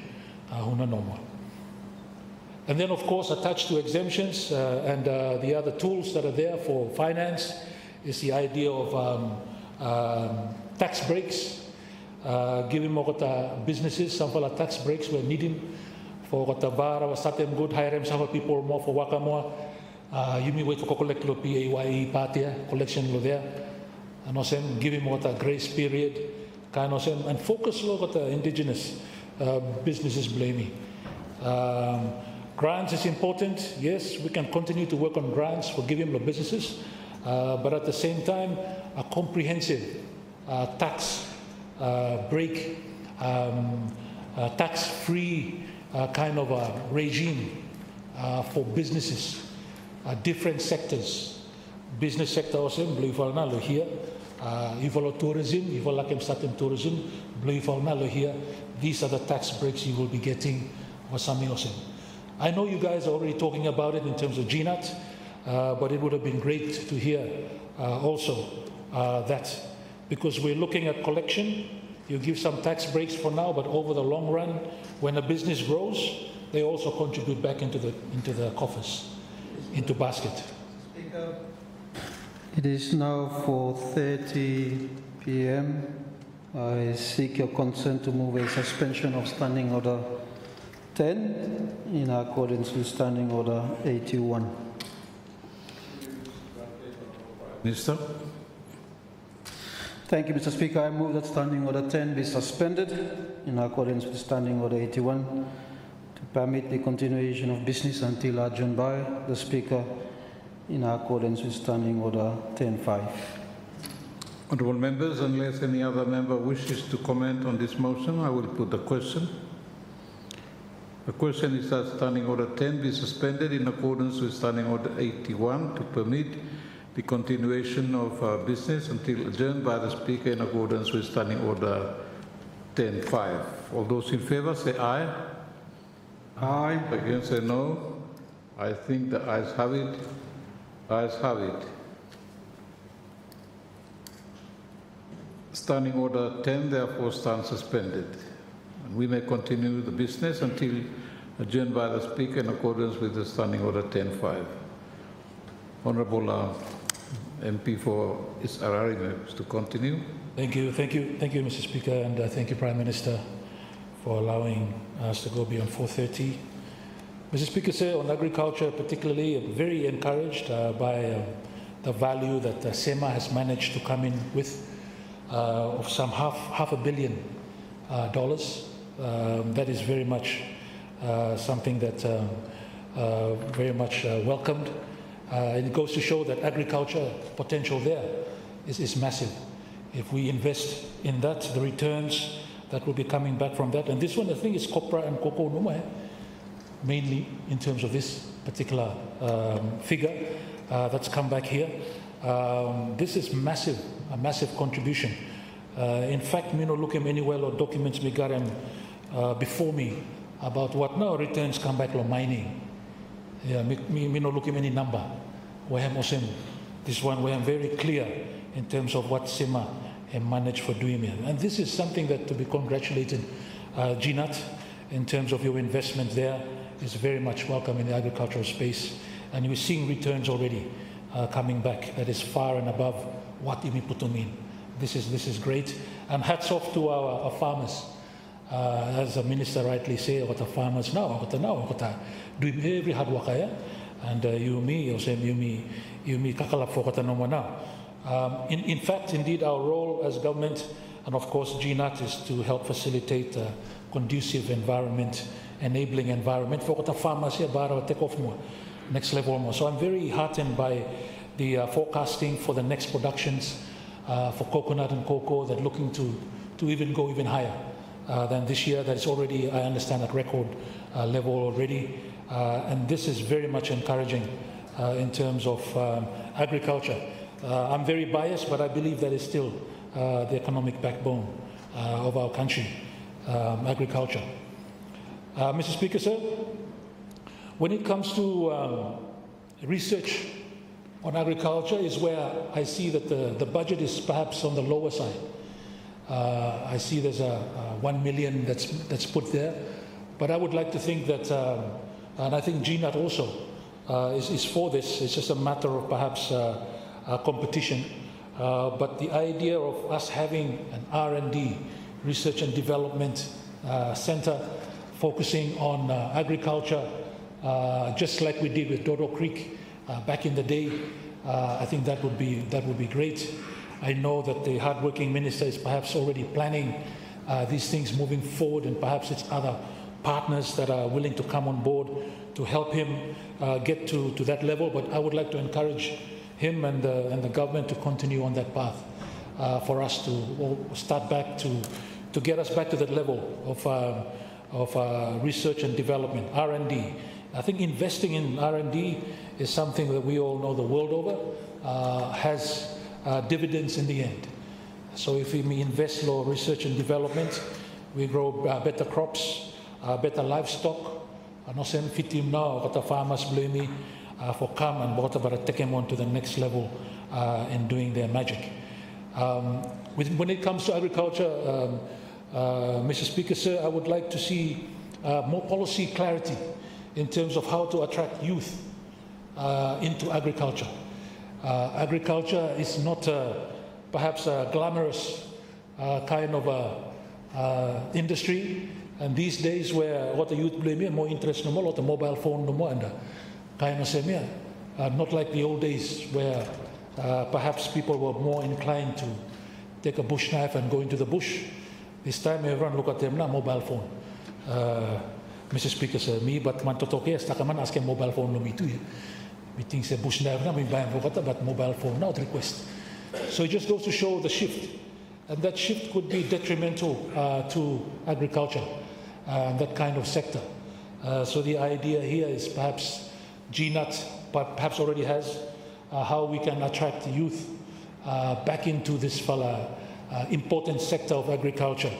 who not no more. And then of course attached to exemptions and the other tools that are there for finance is the idea of tax breaks, giving more businesses some for tax breaks where needing for vara was satem good hire some people more for wakamoa. You may wait for collect lo PAYE party collection lo there, and also giving more grace period, kind of and focus lo indigenous businesses blaming. Grants is important. Yes, we can continue to work on grants for giving the businesses, but at the same time, a comprehensive tax break, tax-free kind of a regime for businesses, different sectors. Business sector also, blue for now here. If tourism, if you like starting tourism, blue for now here. These are the tax breaks you will be getting or something else. I know you guys are already talking about it in terms of GNAT, but it would have been great to hear also that, because we're looking at collection. You give some tax breaks for now, but over the long run, when a business grows, they also contribute back into the coffers, into basket. Speaker. It is now 4:30 p.m. I seek your consent to move a suspension of Standing Order 10 in accordance with Standing Order 81. Minister. Thank you, Mr. Speaker. I move that Standing Order 10 be suspended in accordance with Standing Order 81 to permit the continuation of business until adjourned by the Speaker in accordance with Standing Order 10.5. Honourable members, unless any other member wishes to comment on this motion, I will put the question. The question is that Standing Order 10 be suspended in accordance with Standing Order 81 to permit the continuation of business until adjourned by the Speaker in accordance with Standing Order 10.5. All those in favour say aye. Aye. Against say no. I think the ayes have it. Ayes have it. Standing Order 10 therefore stands suspended. And we may continue the business until adjourned by the Speaker in accordance with the Standing Order 10.5. Honourable MP for East Ararai to continue. Thank you, Mr. Speaker, and thank you, Prime Minister, for allowing us to go beyond 4:30. Mr. Speaker, sir, on agriculture particularly, I'm very encouraged by the value that SEMA has managed to come in with of some half $1 billion. That is very much something that very much welcomed. And it goes to show that agriculture potential there is massive. If we invest in that, the returns that will be coming back from that. And this one, I think, is copra and cocoa numa, mainly in terms of this particular figure that's come back here. This is massive, a massive contribution. In fact, me no look at anywhere or documents me got before me about what now returns come back lo mining. Yeah, me no look at any number. This one where I'm very clear in terms of what SEMA have managed for doing it. And this is something that to be congratulated, Ginat, in terms of your investment there is very much welcome in the agricultural space. And we're seeing returns already coming back that is far and above what imi putumin. This is great. And hats off to our farmers. As the Minister rightly said, what the farmers now, do every hard work, and you me kakalap for what now. In fact, indeed, our role as government, and of course GNAT, is to help facilitate a conducive environment, enabling environment for what the farmers here take off more, next level more. So I'm very heartened by the forecasting for the next productions for coconut and cocoa that looking to even go even higher than this year. That is already, I understand, at record level already. And this is very much encouraging in terms of agriculture. I'm very biased, but I believe that is still the economic backbone of our country, agriculture. Mr. Speaker, sir, when it comes to research on agriculture is where I see that the budget is perhaps on the lower side. I see there's a 1 million that's put there, but I would like to think that, and I think GNAT also is for this. It's just a matter of perhaps competition, but the idea of us having an R&D, research and development center focusing on agriculture, just like we did with Dodo Creek back in the day, I think that would be great. I know that the hardworking minister is perhaps already planning these things moving forward, and perhaps it's other partners that are willing to come on board to help him get to that level. But I would like to encourage him and the government to continue on that path for us to start back to get us back to that level of research and development, R&D. I think investing in R&D is something that we all know the world over has dividends in the end. So if we invest in research and development, we grow better crops, better livestock. No sen fitim now, but the farmers blame me for come and brought about take them on to the next level in doing their magic. When it comes to agriculture, Mr. Speaker, sir, I would like to see more policy clarity in terms of how to attract youth into agriculture. Agriculture is not perhaps a glamorous kind of industry, and these days where what the youth blame more interest no more, what the mobile phone no more, and kind of say not like the old days where perhaps people were more inclined to take a bush knife and go into the bush. This time everyone look at them now, mobile phone. Mr. Speaker, sir, me but man totoke stakaman ask mobile phone no me too. we think say bush na we buy but mobile phone now request. So it just goes to show the shift, and that shift could be detrimental to agriculture, that kind of sector. So the idea here is perhaps GNUT perhaps already has how we can attract youth back into this important sector of agriculture,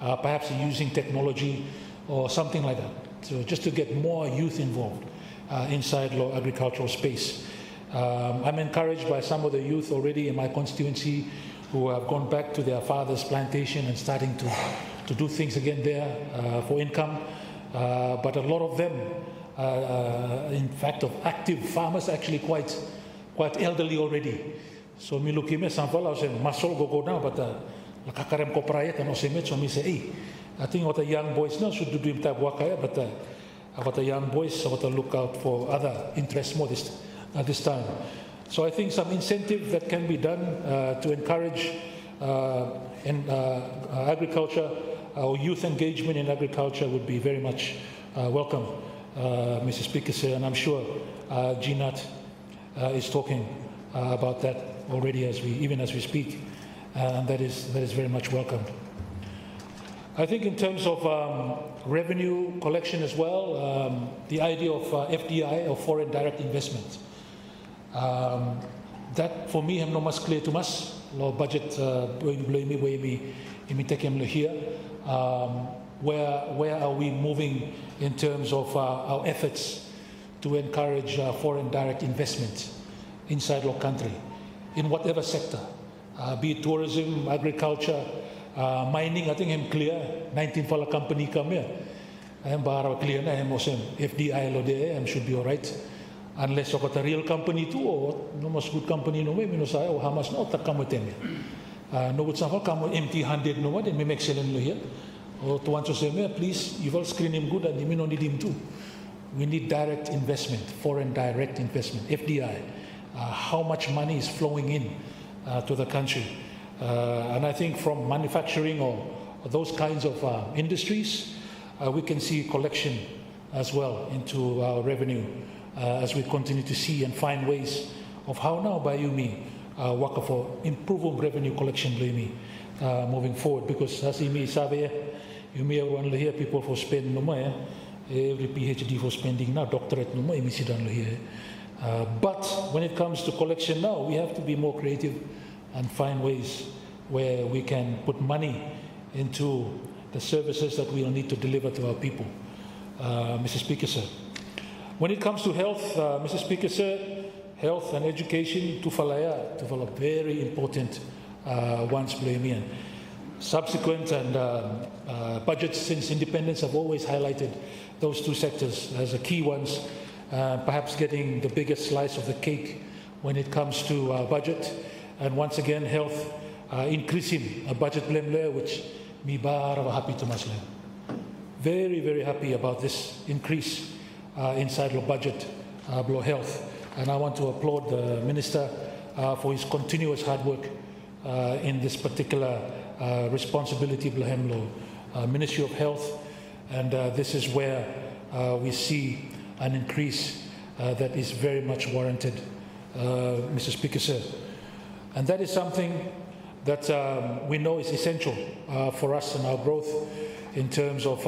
perhaps using technology or something like that. So just to get more youth involved inside the agricultural space. I'm encouraged by some of the youth already in my constituency who have gone back to their father's plantation and starting to do things again there for income. But a lot of them, in fact, of active farmers, actually quite elderly already. So me look at some fellows and muscle go now, but la kakarem ko praia kan osemet so me say, hey, I think what the young boys now should do him type wakaya, but what the young boys what to look out for other interests more at this time. So I think some incentive that can be done to encourage agriculture or youth engagement in agriculture would be very much welcome, Mr. Speaker, sir, and I'm sure GNUT is talking about that already even as we speak, and that is very much welcomed. I think in terms of revenue collection as well, the idea of FDI or foreign direct investment, that for me I'm not much clear to us. Law budget here. Where are we moving in terms of our efforts to encourage foreign direct investment inside our country, in whatever sector, be it tourism, agriculture, mining. I think I'm clear, 19 fala company come here. I'm clear na FDI lo there, should be all right. Unless you've got a real company too, or no mas good company no way, or how much no tak kamu temi. No good sample kamu empty-handed no way, then we make selling lo here. Or to want to say, please, you will screen him good and you may not need him too. We need direct investment, foreign direct investment, FDI. How much money is flowing in to the country? And I think from manufacturing or those kinds of industries, we can see collection as well into our revenue as we continue to see and find ways of how now by me work for improving revenue collection moving forward. Because as you may everyone here people for spend no more, every PhD for spending now, doctorate no more, here. But when it comes to collection now, we have to be more creative and find ways where we can put money into the services that we will need to deliver to our people. Mr. Speaker, sir. When it comes to health, Mr. Speaker, sir, health and education, to very important ones, Blamian. Subsequent and budgets since independence have always highlighted those two sectors as the key ones, perhaps getting the biggest slice of the cake when it comes to budget. And once again, health, increasing a budget which me happy to Muslim. Very, very happy about this increase inside the budget, health. And I want to applaud the Minister for his continuous hard work in this particular responsibility, Ministry of Health. And this is where we see an increase that is very much warranted, Mr. Speaker, sir. And that is something that we know is essential for us and our growth in terms of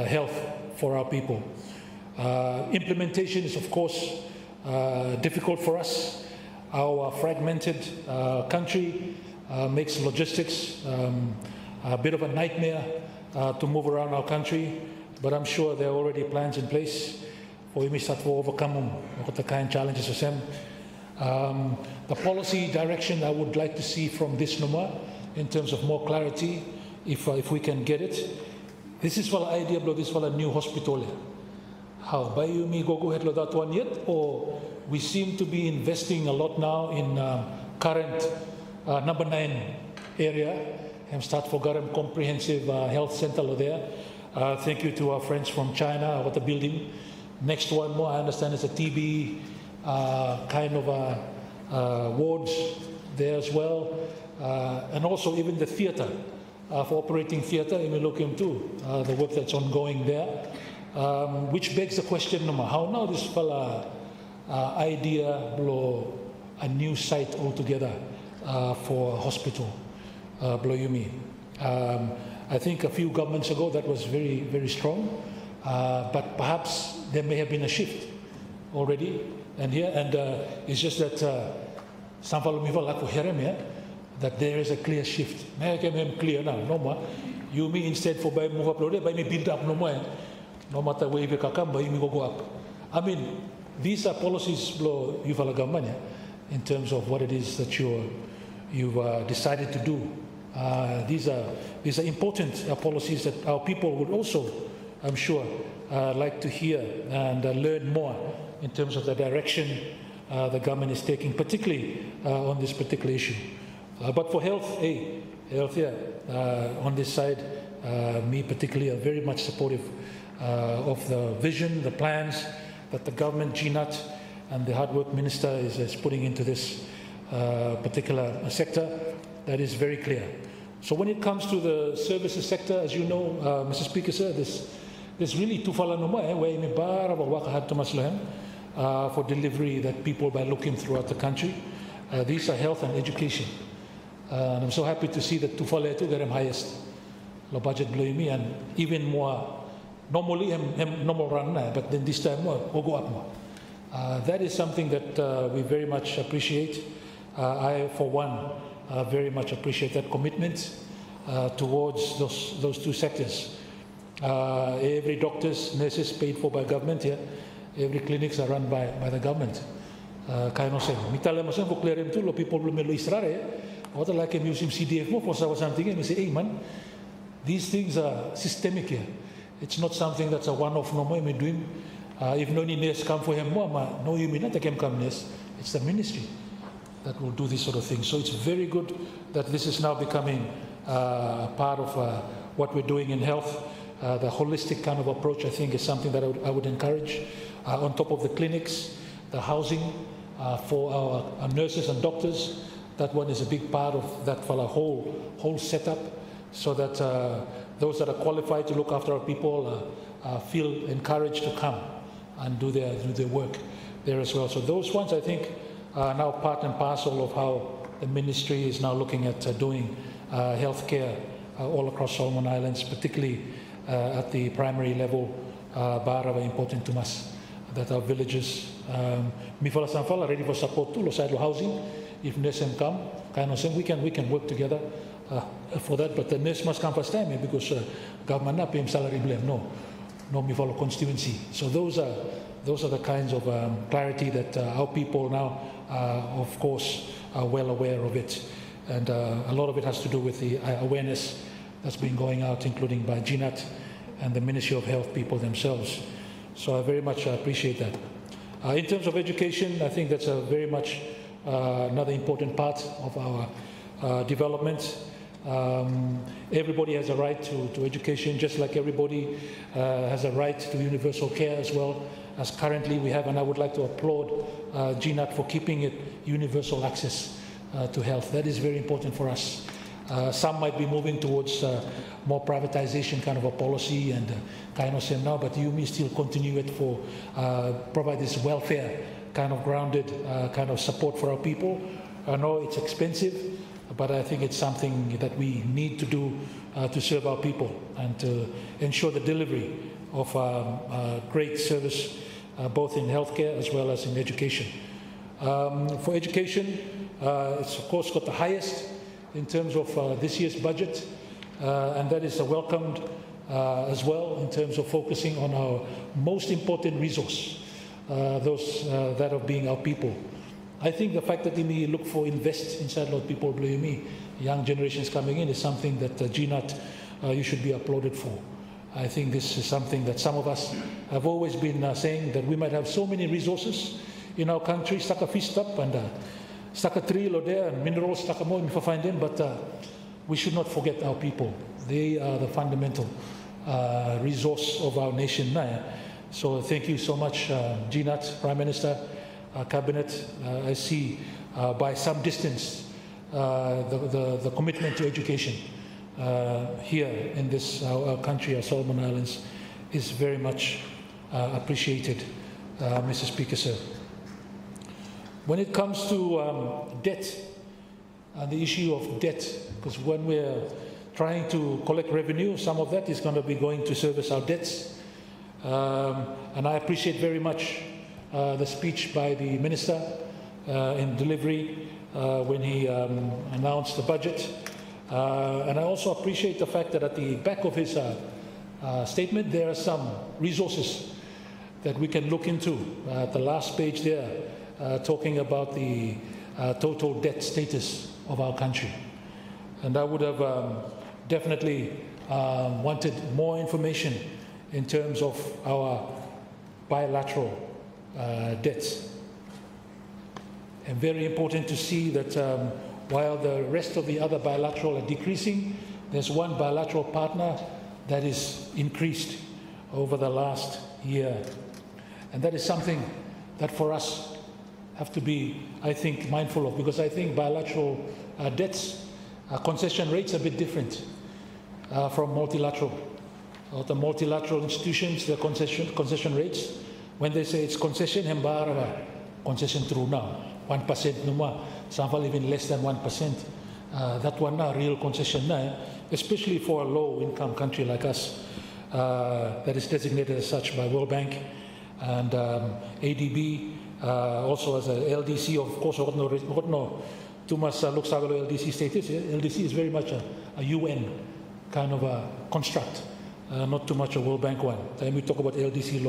health for our people. Implementation is, of course, difficult for us. Our fragmented country makes logistics a bit of a nightmare to move around our country, but I'm sure there are already plans in place for you to overcome the kind of challenges of them. The policy direction I would like to see from this number in terms of more clarity, if we can get it. This is for the idea of this for a new hospital. How by you me go ahead with that one yet, or we seem to be investing a lot now in current number 9 area and start for Garam Comprehensive Health Center there. Thank you to our friends from China what the building. Next one more I understand is a TB kind of wards there as well, and also even the theatre for operating theatre. If we look into the work that's ongoing there. Which begs the question, how now this fella idea blow a new site altogether for a hospital, blow Yumi. I think a few governments ago that was very, very strong, but perhaps there may have been a shift already. And here, and it's just that that there is a clear shift. Clear now, no more. Yumi instead for by move up, by me build up no more. No matter where you come, by me go up. I mean, these are policies blow in terms of what it is that you've decided to do. These are important policies that our people would also, I'm sure, like to hear and learn more in terms of the direction the government is taking, particularly on this particular issue. But for health, on this side, me particularly are very much supportive of the vision, the plans that the government, GNAT, and the Hard Work Minister is putting into this particular sector. That is very clear. So when it comes to the services sector, as you know, Mr. Speaker, sir, there's really two for delivery that people by looking throughout the country. These are health and education. And I'm so happy to see that Tufale to get them highest low budget blue me, and even more normally normal run, but then this time more will go up more. That is something that we very much appreciate. I, for one, very much appreciate that commitment towards those two sectors. Every doctors, nurses paid for by government here. Every clinics are run by the government. Kaino sen. Mitala mo sen for clear him too. Lo people lo melo Israel. What like him using CDF mo for something. And we say, hey man, these things are systemic here. It's not something that's a one-off no more. Doing. If no nurse come for him more, no you mean not the come nurse. It's the ministry that will do this sort of thing. So it's very good that this is now becoming part of what we're doing in health. The holistic kind of approach, I think, is something that I would encourage. On top of the clinics, the housing for our nurses and doctors, that one is a big part of that for a whole setup, so that those that are qualified to look after our people feel encouraged to come and do their work there as well. So those ones, I think, are now part and parcel of how the ministry is now looking at doing healthcare all across Solomon Islands, particularly at the primary level. Are important to us, that our villages, Mifala Sanfala, ready for support to side housing. If NESM come, we can work together for that. But the nurse must come first time because government not paying salary blame. No Mifala constituency. So those are the kinds of clarity that our people now, of course, are well aware of it, and a lot of it has to do with the awareness that's been going out, including by GNAT and the Ministry of Health people themselves. So I very much appreciate that. In terms of education, I think that's a very much another important part of our development. Everybody has a right to education, just like everybody has a right to universal care as well, as currently we have, and I would like to applaud GNAT for keeping it universal access to health. That is very important for us. Some might be moving towards more privatization kind of a policy and kind of say now, but you may still continue it for provide this welfare kind of grounded kind of support for our people. I know it's expensive, but I think it's something that we need to do to serve our people and to ensure the delivery of great service both in healthcare as well as in education. For education, it's of course got the highest in terms of this year's budget, and that is welcomed as well in terms of focusing on our most important resource, those that of being our people. I think the fact that we may look for invest inside our people, believe me, young generations coming in, is something that GNAT you should be applauded for. I think this is something that some of us have always been saying, that we might have so many resources in our country, stuck a fist up and stuck a tree or there, and minerals stuck a more if I find them, but we should not forget our people. They are the fundamental resource of our nation now. So thank you so much, GNAT, Prime Minister, Cabinet. I see by some distance the commitment to education here in this our country, our Solomon Islands, is very much appreciated, Mr. Speaker, sir. When it comes to debt, and the issue of debt, because when we're trying to collect revenue, some of that is going to be going to service our debts. And I appreciate very much the speech by the Minister in delivery when he announced the budget. And I also appreciate the fact that at the back of his statement, there are some resources that we can look into. At the last page there, talking about the total debt status of our country. And I would have definitely wanted more information in terms of our bilateral debts. And very important to see that while the rest of the other bilateral are decreasing, there's one bilateral partner that is increased over the last year. And that is something that for us have to be, I think, mindful of, because I think bilateral debts, concession rates are a bit different from multilateral. The multilateral institutions, their concession rates, when they say it's concession, concession through now, 1% numa, some even less than 1%. That one now, real concession now, especially for a low-income country like us, that is designated as such by World Bank and ADB, also as a LDC, of course, no too much looks at LDC status. LDC is very much a UN kind of a construct, not too much a World Bank one. Time we talk about LDC,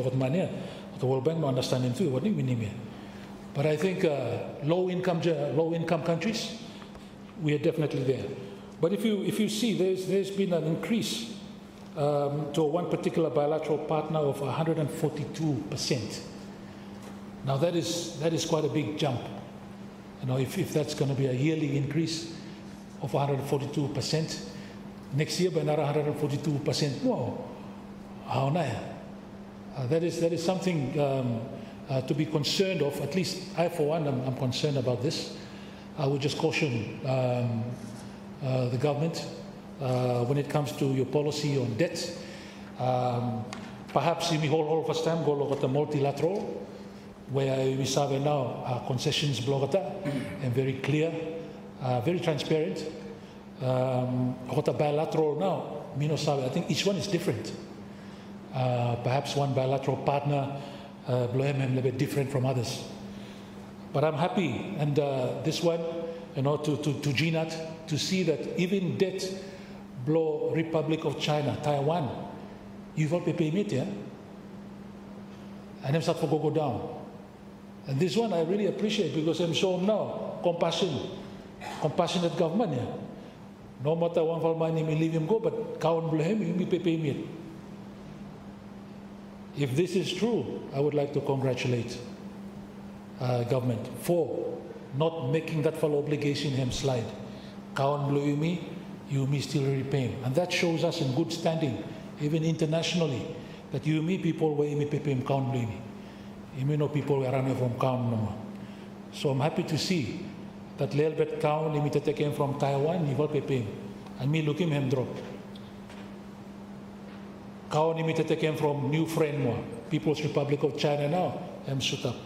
the World Bank no understand him too. What do we need? But I think low-income countries, we are definitely there. But if you see, there's been an increase to one particular bilateral partner of 142%. Now that is quite a big jump. You know, if that's going to be a yearly increase of 142%, next year by another 142%, wow, how nice. That is something to be concerned of. At least I, for one, I'm concerned about this. I would just caution the government when it comes to your policy on debt. Perhaps in the whole of us time go look at the multilateral, where we serve now concessions blogata and very clear, very transparent. What a bilateral now, I think each one is different. Perhaps one bilateral partner a little bit different from others. But I'm happy, and this one, to GNAT, to see that even debt blow Republic of China, Taiwan, you've all pay it, yeah? And I'm start to go down. And this one I really appreciate because I'm showing now compassionate government, yeah? No matter one for money, me leave him go, but count blame him, me pay me. If this is true, I would like to congratulate government for not making that full obligation him slide. Count blame me, you me still repay him. And that shows us in good standing, even internationally, that you me people where me pay him count blame me. You may know people were running from count no more. So I'm happy to see that little bit count limited came from Taiwan, you will pay him. And me look him drop. Count limited came from new friend more. People's Republic of China now, I'm shoot up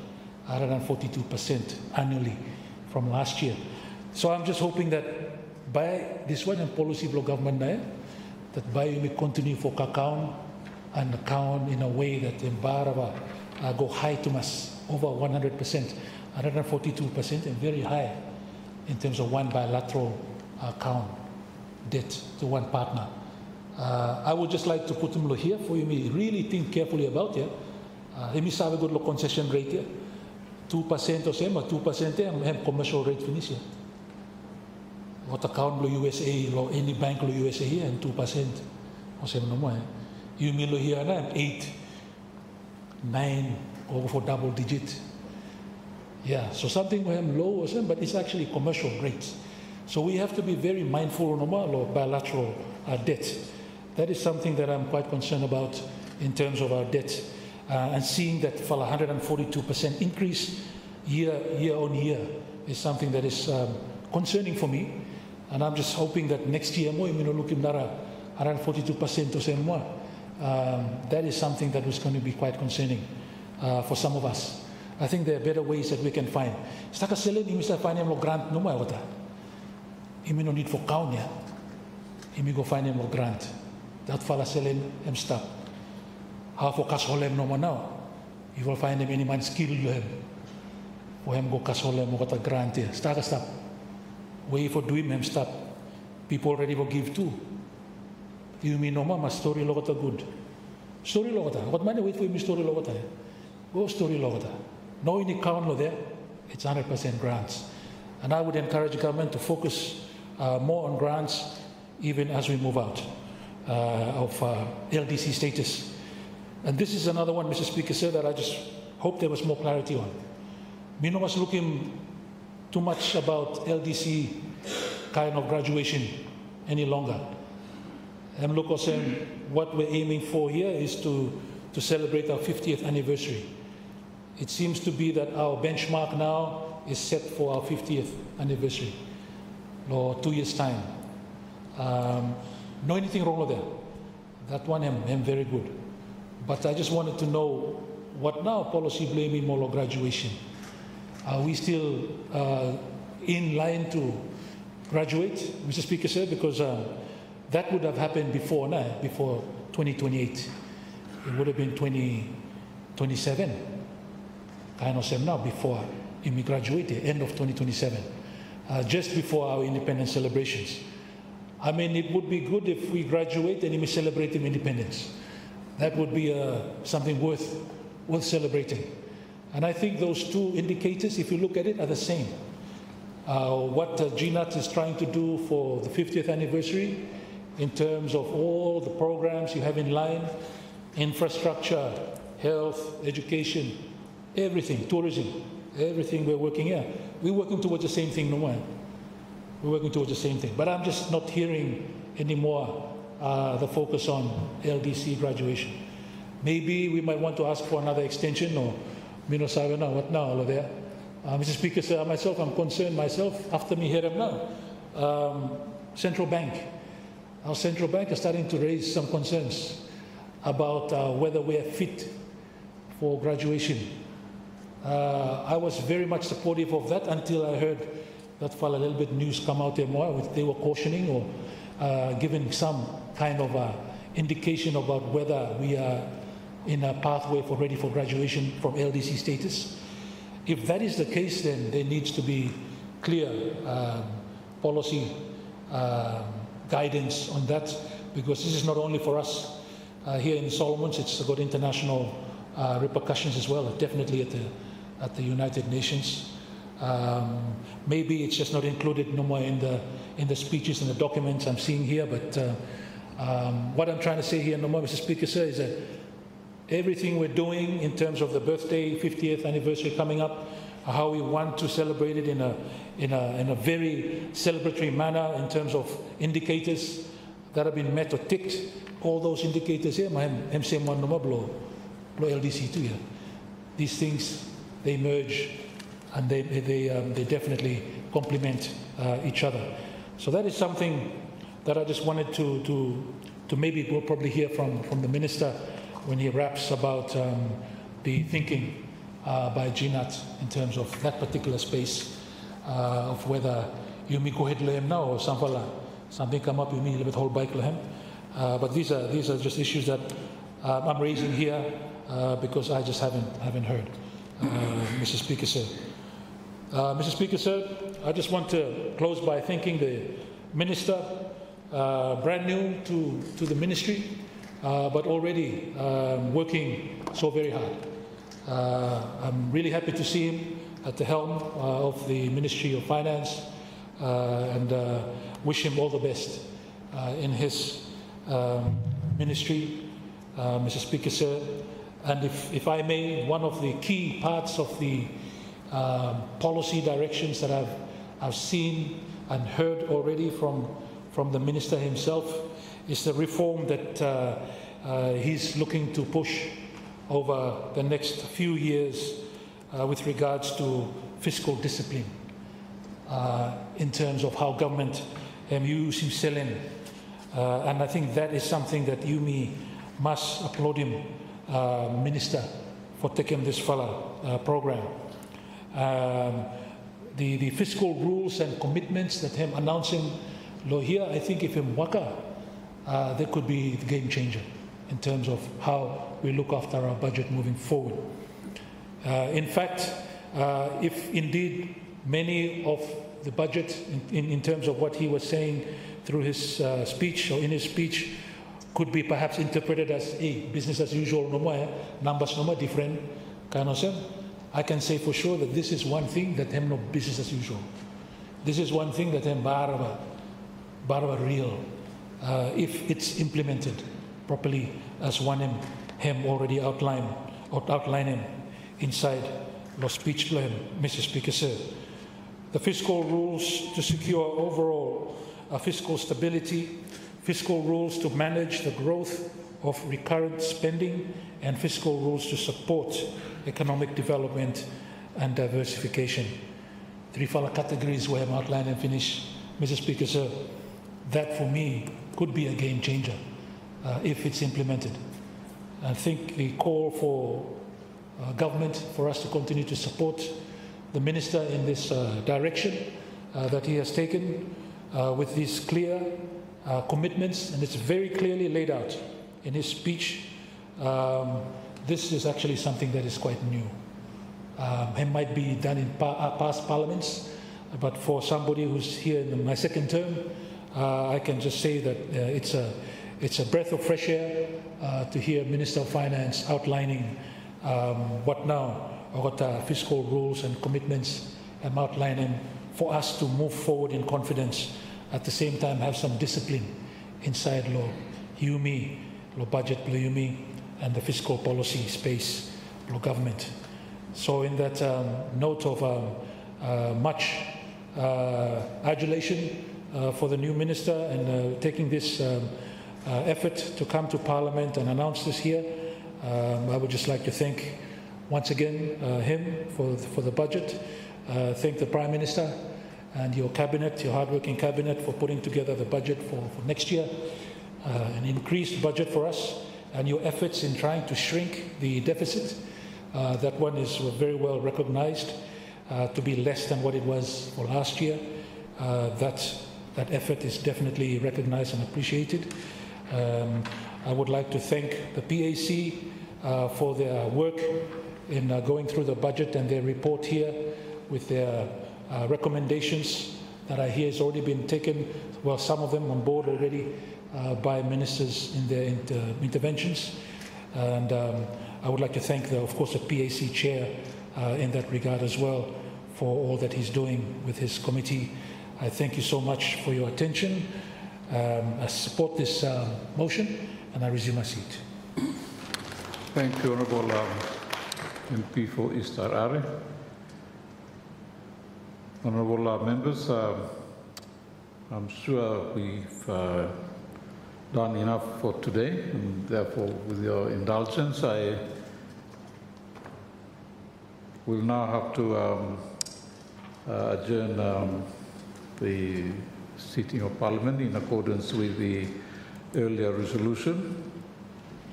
142% annually from last year. So I'm just hoping that by this one and policy block government that by we continue for account and account in a way that Embarava go high to us, over 100%, 142% and very high in terms of one bilateral account debt to one partner. I would just like to put them here for you to really think carefully about it. Let me have a good look concession rate here. 2% or same, 2% have commercial rate finish here. What account lo USA, lo any bank lo USA here and 2% or same no more. You mean lo here na 8, 9 over for double digit. Yeah, so something low or something, but it's actually commercial rates. So we have to be very mindful of bilateral debt. That is something that I'm quite concerned about in terms of our debt. And seeing that for 142% increase year on year is something that is concerning for me. And I'm just hoping that next year more, 142% or so more. That is something that was going to be quite concerning for some of us. I think there are better ways that we can find. Staka selen imi sa find mo grant no mai wata. Imi no need for count ya. Imi go find mo grant. Dat fala selen em stop. How for kasholem no now. You will find him any man skill you have. For him go kasholem mo kata grant ya. Staka stop. Way for doing him stop. People already will give too. You mean no ma story lo kata good. Story lo kata. What money wait for him story lo kata. Go story lo kata. No any count lo there. It's 100% grants. And I would encourage government to focus more on grants even as we move out of LDC status. And this is another one, Mr. Speaker, sir, that I just hope there was more clarity on. Mino was looking too much about LDC kind of graduation any longer. And look also, what we're aiming for here is to celebrate our 50th anniversary. It seems to be that our benchmark now is set for our 50th anniversary, or 2 years' time. No anything wrong with that. That one I'm very good. But I just wanted to know what now policy blaming more graduation. Are we still in line to graduate, Mr. Speaker, sir? Because that would have happened before 2028. It would have been 2027. Kind of now before we graduated, end of 2027, just before our independence celebrations. I mean, it would be good if we graduate and we celebrate independence. That would be something worth celebrating. And I think those two indicators, if you look at it, are the same. What GNAT is trying to do for the 50th anniversary in terms of all the programs you have in line, infrastructure, health, education, everything, tourism, everything we're working here. We're working towards the same thing, no more. We're working towards the same thing. But I'm just not hearing anymore the focus on LDC graduation. Maybe we might want to ask for another extension or Mino now, what now, all there? Mr. Speaker, sir, myself, I'm concerned myself, after me here now. Central Bank. Our central bank is starting to raise some concerns about whether we're fit for graduation. I was very much supportive of that until I heard that fella a little bit news come out there more. They were cautioning or giving some kind of indication about whether we are in a pathway for ready for graduation from LDC status. If that is the case, then there needs to be clear policy guidance on that, because this is not only for us here in the Solomons, it's got international repercussions as well, definitely at the United Nations. Maybe it's just not included no more in the speeches and the documents I'm seeing here, but what I'm trying to say here no more, Mr. Speaker, sir, is that everything we're doing in terms of the birthday, 50th anniversary coming up, how we want to celebrate it in a very celebratory manner in terms of indicators that have been met or ticked, all those indicators here, my MCM one no more blow LDC too here. These things, they merge and they definitely complement each other. So that is something that I just wanted to maybe we'll probably hear from the Minister when he raps about the thinking by GNAT in terms of that particular space of whether you may go ahead lehem now or something come up, you may a little bit hold back lehem. But these are just issues that I'm raising here because I just haven't heard, Mr. Speaker, sir. Mr. Speaker, sir, I just want to close by thanking the Minister, brand new to the ministry, but already working so very hard. I'm really happy to see him at the helm of the Ministry of Finance and wish him all the best in his ministry, Mr. Speaker, sir. And if I may, one of the key parts of the policy directions that I've seen and heard already from the Minister himself is the reform that he's looking to push over the next few years with regards to fiscal discipline in terms of how government uses selling. And I think that is something that you must applaud him, Minister, for taking this fella program. The fiscal rules and commitments that him announcing lo here, I think if him waka, that could be the game changer in terms of how we look after our budget moving forward. In fact, if indeed many of the budget in terms of what he was saying through his speech or in his speech could be perhaps interpreted as business as usual, no more, numbers no more different, kind of sense. I can say for sure that this is one thing that hem no business as usual. This is one thing that hem baraba real, if it's implemented properly as one hem already outlining inside the speech plan, Mr. Speaker, sir. The fiscal rules to secure overall fiscal stability, fiscal rules to manage the growth of recurrent spending, and fiscal rules to support economic development and diversification. Three categories where I'm outlined and finished, Mr. Speaker, sir. That for me could be a game changer if it's implemented. I think the call for government for us to continue to support the minister in this direction that he has taken with these clear commitments, and it's very clearly laid out in his speech. This is actually something that is quite new. It might be done in past parliaments, but for somebody who's here in my second term, I can just say that it's a breath of fresh air to hear Minister of Finance outlining what fiscal rules and commitments I'm outlining for us to move forward in confidence. At the same time, have some discipline inside law, UMI, law budget, UMI, and the fiscal policy space, law government. So in that note of much adulation for the new minister and taking this effort to come to Parliament and announce this here, I would just like to thank once again him for the budget, thank the Prime Minister and your cabinet, your hardworking cabinet, for putting together the budget for next year, an increased budget for us, and your efforts in trying to shrink the deficit. That one is very well recognized to be less than what it was for last year. That effort is definitely recognized and appreciated. I would like to thank the PAC for their work in going through the budget and their report here with their recommendations that I hear has already been taken, well, some of them on board already by ministers in their interventions. And I would like to thank, of course, the PAC chair in that regard as well for all that he's doing with his committee. I thank you so much for your attention. I support this motion and I resume my seat. Thank you, Honourable MP for East Arare. Honourable members, I'm sure we've done enough for today, and therefore, with your indulgence, I will now have to adjourn the sitting of Parliament in accordance with the earlier resolution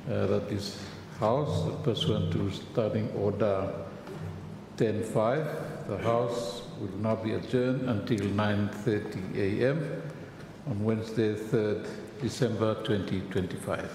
that this House, pursuant to Standing Order 10.5, the House will now be adjourned until 9:30 a.m. on Wednesday, 3rd December 2025.